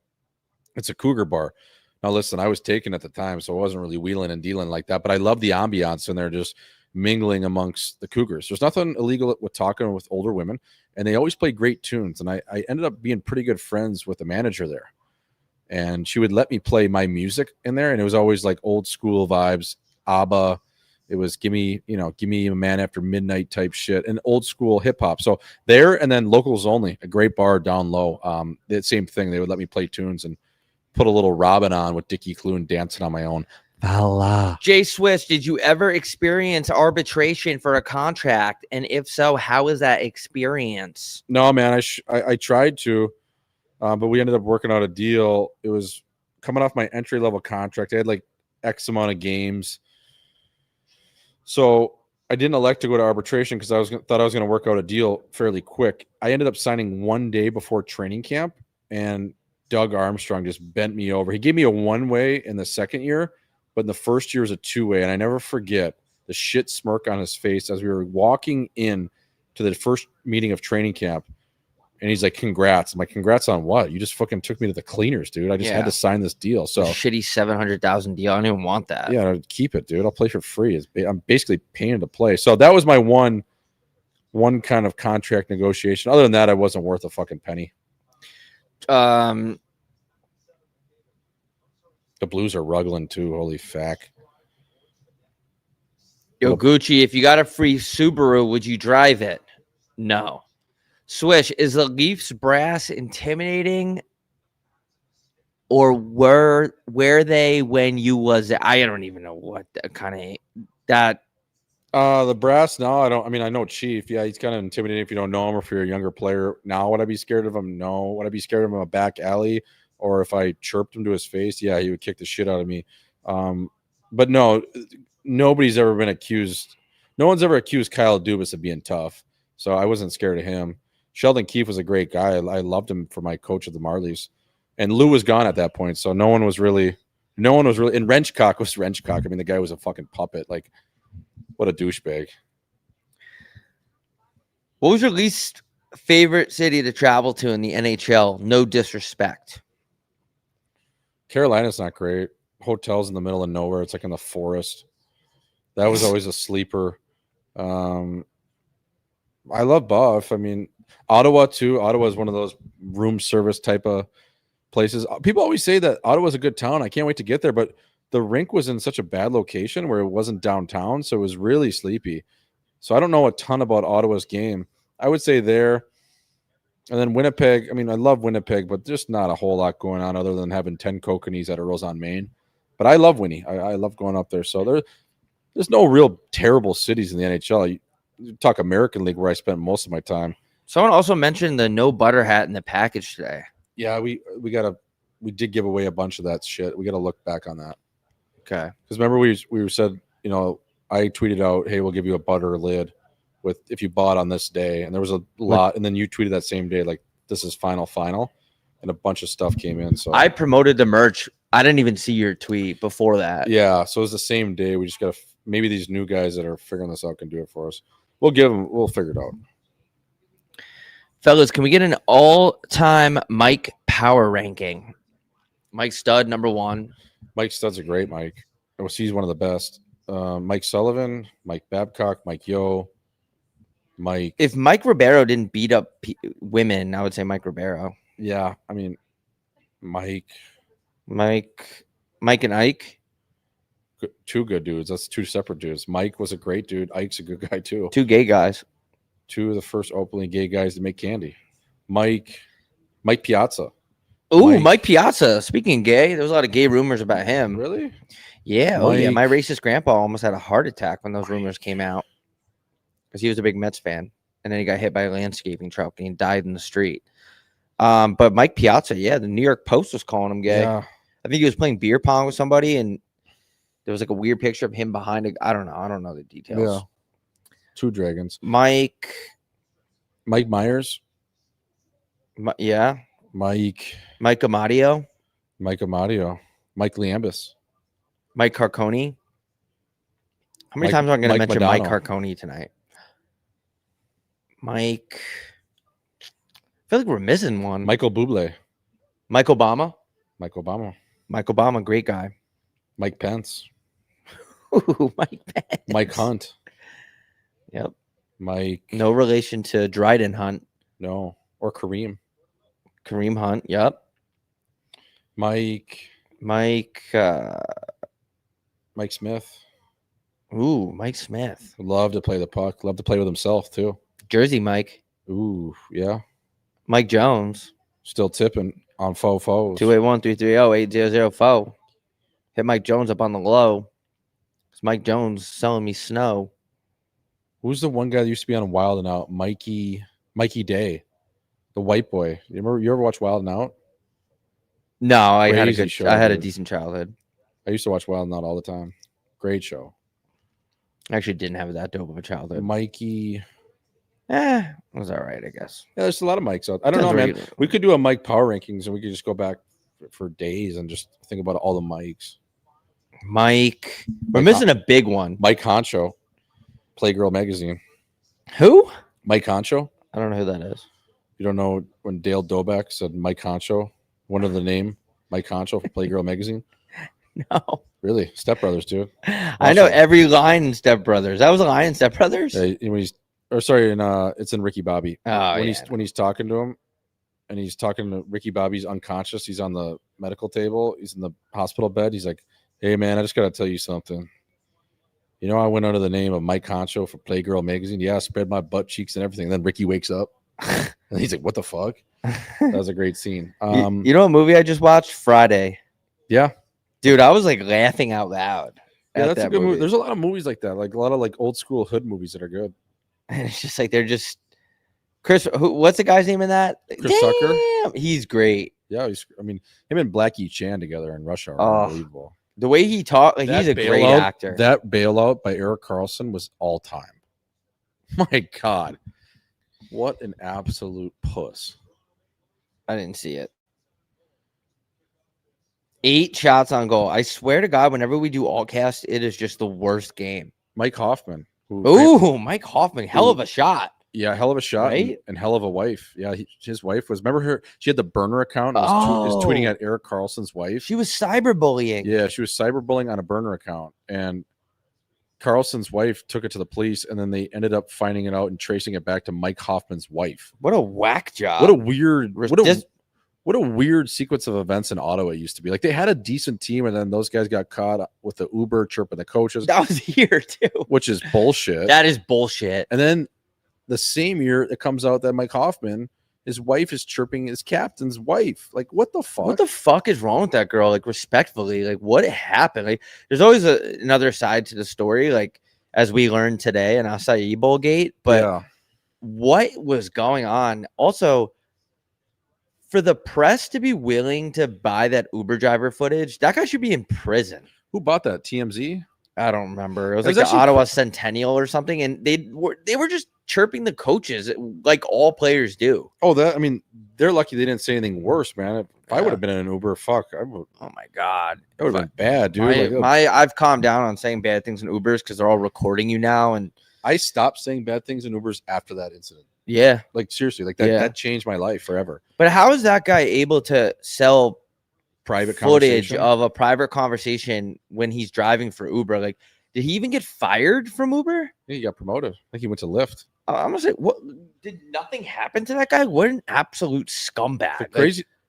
It's a cougar bar. Now listen, I was taken at the time, so I wasn't really wheeling and dealing like that. But I love the ambiance, and they're just mingling amongst the cougars. There's nothing illegal with talking with older women, and they always play great tunes. And I ended up being pretty good friends with the manager there. And she would let me play my music in there, and it was always like old school vibes, ABBA. It was give me a Man After Midnight type shit, and old school hip hop. So there, and then Locals Only, a great bar down low. The same thing. They would let me play tunes and put a little Robin on with Dickie Clune dancing on my own. Voila. Jay Swish, did you ever experience arbitration for a contract? And if so, how was that experience? No, man, I tried to, but we ended up working out a deal. It was coming off my entry level contract. I had like X amount of games. So I didn't elect to go to arbitration because thought I was going to work out a deal fairly quick. I ended up signing one day before training camp, and Doug Armstrong just bent me over. He gave me a one-way in the second year, but in the first year was a two-way. And I never forget the shit smirk on his face as we were walking in to the first meeting of training camp. And he's like, congrats. I'm like, congrats on what? You just fucking took me to the cleaners, dude. I just had to sign this deal. So shitty $700,000 deal. I don't even want that. Yeah, keep it, dude. I'll play for free. I'm basically paying to play. So that was my one kind of contract negotiation. Other than that, I wasn't worth a fucking penny. The Blues are ruggling too. Holy fuck. Yo, Gucci, if you got a free Subaru, would you drive it? No. Swish, is the Leafs brass intimidating, or were they when you was? I don't even know what kind of that. The brass. No, I don't. I mean, I know Chief. Yeah, he's kind of intimidating if you don't know him, or if you're a younger player. Now, would I be scared of him? No. Would I be scared of him in a back alley, or if I chirped him to his face? Yeah, he would kick the shit out of me. But no, nobody's ever been accused. No one's ever accused Kyle Dubas of being tough, so I wasn't scared of him. Sheldon Keefe was a great guy. I loved him for my coach of the Marlies. And Lou was gone at that point, so no one was really. And Wrenchcock was Wrenchcock. I mean, the guy was a fucking puppet. Like, what a douchebag. What was your least favorite city to travel to in the NHL? No disrespect. Carolina's not great. Hotels in the middle of nowhere. It's like in the forest. That was always a sleeper. I love Buff. I mean, Ottawa too. Ottawa is one of those room service type of places. People always say that Ottawa's a good town. I can't wait to get there, but the rink was in such a bad location where it wasn't downtown, so it was really sleepy. So I don't know a ton about Ottawa's game. I would say there. And then Winnipeg. I mean, I love Winnipeg, but just not a whole lot going on other than having 10 kokanees at a Roseau, Maine. But I love Winnie. I love going up there. So there's no real terrible cities in the NHL. You talk American League where I spent most of my time. Someone also mentioned the no butter hat in the package today. Yeah, we did give away a bunch of that shit. We got to look back on that. Okay. Because remember we said, you know, I tweeted out, hey, we'll give you a butter lid with if you bought on this day. And there was a lot. And then you tweeted that same day, like, this is final. And a bunch of stuff came in. So I promoted the merch. I didn't even see your tweet before that. Yeah. So it was the same day. We just got to, maybe these new guys that are figuring this out can do it for us. We'll figure it out. Fellas, can we get an all-time Mike power ranking? Mike Stud, number 1. Mike Stud's a great Mike. He's one of the best. Mike Sullivan, Mike Babcock, Mike Yo, Mike. If Mike Ribeiro didn't beat up women, I would say Mike Ribeiro. Yeah, I mean, Mike and Ike. Two good dudes. That's two separate dudes. Mike was a great dude. Ike's a good guy too. Two gay guys. Two of the first openly gay guys to make candy. Mike Piazza. Ooh, Mike Piazza. Speaking of gay, there was a lot of gay rumors about him. Really? Yeah. Oh, yeah. My racist grandpa almost had a heart attack when those rumors came out because he was a big Mets fan. And then he got hit by a landscaping truck and he died in the street. But Mike Piazza, yeah, the New York Post was calling him gay. Yeah. I think he was playing beer pong with somebody and there was like a weird picture of him behind it. I don't know the details. Yeah. Two dragons. Mike Myers. Yeah. Mike Amadio. Mike Liambis. Mike Carconi. How many times am I going to mention Madonna. Mike Carconi tonight? Mike. I feel like we're missing one. Michael Bublé. Mike Obama. Mike Obama, great guy. Mike Pence. Ooh, Mike Pence. Mike Hunt. Yep. Mike. No relation to Dryden Hunt. No. Or Kareem Hunt. Yep. Mike Smith. Ooh, Mike Smith. Love to play the puck. Love to play with himself too. Jersey Mike. Ooh, yeah. Mike Jones. Still tipping on foes. 281-330-8004. Hit Mike Jones up on the low. It's Mike Jones selling me snow. Who's the one guy that used to be on Wild and Out? Mikey Day, the white boy. You ever watch Wild and Out? No, I had a dude. decent childhood. I used to watch Wild and Out all the time. Great show. I actually didn't have that dope of a childhood. Mikey. It was all right, I guess. Yeah, there's a lot of Mikes out. I don't know, man. We could do a Mike power rankings and we could just go back for days and just think about all the Mikes. Mike. We're missing a big one. Mike Honcho. Playgirl magazine. Who? Mike Honcho. I don't know who that is. You don't know when Dale Doback said Mike Honcho? One of the name, Mike Honcho from Playgirl magazine? No. Really? Step Brothers, dude. I know every line in Step Brothers. That was a line in Step Brothers? When it's in Ricky Bobby. When he's talking to him and he's talking to Ricky Bobby's unconscious. He's on the medical table. He's in the hospital bed. He's like, hey, man, I just got to tell you something. You know, I went under the name of Mike Honcho for Playgirl magazine. Yeah, I spread my butt cheeks and everything. And then Ricky wakes up and he's like, what the fuck? That was a great scene. You know what movie I just watched? Friday. Yeah. Dude, I was like laughing out loud. Yeah, that's a good movie. There's a lot of movies like that. Like a lot of like old school hood movies that are good. And it's just like they're just Chris. What's the guy's name in that? Chris Tucker. He's great. Yeah, him and Blackie Chan together in Rush Hour are unbelievable. The way he talked, like he's a great actor. That bailout by Eric Carlson was all time. My God. What an absolute puss. I didn't see it. 8 shots on goal. I swear to God, whenever we do all cast, it is just the worst game. Mike Hoffman. Ooh, Mike Hoffman. Hell of a shot. Yeah, hell of a shot, Right? and hell of a wife. Yeah, his wife was. Remember her? She had the burner account. And was tweeting at Erik Karlsson's wife. She was cyberbullying. Yeah, she was cyberbullying on a burner account, and Karlsson's wife took it to the police, and then they ended up finding it out and tracing it back to Mike Hoffman's wife. What a whack job. What a weird. What a weird sequence of events in Ottawa it used to be. Like they had a decent team, and then those guys got caught with the Uber chirping the coaches. That was here too. Which is bullshit. That is bullshit. And then the same year it comes out that Mike Hoffman, his wife is chirping his captain's wife. Like, what the fuck? What the fuck is wrong with that girl? Like, respectfully, like, what happened? Like, there's always another side to the story, like, as we learned today in Acai Bowl Gate. But what was going on? Also, for the press to be willing to buy that Uber driver footage, that guy should be in prison. Who bought that? TMZ? I don't remember. It was like the Ottawa Centennial or something, and they were just chirping the coaches like all players do. Oh, they're lucky they didn't say anything worse, man. If I would have been in an Uber, fuck, I would. Oh my God, that would have been bad, dude. I've calmed down on saying bad things in Ubers because they're all recording you now, and I stopped saying bad things in Ubers after that incident. Yeah, like seriously, like that changed my life forever. But how is that guy able to sell private footage of a private conversation when he's driving for Uber? Like, did he even get fired from Uber? Yeah, he got promoted. I think he went to Lyft. I'm gonna say, what did nothing happen to that guy? What an absolute scumbag!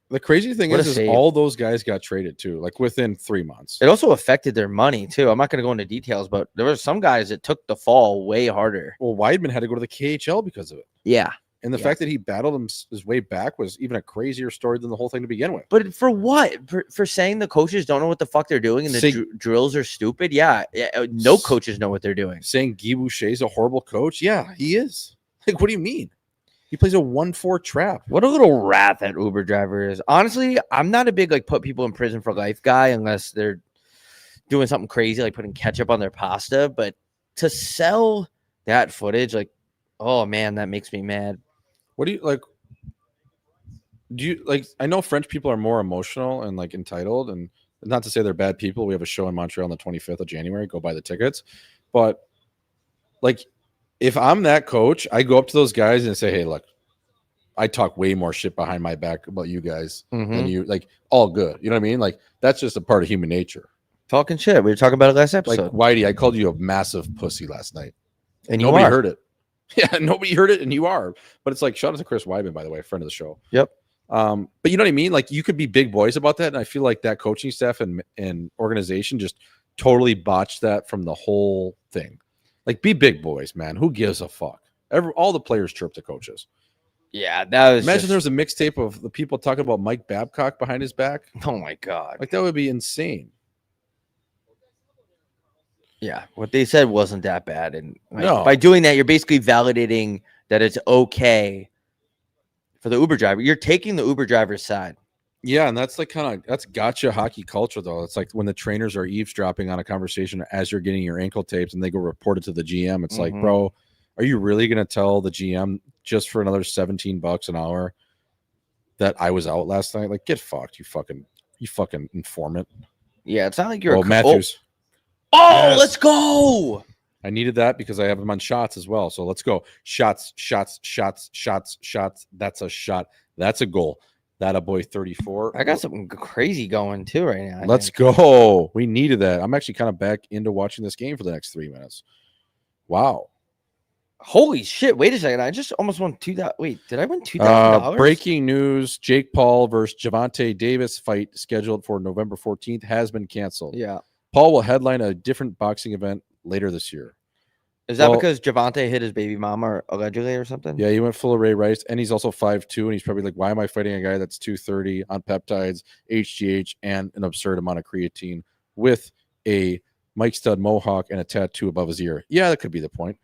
The crazy thing is all those guys got traded too, like within 3 months. It also affected their money too. I'm not going to go into details, but there were some guys that took the fall way harder. Well, Weidman had to go to the KHL because of it. Yeah. And the fact that he battled his way back was even a crazier story than the whole thing to begin with. But for what? For saying the coaches don't know what the fuck they're doing and the drills are stupid? Yeah. No coaches know what they're doing. Saying Guy Boucher's a horrible coach? Yeah, he is. Like, what do you mean? He plays a 1-4 trap. What a little rat that Uber driver is. Honestly, I'm not a big put people in prison for life guy unless they're doing something crazy like putting ketchup on their pasta. But to sell that footage, oh man, that makes me mad. What do you like? Do you like? I know French people are more emotional and entitled, and not to say they're bad people. We have a show in Montreal on the 25th of January. Go buy the tickets. But if I'm that coach, I go up to those guys and say, "Hey, look, I talk way more shit behind my back about you guys than you. All good. You know what I mean? That's just a part of human nature. Talking shit. We were talking about it last episode. Whitey, I called you a massive pussy last night, and nobody heard it. Yeah, nobody heard it, and you are. But it's shout out to Chris Weidman, by the way, friend of the show. Yep. But you know what I mean? You could be big boys about that, and I feel like that coaching staff and organization just totally botched that from the whole thing. Be big boys, man. Who gives a fuck? All the players chirp the coaches. Yeah, that was. Imagine there was a mixtape of the people talking about Mike Babcock behind his back. Oh my God, that would be insane. Yeah, what they said wasn't that bad, and by doing that, you're basically validating that it's okay for the Uber driver. You're taking the Uber driver's side. Yeah, and that's that's gotcha hockey culture, though. It's when the trainers are eavesdropping on a conversation as you're getting your ankle taped, and they go report it to the GM. It's bro, are you really going to tell the GM just for another $17 an hour that I was out last night? Get fucked, you fucking informant. Yeah, it's not like you're Matthews. Oh, yes. Let's go. I needed that because I have him on shots as well. So let's go. Shots. That's a shot. That's a goal. That a boy 34. I got something crazy going too right now. Let's go. We needed that. I'm actually kind of back into watching this game for the next 3 minutes. Wow. Holy shit. Wait a second. I just almost won $2,000. Wait, did I win $2,000? Breaking news. Jake Paul versus Gervonta Davis fight scheduled for November 14th has been canceled. Yeah. Paul will headline a different boxing event later this year. Is that because Gervonta hit his baby mama allegedly or something? Yeah, he went full of Ray Rice, and he's also 5'2", and he's probably why am I fighting a guy that's 230 on peptides, HGH, and an absurd amount of creatine with a Mike Stud mohawk and a tattoo above his ear? Yeah, that could be the point.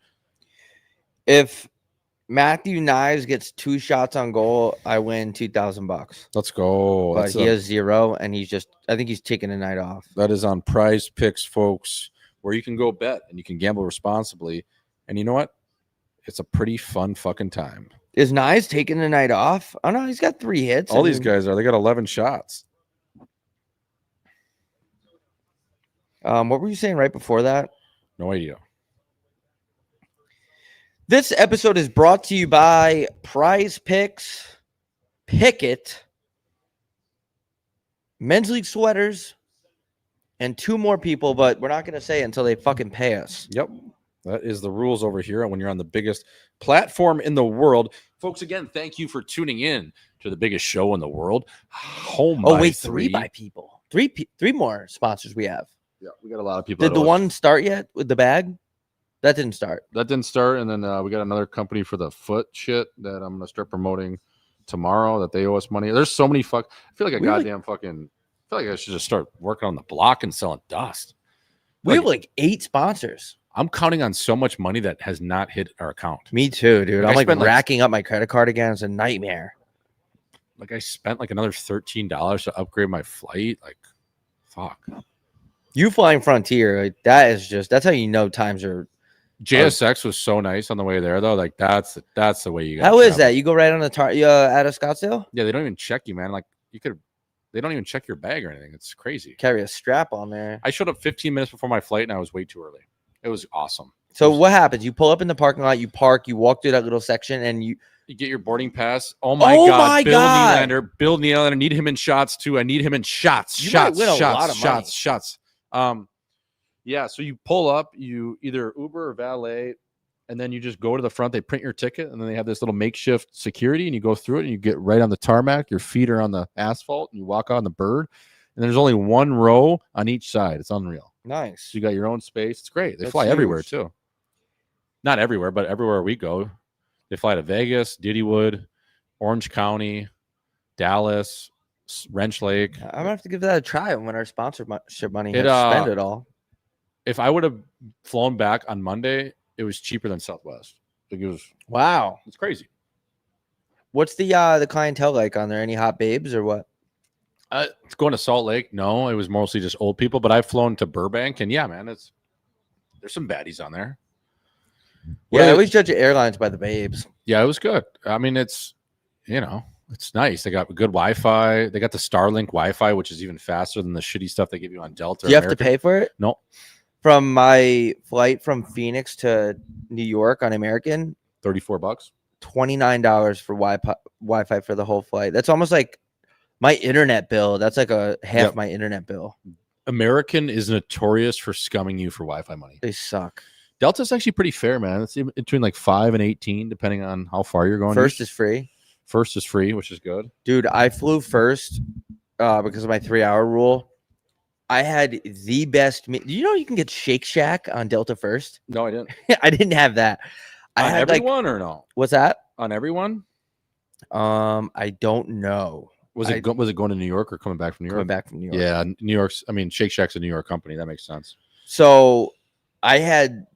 If Matthew Knives gets 2 shots on goal, I win $2,000. Let's go. But he has 0, and I think he's taking a night off. That is on Prize Picks, folks, where you can go bet and you can gamble responsibly. And you know what? It's a pretty fun fucking time. Is Nyes taking the night off? Oh no, he's got 3 hits. All these guys they got 11 shots. What were you saying right before that? No idea. This episode is brought to you by Prize Picks, Pickett, Men's League Sweaters, and 2 more people, but we're not going to say it until they fucking pay us. Yep. That is the rules over here when you're on the biggest platform in the world. Folks, again, thank you for tuning in to the biggest show in the world. Home Oh, by wait, 3 3 by people. Three more sponsors we have. Yeah, we got a lot of people. Did the one start yet with the bag? That didn't start. That didn't start, and then we got another company for the foot shit that I'm gonna start promoting tomorrow. That they owe us money. There's so many I feel like I feel like I should just start working on the block and selling dust. We have like 8 sponsors. I'm counting on so much money that has not hit our account. Me too, dude. Like, I'm I like spent, racking up my credit card again. It's a nightmare. Like I spent like another $13 to upgrade my flight. Like, fuck. You flying Frontier, like, that's how you know times are. JSX was so nice on the way there, though. Like that's the way you got. How is that? You go right on the out of Scottsdale? Yeah, they don't even check you, man. Like they don't even check your bag or anything. It's crazy. Carry a strap on there. I showed up 15 minutes before my flight, and I was way too early. It was awesome. So what happens? You pull up in the parking lot, you park, you walk through that little section, and you get your boarding pass. Oh my god, Bill Nylander. Need him in shots too. I need him in shots. Shots. Yeah, so you pull up, you either Uber or valet, and then you just go to the front. They print your ticket, and then they have this little makeshift security, and you go through it, and you get right on the tarmac. Your feet are on the asphalt, and you walk on the bird, and there's only 1 row on each side. It's unreal. Nice. So you got your own space. It's great. They That's fly huge. everywhere, too. Not everywhere, but everywhere we go. They fly to Vegas, Diddywood, Orange County, Dallas, Wrench Lake. I'm going to have to give that a try when our sponsorship money has spend it all. If I would have flown back on Monday, it was cheaper than Southwest. Like it was Wow. It's crazy. What's the clientele like on there? Any hot babes or what? It's going to Salt Lake. No, it was mostly just old people. But I've flown to Burbank, and yeah, man, there's some baddies on there. Yeah, I always judge airlines by the babes. Yeah, it was good. I mean, it's nice. They got good Wi-Fi. They got the Starlink Wi-Fi, which is even faster than the shitty stuff they give you on Delta. Do you have to pay for it? No. From my flight from Phoenix to New York on American, $34. $29 for Wi-Fi for the whole flight. That's almost like my internet bill. That's like a half my internet bill. American is notorious for scumming you for Wi-Fi money. They suck. Delta's actually pretty fair, man. It's in between like 5 and 18, depending on how far you're going. First is free. First is free, which is good. Dude, I flew first because of my 3-hour rule. I had the best. Do you know you can get Shake Shack on Delta First? No, I didn't. I didn't have that. I on had everyone or no? What's that? On everyone? I don't know. Was it going to New York or coming back from New York? Coming back from New York. Yeah, New York's. I mean, Shake Shack's a New York company. That makes sense. So I had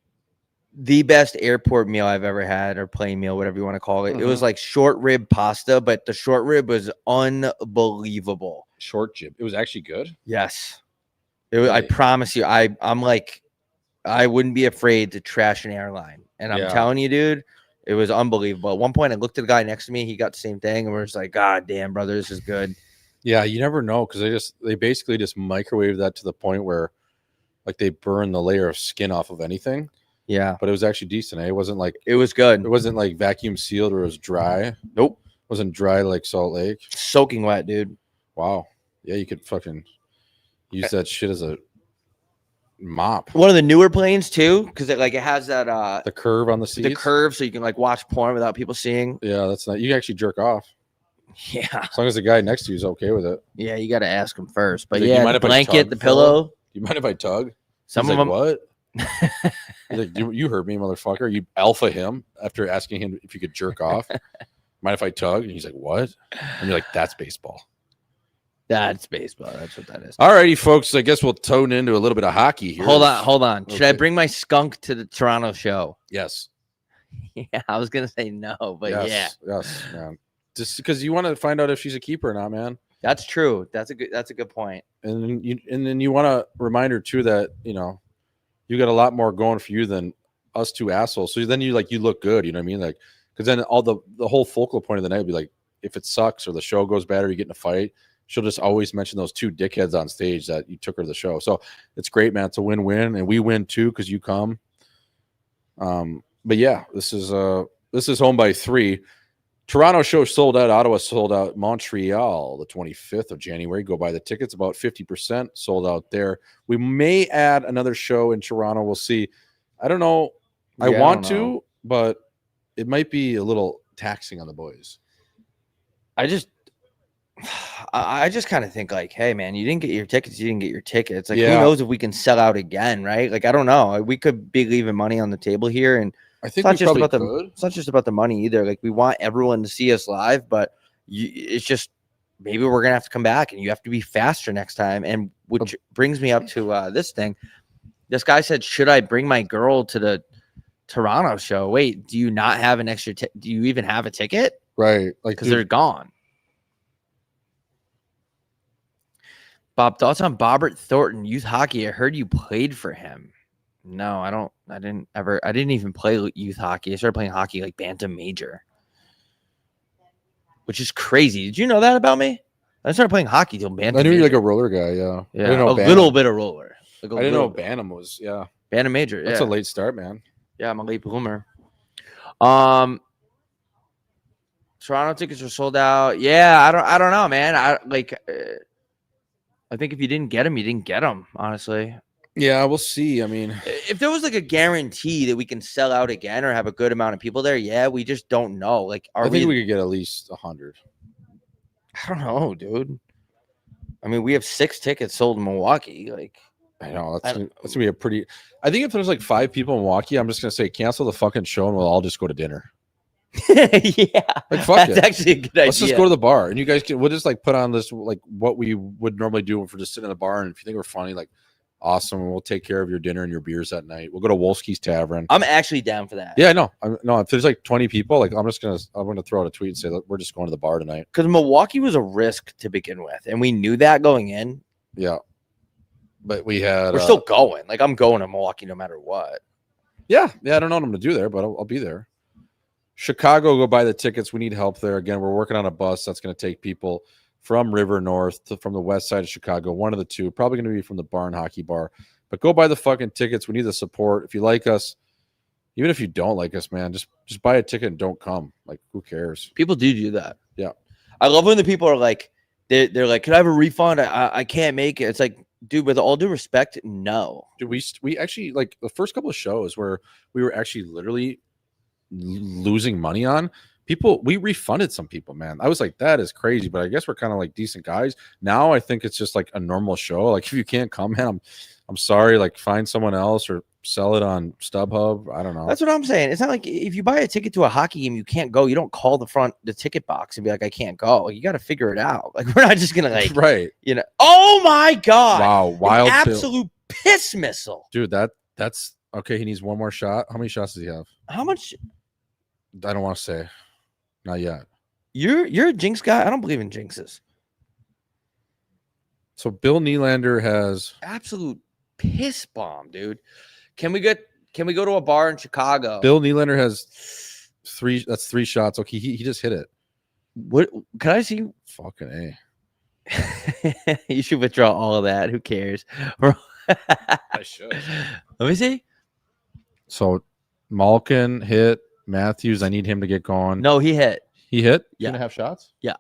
the best airport meal I've ever had, or plane meal, whatever you want to call it. Mm-hmm. It was like short rib pasta, but the short rib was unbelievable. Short jib. It was actually good. Yes. I promise you, I'm like, I wouldn't be afraid to trash an airline. And I'm telling you, dude, it was unbelievable. At one point, I looked at the guy next to me. He got the same thing. And we're just like, God damn, brother, this is good. Yeah, you never know, because they basically just microwave that to the point where like they burn the layer of skin off of anything. Yeah. But it was actually decent. Eh? It wasn't like it was good. It wasn't like vacuum sealed or it was dry. Nope. It wasn't dry like Salt Lake. Soaking wet, dude. Wow. Yeah, you could fucking use that shit as a mop. One of the newer planes too, because it has that the curve on the seats. The curve, so you can like watch porn without people seeing. Yeah, that's not. You can actually jerk off. Yeah. As long as the guy next to you is okay with it. Yeah, you got to ask him first. But like, yeah, the blanket, the pillow. Do you mind if I tug? Some He's of like, them. What? He's like, you heard me, motherfucker. You alpha him after asking him if you could jerk off. Mind if I tug? And he's like, what? And you're like, that's baseball. That's baseball. That's what that is. All righty, folks. I guess we'll tone into a little bit of hockey here. Hold on. Okay. Should I bring my skunk to the Toronto show? Yes. Yeah, I was gonna say no, but yes, man. Just because you want to find out if she's a keeper or not, man. That's true. That's a good point. And then you want to remind her too that you got a lot more going for you than us two assholes. So then you look good. You know what I mean? Like, Because then all the whole focal point of the night would be like, if it sucks or the show goes bad or you get in a fight, she'll just always mention those two dickheads on stage that you took her to the show. So it's great, man. It's a win-win, and we win too because you come. But yeah, this is home by 3. Toronto show sold out. Ottawa sold out. Montreal, the 25th of January. Go buy the tickets. About 50% sold out there. We may add another show in Toronto. We'll see. I don't know. I want to, but it might be a little taxing on the boys. I just kind of think like, hey, man, you didn't get your tickets. You didn't get your tickets. Like, who knows if we can sell out again, right? Like, I don't know. We could be leaving money on the table here, and I think it's not just about the money either. Like, we want everyone to see us live, but it's just maybe we're gonna have to come back, and you have to be faster next time. And which brings me up to this thing. This guy said, "Should I bring my girl to the Toronto show?" Wait, do you not have an extra? Do you even have a ticket? Right, like because they're gone. Bob, thoughts on Bobbert Thornton youth hockey? I heard you played for him. No, I don't. I didn't even play youth hockey. I started playing hockey like bantam major, which is crazy. Did you know that about me? I started playing hockey till bantam. I knew major. you're like a roller guy. Yeah, I didn't know little bit of roller. Like I didn't know bantam was. Yeah, bantam major. That's a late start, man. Yeah, I'm a late bloomer. Toronto tickets are sold out. Yeah, I don't know, man. I think if you didn't get them, you didn't get them. Honestly. Yeah, we'll see. I mean, if there was like a guarantee that we can sell out again or have a good amount of people there, yeah, we just don't know. Like, I think we could get at least 100. I don't know, dude. I mean, we have 6 tickets sold in Milwaukee. Like, I know that's gonna be a pretty. I think if there's like 5 people in Milwaukee, I'm just gonna say cancel the fucking show and we'll all just go to dinner. Yeah, like fuck that's actually a good idea. Let's just go to the bar and you guys we'll just like put on this like what we would normally do if we're just sitting in the bar, and if you think we're funny, like. Awesome. We'll take care of your dinner and your beers that night. We'll go to Wolski's Tavern. I'm actually down for that. Yeah, I know. No, if there's like 20 people, like I'm gonna throw out a tweet and say, look, we're just going to the bar tonight. Because Milwaukee was a risk to begin with, and we knew that going in. Yeah, but we're still going. Like, I'm going to Milwaukee no matter what. Yeah. I don't know what I'm gonna do there, but I'll be there. Chicago, go buy the tickets. We need help there. Again, we're working on a bus that's gonna take people from River North from the west side of Chicago, one of the two, probably going to be from the Barn Hockey Bar. But go buy the fucking tickets. We need the support. If you like us, even if you don't like us, man, just buy a ticket and don't come. Like, who cares? People do that. Yeah. I love when the people are like, they're like, "Can I have a refund? I can't make it." It's like, dude, with all due respect, no. Dude, we actually, like, the first couple of shows where we were actually literally losing money on, people, we refunded some people, man. I was like, that is crazy, but I guess we're kind of like decent guys. Now I think it's just like a normal show. Like, if you can't come, man, I'm sorry. Like, find someone else or sell it on StubHub. I don't know. That's what I'm saying. It's not like if you buy a ticket to a hockey game, you can't go. You don't call the ticket box and be like, I can't go. Like, you got to figure it out. Like, we're not just gonna like, right? You know. Oh my god! Wow, wild, absolute piss missile, dude. That's okay. He needs one more shot. How many shots does he have? How much? I don't want to say. Not yet. You're a jinx guy. I don't believe in jinxes. So Bill Nylander has absolute piss bomb, dude. Can we go to a bar in Chicago? Bill Nylander has 3. That's 3 shots. Okay, he just hit it. What can I see? Fucking A. You should withdraw all of that. Who cares? I should. Let me see. So Malkin hit. Matthews, I need him to get going. No, he hit. He hit? Yeah. 2.5 shots? Yeah.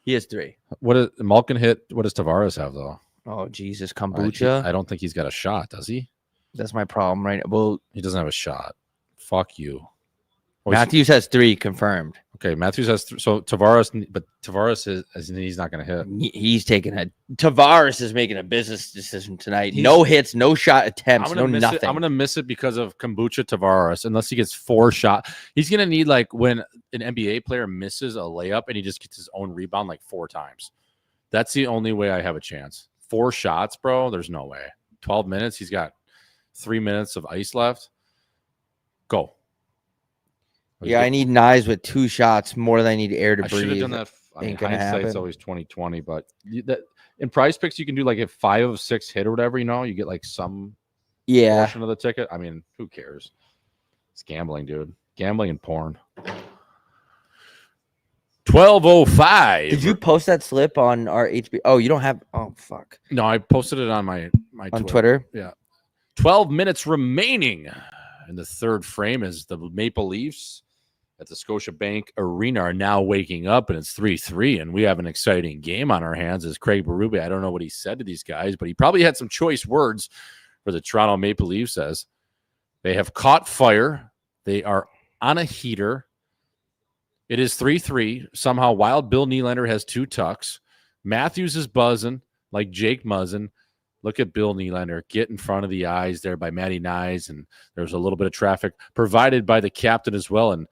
He has 3. What does Malkin hit? What does Tavares have, though? Oh, Jesus. Kombucha. I don't think he's got a shot, does he? That's my problem, right? Well, he doesn't have a shot. Fuck you. Matthews has 3 confirmed. Okay, Matthews has 3. So Tavares, but Tavares he's not going to hit. He's taking a Tavares is making a business decision tonight. No hits, no shot attempts, no nothing. I'm going to miss it because of Kombucha Tavares. Unless he gets 4 shots, he's going to need, like, when an NBA player misses a layup and he just gets his own rebound like 4 times. That's the only way I have a chance. 4 shots, bro. There's no way. 12 minutes. He's got 3 minutes of ice left. Go. Yeah, I need knives with 2 shots more than I need air to breathe. I should have done that. I mean, Ain't gonna hindsight's happen. always 20/20, but in Prize Picks you can do like if 5 of 6 hit or whatever, you know, you get like some portion of the ticket. I mean, who cares? It's gambling, dude. Gambling and porn. 12:05. Did you post that slip on our HB? Oh, you don't have. Oh, fuck. No, I posted it on my On Twitter. Yeah. 12 minutes remaining in the third frame as the Maple Leafs at the Scotiabank Arena are now waking up, and it's 3-3, and we have an exciting game on our hands as Craig Berube. I don't know what he said to these guys, but he probably had some choice words for the Toronto Maple Leafs as they have caught fire. They are on a heater. It is 3-3. Somehow Wild Bill Nylander has 2 tucks. Matthews is buzzing like Jake Muzzin. Look at Bill Nylander get in front of the eyes there by Matty Nyes, and there's a little bit of traffic provided by the captain as well, and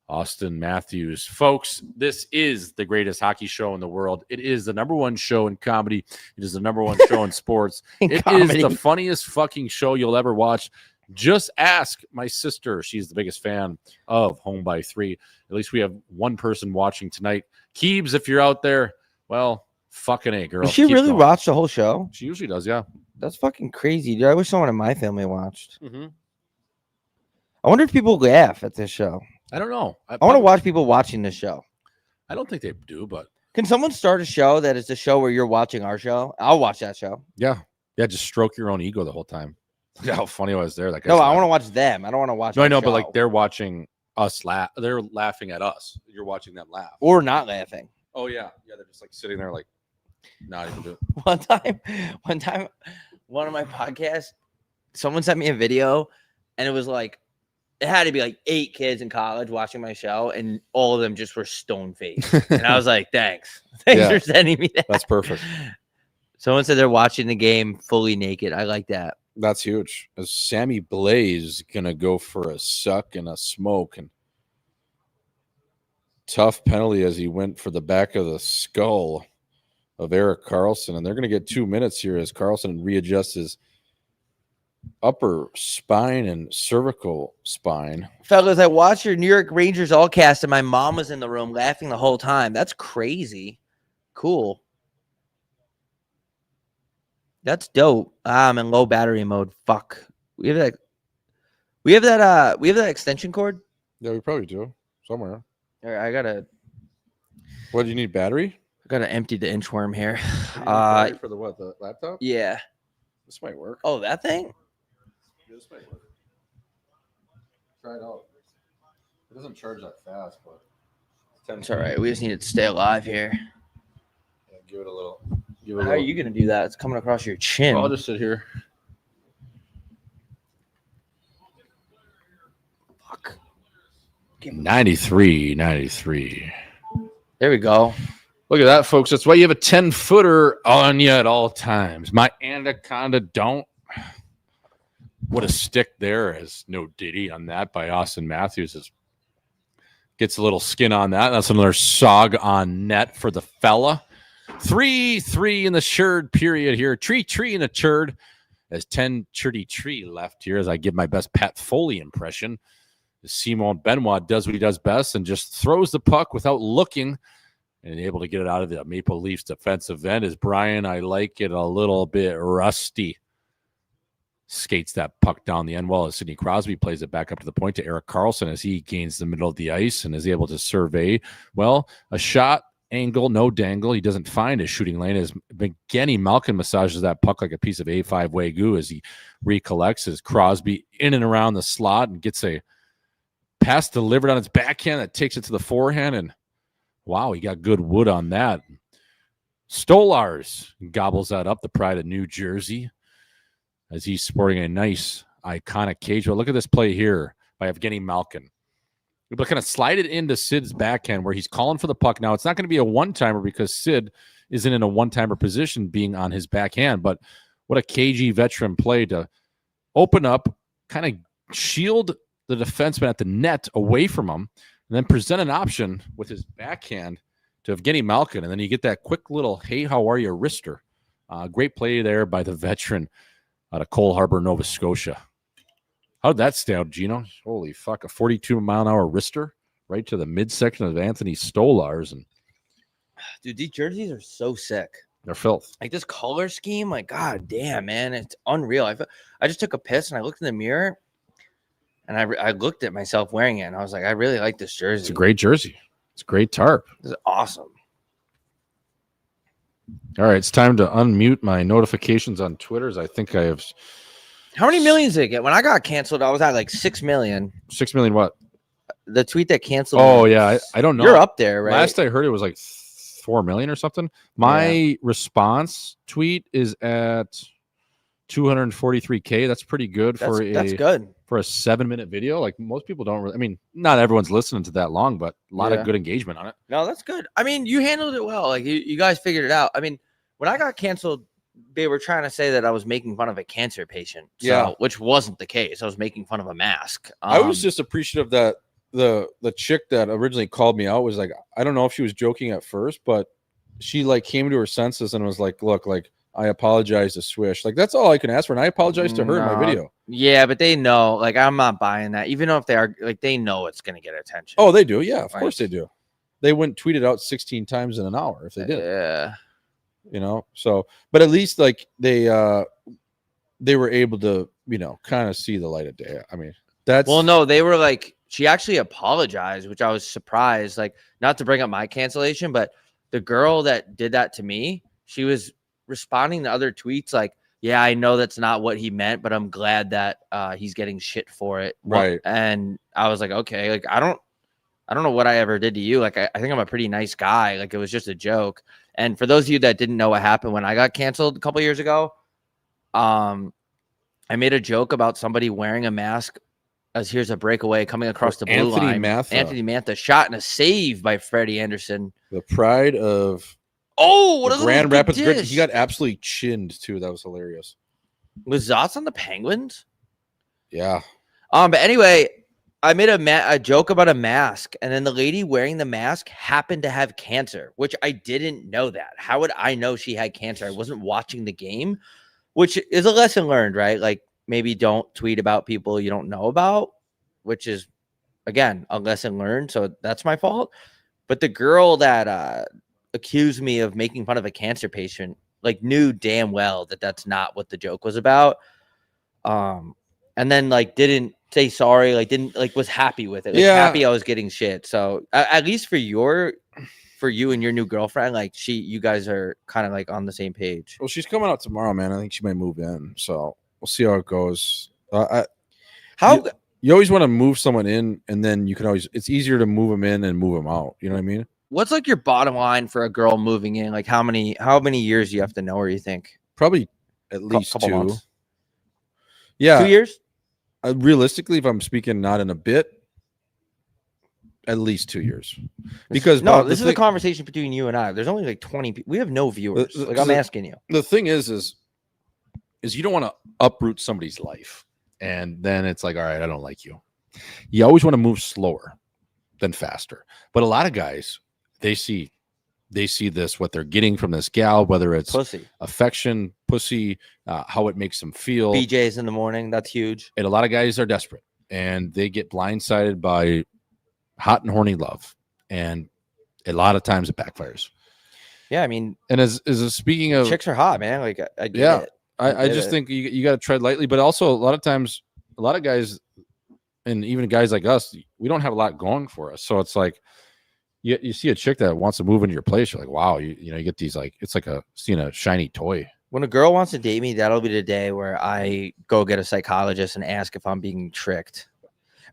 Austin Matthews. Folks, this is the greatest hockey show in the world. It is the number one show in comedy. It is the number one show in sports. It is the funniest fucking show you'll ever watch. Just ask my sister. She's the biggest fan of Home by 3. At least we have one person watching tonight. Keebs, if you're out there, well, fucking A, girl. Does she really watch the whole show? She usually does, yeah. That's fucking crazy, dude. I wish someone in my family watched. Mm-hmm. I wonder if people laugh at this show. I don't know. I want to watch people watching this show. I don't think they do, but can someone start a show that is the show where you're watching our show? I'll watch that show. Yeah. Just stroke your own ego the whole time. Yeah, how funny I was there. That no, I want to watch them. I don't want to watch. No, I know, but like they're watching us laugh. They're laughing at us. You're watching them laugh, or not laughing. Oh yeah. They're just like sitting there, like not even doing. One time, one of my podcasts, someone sent me a video, and it was like, it had to be like 8 kids in college watching my show, and all of them just were stone faced. And I was like, thanks for sending me that. That's perfect. Someone said they're watching the game fully naked. I like that. That's huge. Is Sammy Blaze gonna go for a suck and a smoke, and tough penalty as he went for the back of the skull of Erik Karlsson, and they're gonna get 2 minutes here as Karlsson readjusts his upper spine and cervical spine. Fellas, I watched your New York Rangers all cast, and my mom was in the room laughing the whole time. That's crazy. Cool. That's dope. I'm in low battery mode. Fuck. We have that. We have that extension cord. Yeah, we probably do somewhere. All right, I gotta. What do you need? Battery? I gotta empty the inchworm here. For the what? The laptop? Yeah. This might work. Oh, that thing? Yeah, this might work. Try it out. It doesn't charge that fast, but it's all right. We just need it to stay alive here. Yeah, give it a little. How are you gonna do that? It's coming across your chin. I'll just sit here. Fuck. 93. There we go. Look at that, folks. That's why you have a 10-footer on you at all times. My Anaconda don't. What a stick there is. No ditty on that by Austin Matthews. Gets a little skin on that. That's another sog on net for the fella. 3-3 in the third period here. Tree in a turd. There's 10 churdy tree left here as I give my best Pat Foley impression. Simon Benoit does what he does best and just throws the puck without looking and able to get it out of the Maple Leafs defensive end. As Brian, I like it a little bit rusty. Skates that puck down the end well as Sidney Crosby plays it back up to the point to Erik Karlsson as he gains the middle of the ice and is able to survey. Well, a shot angle, no dangle. He doesn't find his shooting lane as Evgeny Malkin massages that puck like a piece of A5 Wagyu as he recollects as Crosby in and around the slot and gets a pass delivered on his backhand that takes it to the forehand. And wow, he got good wood on that. Stolars gobbles that up, the pride of New Jersey, as he's sporting a nice, iconic cage. But look at this play here by Evgeny Malkin. We're kind of slide it into Sid's backhand where he's calling for the puck. Now, it's not going to be a one-timer because Sid isn't in a one-timer position being on his backhand. But what a cagey veteran play to open up, kind of shield the defenseman at the net away from him, and then present an option with his backhand to Evgeny Malkin. And then you get that quick little, hey, how are you, wrister. Great play there by the veteran out of Cole Harbour, Nova Scotia. How'd that sound, Gino? Holy fuck, a 42-mile-an-hour wrister right to the midsection of Anthony Stolars. And dude, these jerseys are so sick. They're filth. Like this color scheme, like, god damn, man, it's unreal. I just took a piss and I looked in the mirror and I looked at myself wearing it and I was like, I really like this jersey. It's a great jersey. It's great tarp. This is awesome. All right, it's time to unmute my notifications on Twitter. I think I have How many millions did it get? When I got canceled, I was at like 6 million. 6 million. What? The tweet that canceled. Oh me, yeah, I don't know. You're up there, right? Last I heard, it was like 4 million or something. My response tweet is at 243K. That's pretty good that's good for a 7-minute video. Like most people don't really. I mean, not everyone's listening to that long, but a lot of good engagement on it. No, that's good. I mean, you handled it well. Like you guys figured it out. I mean, when I got canceled, they were trying to say that I was making fun of a cancer patient. So, which wasn't the case. I was making fun of a mask. I was just appreciative that the chick that originally called me out was like, I don't know if she was joking at first, but she like came to her senses and was like, look, like I apologize to Swish. Like that's all I can ask for. And I apologize to her in my video. Yeah, but they know, like I'm not buying that. Even though if they are like they know it's gonna get attention. Oh, they do, yeah, of course they do. They wouldn't tweet it out 16 times in an hour if they did. Yeah. You know, so but at least like they were able to, you know, kind of see the light of day. I mean, that's no, they were like, she actually apologized, which I was surprised. Like, not to bring up my cancellation, but the girl that did that to me, she was responding to other tweets like, yeah, I know that's not what he meant, but I'm glad that he's getting shit for it. Right. And I was like, okay, like I don't know what I ever did to you. Like I think I'm a pretty nice guy. Like it was just a joke. And for those of you that didn't know what happened when I got canceled a couple years ago, I made a joke about somebody wearing a mask as here's a breakaway coming across the blue line. Anthony Mantha shot and a save by Freddie Anderson. The pride of Grand Rapids. He got absolutely chinned too. That was hilarious. Was Zotz on the Penguins? Yeah. But anyway, I made a joke about a mask, and then the lady wearing the mask happened to have cancer, which I didn't know that. How would I know she had cancer? I wasn't watching the game, which is a lesson learned, right? Like maybe don't tweet about people you don't know about, which is, again, a lesson learned. So that's my fault. But the girl that accused me of making fun of a cancer patient, like knew damn well that that's not what the joke was about. And then like didn't say sorry, like didn't like was happy with it. Like, happy I was getting shit. So at least for you and your new girlfriend, like you guys are kind of like on the same page. Well, she's coming out tomorrow, man. I think she might move in. So we'll see how it goes. You always want to move someone in, and then you can always, it's easier to move them in and move them out. You know what I mean? What's like your bottom line for a girl moving in? Like how many years do you have to know her, you think? Probably at least couple 2. months. Yeah. 2 years? Realistically, if I'm speaking not in a bit, at least 2 years. Because this is a conversation between you and I. There's only like 20 people. We have no viewers. I'm asking you. The thing is you don't want to uproot somebody's life. And then it's like, all right, I don't like you. You always want to move slower than faster. But a lot of guys, they see this, what they're getting from this gal, whether it's pussy, affection, pussy, how it makes them feel. BJ's in the morning. That's huge. And a lot of guys are desperate and they get blindsided by hot and horny love. And a lot of times it backfires. Yeah. I mean, and as speaking of chicks are hot, man. Like I get it. I just think you got to tread lightly, but also a lot of times, a lot of guys, and even guys like us, we don't have a lot going for us. So it's like, you see a chick that wants to move into your place, you're like, wow, you get these like, it's like seeing a shiny toy. When a girl wants to date me, that'll be the day where I go get a psychologist and ask if I'm being tricked.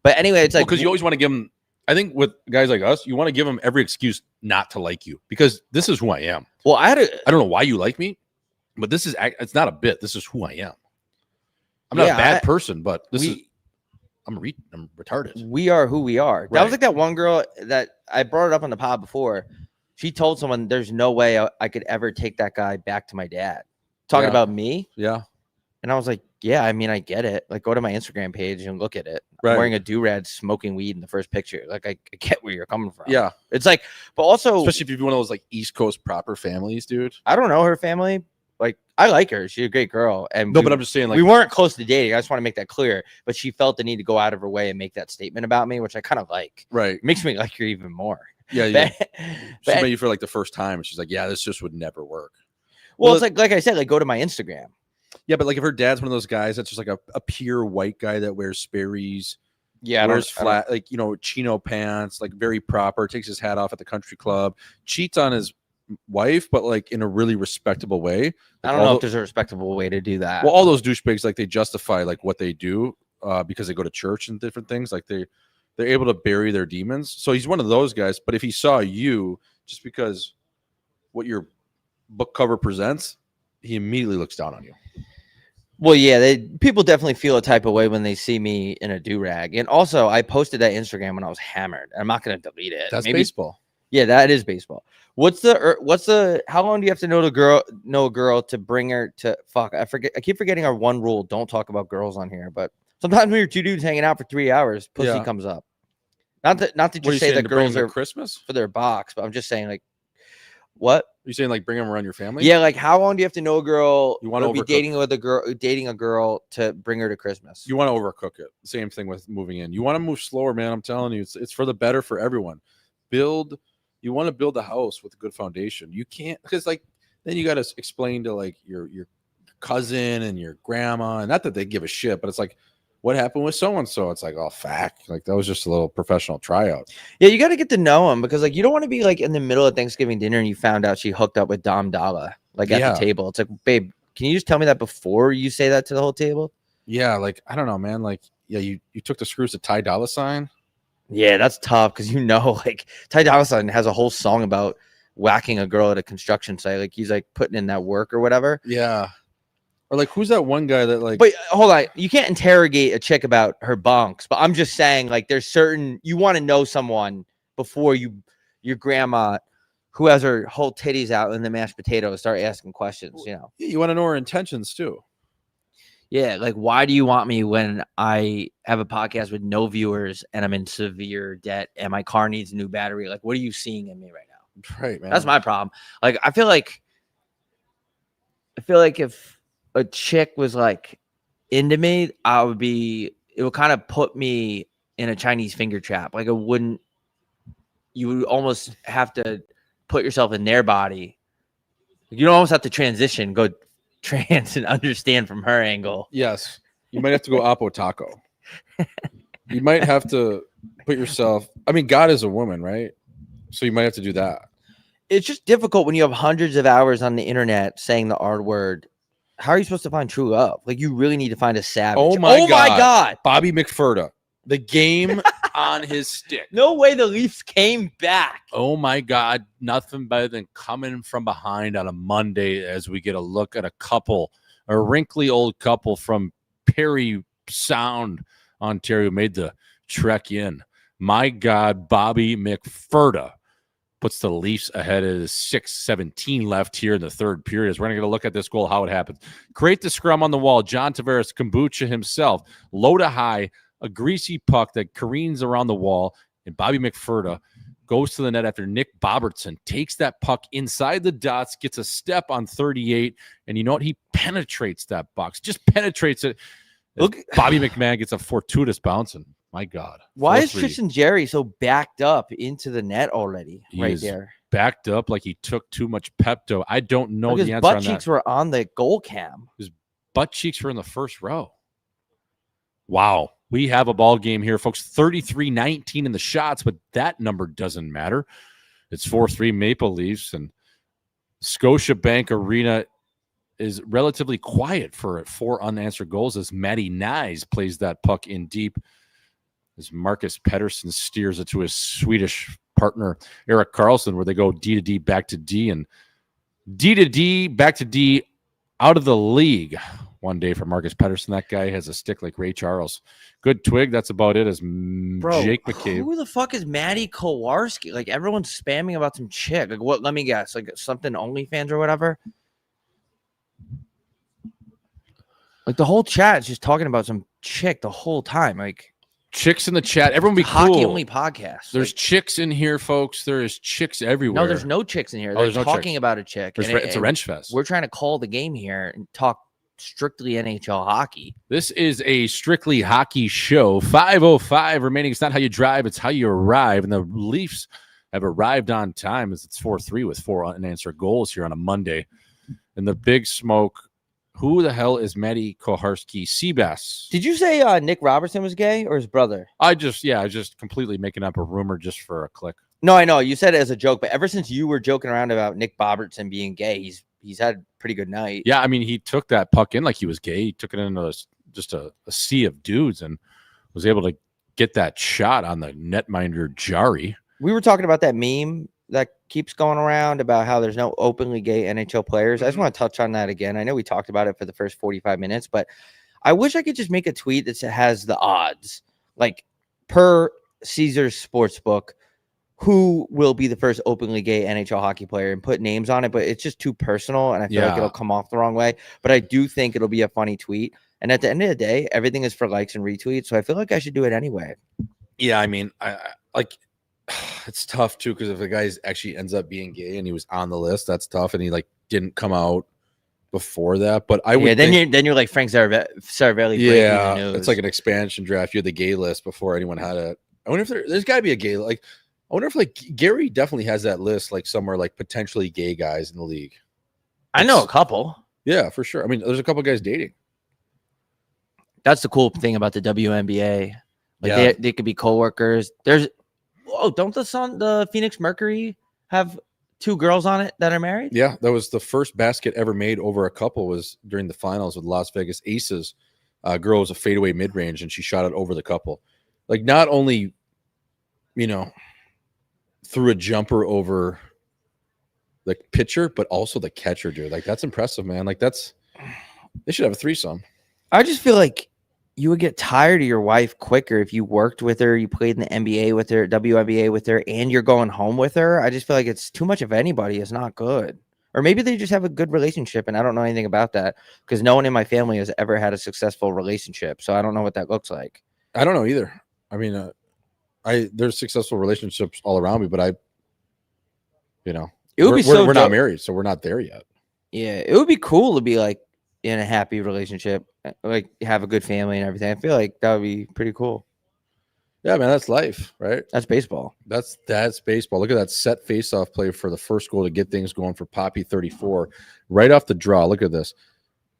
But anyway, it's like, because you always want to give them. I think with guys like us, you want to give them every excuse not to like you because this is who I am. Well, I don't know why you like me. But it's not a bit. This is who I am. I'm not a bad person, but I'm retarded. We are who we are. Right. That was like that one girl that I brought it up on the pod before. She told someone there's no way I could ever take that guy back to my dad. Talking about me. Yeah. And I was like, yeah, I mean, I get it. Like, go to my Instagram page and look at it. Right. I'm wearing a do-rad, smoking weed in the first picture. Like, I get where you're coming from. Yeah. It's like, but also, especially if you're one of those like East Coast proper families, dude. I don't know her family. Like, I like her. She's a great girl. And but I'm just saying, like, we weren't close to dating. I just want to make that clear. But she felt the need to go out of her way and make that statement about me, which I kind of like. Right. It makes me like her even more. Yeah. She met you for like the first time, and she's like, "Yeah, this just would never work." Well, it's like I said, like go to my Instagram. Yeah, but like if her dad's one of those guys that's just like a pure white guy that wears Sperry's, Yeah, wears flat, like, you know, chino pants, like very proper, takes his hat off at the country club, cheats on his wife, but like in a really respectable way. Like, I don't know if there's a respectable way to do that. Well, all those douchebags, like, they justify like what they do because they go to church and different things. Like they're able to bury their demons. So he's one of those guys. But if he saw you, just because what your book cover presents, he immediately looks down on you. Well, yeah, people definitely feel a type of way when they see me in a do-rag. And also, I posted that Instagram when I was hammered. I'm not going to delete it. That's baseball. Yeah, that is baseball. What's the how long do you have to know a girl to bring her to fuck? I keep forgetting our one rule. Don't talk about girls on here, but sometimes when you're two dudes hanging out for 3 hours, pussy comes up. Not to just say that girls are Christmas for their box, but I'm just saying, like, what? Are you saying, like, bring them around your family? Yeah, like, how long do you have to know a girl? You want to be dating a girl to bring her to Christmas? You want to overcook it. Same thing with moving in. You want to move slower, man. I'm telling you, it's for the better for everyone. You want to build a house with a good foundation. You can't, because like then you got to explain to like your cousin and your grandma, and not that they give a shit, but it's like, what happened with so and so? It's like, oh, fact, like that was just a little professional tryout. Yeah, you got to get to know them, because like you don't want to be like in the middle of Thanksgiving dinner and you found out she hooked up with Dom Dalla like at the table. It's like, babe, can you just tell me that before you say that to the whole table? Yeah, like I don't know, man. Like, yeah, you took the screws to Ty Dolla $ign. Yeah, that's tough, because like Ty Dolla $ign has a whole song about whacking a girl at a construction site. Like he's like putting in that work or whatever. Yeah. Or like, who's that one guy that like? But hold on, you can't interrogate a chick about her bunks. But I'm just saying, like, there's certain you want to know someone before your grandma who has her whole titties out in the mashed potatoes start asking questions. You know, you want to know her intentions too. Yeah, like, why do you want me when I have a podcast with no viewers and I'm in severe debt and my car needs a new battery? Like, what are you seeing in me right now? Right, man. That's my problem. Like, I feel like if a chick was like into me, it would kind of put me in a Chinese finger trap. Like, you would almost have to put yourself in their body. You don't almost have to transition, go trans, and understand from her angle. Yes. You might have to go Apo Taco. You might have to put yourself, I mean, God is a woman, right? So you might have to do that. It's just difficult when you have hundreds of hours on the internet saying the R word. How are you supposed to find true love? Like, you really need to find a savage. Oh my God. Bobby McFerda. The game on his stick. No way the Leafs came back. Oh my God. Nothing better than coming from behind on a Monday as we get a look at a wrinkly old couple from Perry Sound, Ontario, made the trek in. My God, Bobby McFerda puts the Leafs ahead. It is 6:17 left here in the third period. As we're going to get a look at this goal, how it happens. Create the scrum on the wall. John Tavares, kombucha himself, low to high, a greasy puck that careens around the wall, and Bobby McFerda goes to the net after Nick Bobertson takes that puck inside the dots, gets a step on 38, and you know what? He penetrates that box, just penetrates it. Look, Bobby McMahon gets a fortuitous bouncing. My God. Why is Tristan Jerry so backed up into the net already? Right there. Backed up like he took too much Pepto. I don't know the answer on that. His butt cheeks were on the goal cam. His butt cheeks were in the first row. Wow. We have a ball game here, folks. 33-19 in the shots, but that number doesn't matter. It's 4-3 Maple Leafs, and Scotiabank Arena is relatively quiet for 4 unanswered goals as Matty Nyes plays that puck in deep as Marcus Pettersson steers it to his Swedish partner, Erik Karlsson, where they go D to D, back to D, and D to D, back to D, out of the league one day for Marcus Pettersson. That guy has a stick like Ray Charles. Good twig. That's about it. As Jake McCabe. Who the fuck is Maddie Kowarski? Like, everyone's spamming about some chick. Like, what? Let me guess. Like, something OnlyFans or whatever. Like, the whole chat is just talking about some chick the whole time. Like, chicks in the chat. Everyone be hockey cool. Only podcast. There's chicks in here, folks. There is chicks everywhere. No, there's no chicks in here. They're talking about a chick. It's a wrench fest. We're trying to call the game here and talk strictly NHL hockey. This is a strictly hockey show. 5:05 remaining. It's not how you drive, it's how you arrive. And the Leafs have arrived on time as it's 4-3 with 4 unanswered goals here on a Monday. And the Big Smoke Who the hell is Maddie Koharski Seabass? Did you say Nick Robertson was gay or his brother? I just completely making up a rumor just for a click. No, I know you said it as a joke, but ever since you were joking around about Nick Robertson being gay, he's had a pretty good night. Yeah, I mean, he took that puck in like he was gay. He took it into just a sea of dudes and was able to get that shot on the netminder Jari. We were talking about that meme that keeps going around about how there's no openly gay NHL players. I just want to touch on that again. I know we talked about it for the first 45 minutes, but I wish I could just make a tweet that has the odds, like per Caesars Sportsbook, who will be the first openly gay NHL hockey player, and put names on it, but it's just too personal, and I feel like it'll come off the wrong way. But I do think it'll be a funny tweet. And at the end of the day, everything is for likes and retweets, so I feel like I should do it anyway. Yeah, I mean, I like it's tough too, because if the guy actually ends up being gay and he was on the list, that's tough, and he like didn't come out before that. But I would then you're like Frank Saravelli. Yeah, it's like an expansion draft. You had the gay list before anyone had it. I wonder if there's got to be a gay, like, I wonder if like Gary definitely has that list, like somewhere, like potentially gay guys in the league. I know a couple. Yeah, for sure. I mean, there's a couple guys dating. That's the cool thing about the WNBA. Like they could be coworkers. Don't the Phoenix Mercury have 2 girls on it that are married? Yeah, that was the first basket ever made over a couple, was during the finals with Las Vegas Aces. Girl was a fadeaway mid-range, and she shot it over the couple. Like, not only, threw a jumper over the pitcher, but also the catcher, dude. Like, that's impressive, man. Like, they should have a threesome. I just feel like you would get tired of your wife quicker if you worked with her, you played in the NBA with her, WNBA with her, and you're going home with her. I just feel like it's too much of anybody is not good. Or maybe they just have a good relationship, and I don't know anything about that, because no one in my family has ever had a successful relationship. So I don't know what that looks like. I don't know either. I mean, there's successful relationships all around me, but we're not married, so we're not there yet. Yeah, it would be cool to be like in a happy relationship, like have a good family and everything. I feel like that would be pretty cool. Yeah, man, that's life, right? That's baseball. That's baseball. Look at that set face-off play for the first goal to get things going for Poppy 34. Right off the draw. Look at this.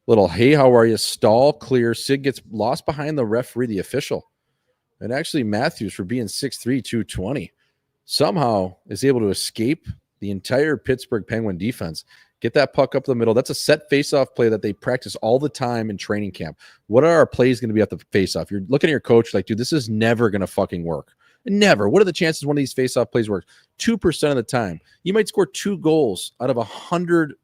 Little, hey, how are you? Stall, clear. Sid gets lost behind the referee, the official. And actually, Matthews, for being 6'3", 220, somehow is able to escape the entire Pittsburgh Penguin defense. Get that puck up the middle. That's a set face-off play that they practice all the time in training camp. What are our plays going to be at the face-off? You're looking at your coach like, dude, this is never going to fucking work. Never. What are the chances one of these face-off plays works? 2% of the time. You might score 2 goals out of 100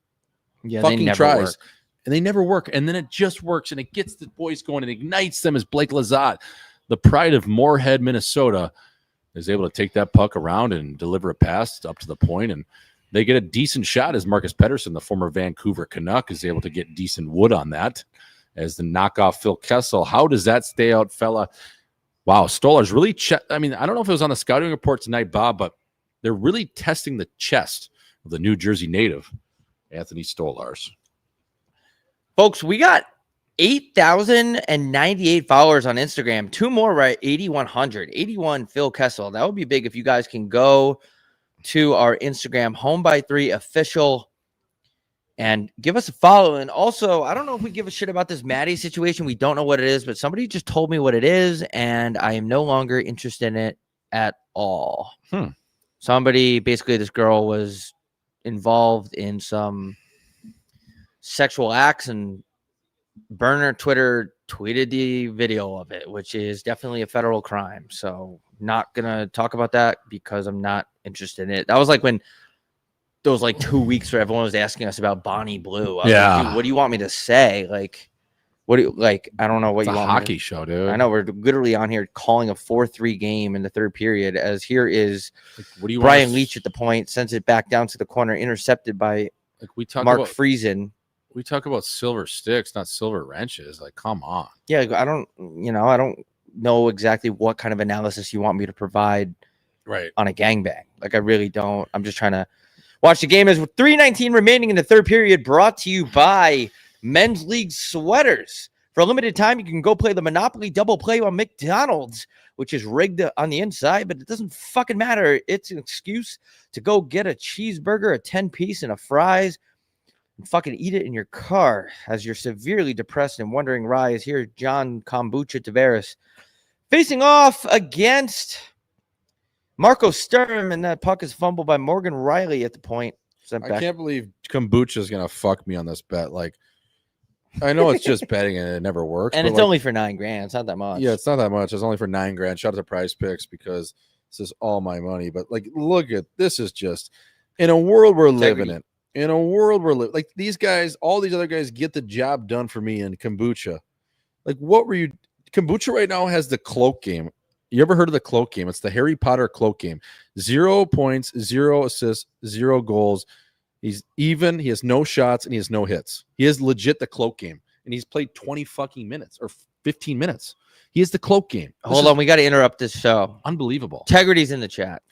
fucking tries. Work. And they never work. And then it just works, and it gets the boys going and ignites them as Blake Lizotte, the pride of Moorhead, Minnesota, is able to take that puck around and deliver a pass up to the point, and they get a decent shot as Marcus Pettersson, the former Vancouver Canuck, is able to get decent wood on that as the knockoff Phil Kessel. How does that stay out, fella? Wow, Stolar's really I mean, I don't know if it was on the scouting report tonight, Bob, but they're really testing the chest of the New Jersey native, Anthony Stolarz. Folks, we got 8,098 followers on Instagram. 2 more, right? 8,100. 81 Phil Kessel. That would be big if you guys can go to our Instagram, Home by 3 official, and give us a follow. And also, I don't know if we give a shit about this Maddie situation. We don't know what it is, but somebody just told me what it is, and I am no longer interested in it at all. Somebody, basically, this girl was involved in some sexual acts, and Burner Twitter tweeted the video of it, which is definitely a federal crime. So not gonna talk about that because I'm not interested in it. That was like when there was like 2 weeks where everyone was asking us about Bonnie Blue. I was like, dude, what do you want me to say? Like, what do you like? I don't know what it's you want. A hockey show, dude. I know we're literally on here calling a 4-3 game in the third period. As here is what do you Brian Leach at the point, sends it back down to the corner, intercepted by Mark Friesen. We talk about silver sticks, not silver wrenches. Like, come on. Yeah, I don't know exactly what kind of analysis you want me to provide on a gangbang. Like, I really don't. I'm just trying to watch the game. As with 3:19 remaining in the third period, brought to you by Men's League Sweaters. For a limited time, you can go play the Monopoly double play on McDonald's, which is rigged on the inside, but it doesn't fucking matter. It's an excuse to go get a cheeseburger, a 10-piece, and a fries. and fucking eat it in your car as you're severely depressed and wondering why is here John Kombucha Tavares facing off against Marco Sturm, and that puck is fumbled by Morgan Riley at the point. I can't believe kombucha is gonna fuck me on this bet. Like, I know it's just betting and it never works, and but it's like, only for $9,000. It's not that much. Yeah, it's not that much. It's only for $9,000. Shout out to Prize Picks because this is all my money. But like, look at this is just in a world we're living in. In a world we're living, like these guys, all these other guys get the job done for me in kombucha. Like, what were you? Kombucha right now has the cloak game. You ever heard of the cloak game? It's the Harry Potter cloak game. 0 points, 0 assists, 0 goals. He's even. He has no shots and he has no hits. He is legit the cloak game, and he's played 20 fucking minutes or 15 minutes. He is the cloak game. Hold on, we got to interrupt this show. Unbelievable. Tegrity's in the chat.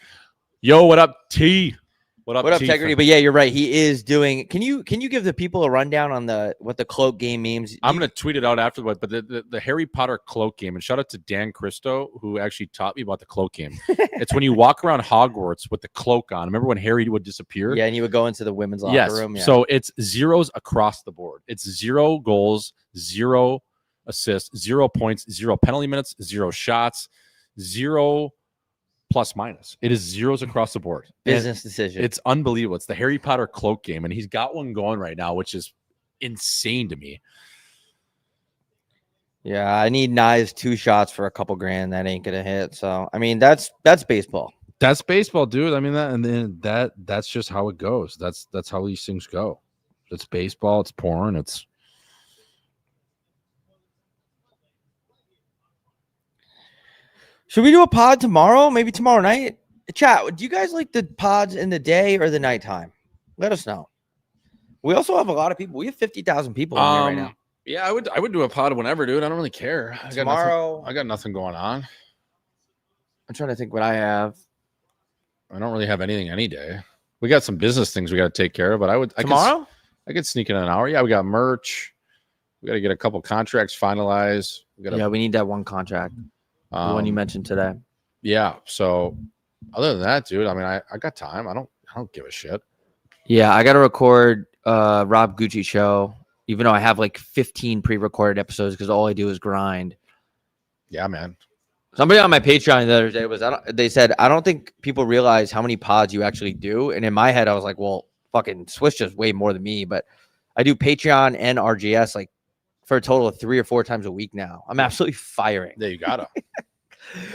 Yo, what up, T? What up, Tegrity? But yeah, you're right. He is doing. Can you give the people a rundown on what the cloak game means? I'm gonna tweet it out afterward. But the Harry Potter cloak game, and shout out to Dan Christo who actually taught me about the cloak game. It's when you walk around Hogwarts with the cloak on. Remember when Harry would disappear? Yeah, and you would go into the women's locker room. Yeah. So it's zeros across the board. It's 0 goals, 0 assists, 0 points, 0 penalty minutes, 0 shots, 0 plus minus. It is zeros across the board. Business decision. It's unbelievable. It's the Harry Potter cloak game, and he's got one going right now, which is insane to me. Yeah, I need Knives 2 shots for a couple grand. That ain't gonna hit. So I mean, that's baseball. That's baseball, dude. I mean that, and then that's just how it goes. That's how these things go. It's baseball. It's porn. It's Should we do a pod tomorrow? Maybe tomorrow night? Chat, do you guys like the pods in the day or the nighttime? Let us know. We also have a lot of people. We have 50,000 people in here right now. Yeah, I would do a pod whenever, dude. I don't really care. Tomorrow. I got nothing going on. I'm trying to think what I have. I don't really have anything any day. We got some business things we got to take care of, but Tomorrow? I could sneak in an hour. Yeah, we got merch. We got to get a couple contracts finalized. We need that one contract. The one you mentioned today. Yeah. So other than that, dude, I mean, I got time. I don't give a shit. Yeah, I got to record Rob Gucci show, even though I have like 15 pre-recorded episodes because all I do is grind. Yeah, man. Somebody on my Patreon the other day they said, I don't think people realize how many pods you actually do. And in my head, I was like, well, fucking Swiss does way more than me. But I do Patreon and RGS like for a total of 3 or 4 times a week now. I'm absolutely firing. Yeah, you gotta.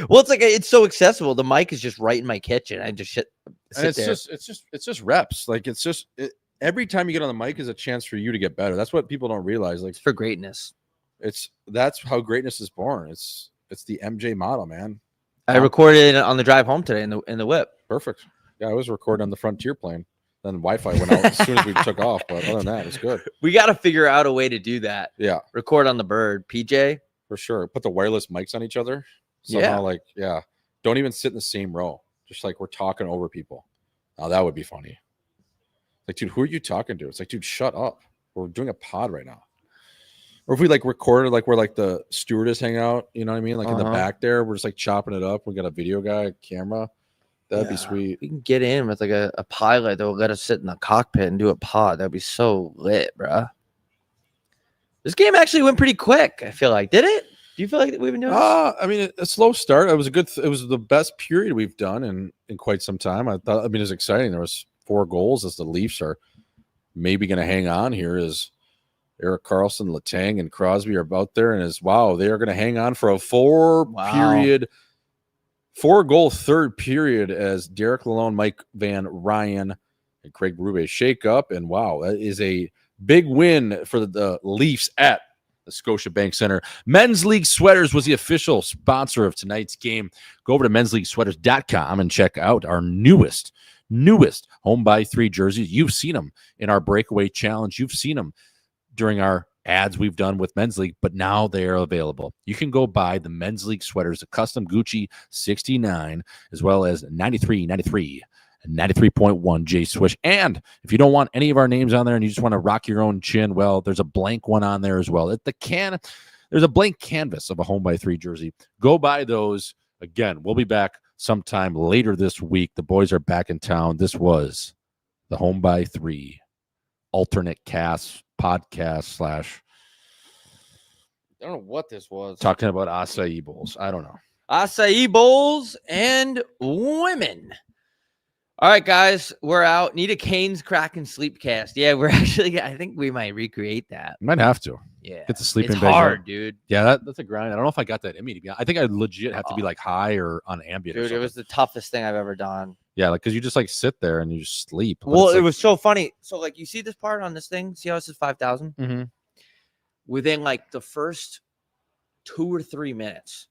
Well, it's like it's so accessible. The mic is just right in my kitchen. I just sit it's there. It's just reps. Like every time you get on the mic is a chance for you to get better. That's what people don't realize. Like it's for greatness. That's how greatness is born. It's the MJ model, man. I recorded it on the drive home today in the whip. Perfect. Yeah, I was recording on the Frontier plane. Then Wi-Fi went out as soon as we took off. But other than that, it's good. We got to figure out a way to do that. Yeah. Record on the bird. PJ? For sure. Put the wireless mics on each other. Somehow, don't even sit in the same row. Just like we're talking over people. Now that would be funny. Like, dude, who are you talking to? It's like, dude, shut up. We're doing a pod right now. Or if we like recorded like where like the stewardess hang out, you know what I mean? Like in the back there, we're just like chopping it up. We got a video guy, a camera. That'd be sweet. We can get in with like a pilot that will let us sit in the cockpit and do a pod. That'd be so lit, bro. This game actually went pretty quick. I feel like. Did it? Do you feel like we've been doing? I mean, a slow start. It was it was the best period we've done in quite some time. I mean, it was exciting. There was 4 goals as the Leafs are maybe going to hang on here. As Erik Karlsson, Letang, and Crosby are about there, and they are going to hang on for a 4-goal third period as Derek Lalonde, Mike Van Ryan, and Craig Berube shake up. And that is a big win for the Leafs at the Scotiabank Center. Men's League Sweaters was the official sponsor of tonight's game. Go over to mensleaguesweaters.com and check out our newest home by 3 jerseys. You've seen them in our breakaway challenge. You've seen them during our ads we've done with Men's League, but now they are available. You can go buy the Men's League sweaters, a custom Gucci 69, as well as 93, 93, and 93.1 J Swish. And if you don't want any of our names on there and you just want to rock your own chin, well, there's a blank one on there as well. There's a blank canvas of a home by 3 jersey. Go buy those. Again, we'll be back sometime later this week. The boys are back in town. This was the home by 3 alternate cast podcast / I don't know what this was. talking about acai bowls. I don't know. Acai bowls and women. All right, guys, we're out. Need a Cane's Crack and Sleep cast. Yeah, we're actually, I think we might recreate that. Might have to Yeah. get the sleeping It's bag hard, out. dude. Yeah, that's a grind. I don't know if I got that in me to be honest. I think I legit have to be like high or on Ambien. or Dude, it something. was the toughest thing I've ever done. Yeah, like because you just like sit there and you just sleep. But Well, it's it like- was so funny. So, like, you see this part on this thing? See how it says 5,000? Mhm. Within like the first 2 or 3 minutes.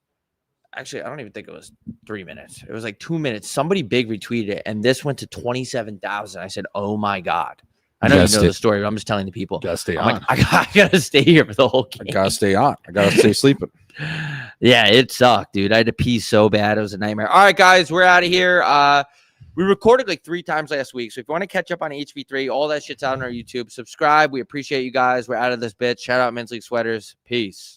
Actually, I don't even think it was 3 minutes. It was like 2 minutes. Somebody big retweeted it, and this went to 27,000. I said, "Oh my god!" I know you know the story, but I'm just telling the people. Gotta stay I'm on. like, I gotta stay here for the whole game. I gotta stay on. I gotta stay sleeping. Yeah, it sucked, dude. I had to pee so bad. It was a nightmare. All right, guys, we're out of here. We recorded like 3 times last week. So if you want to catch up on HV3, all that shit's out on our YouTube. Subscribe. We appreciate you guys. We're out of this bitch. Shout out Men's League Sweaters. Peace.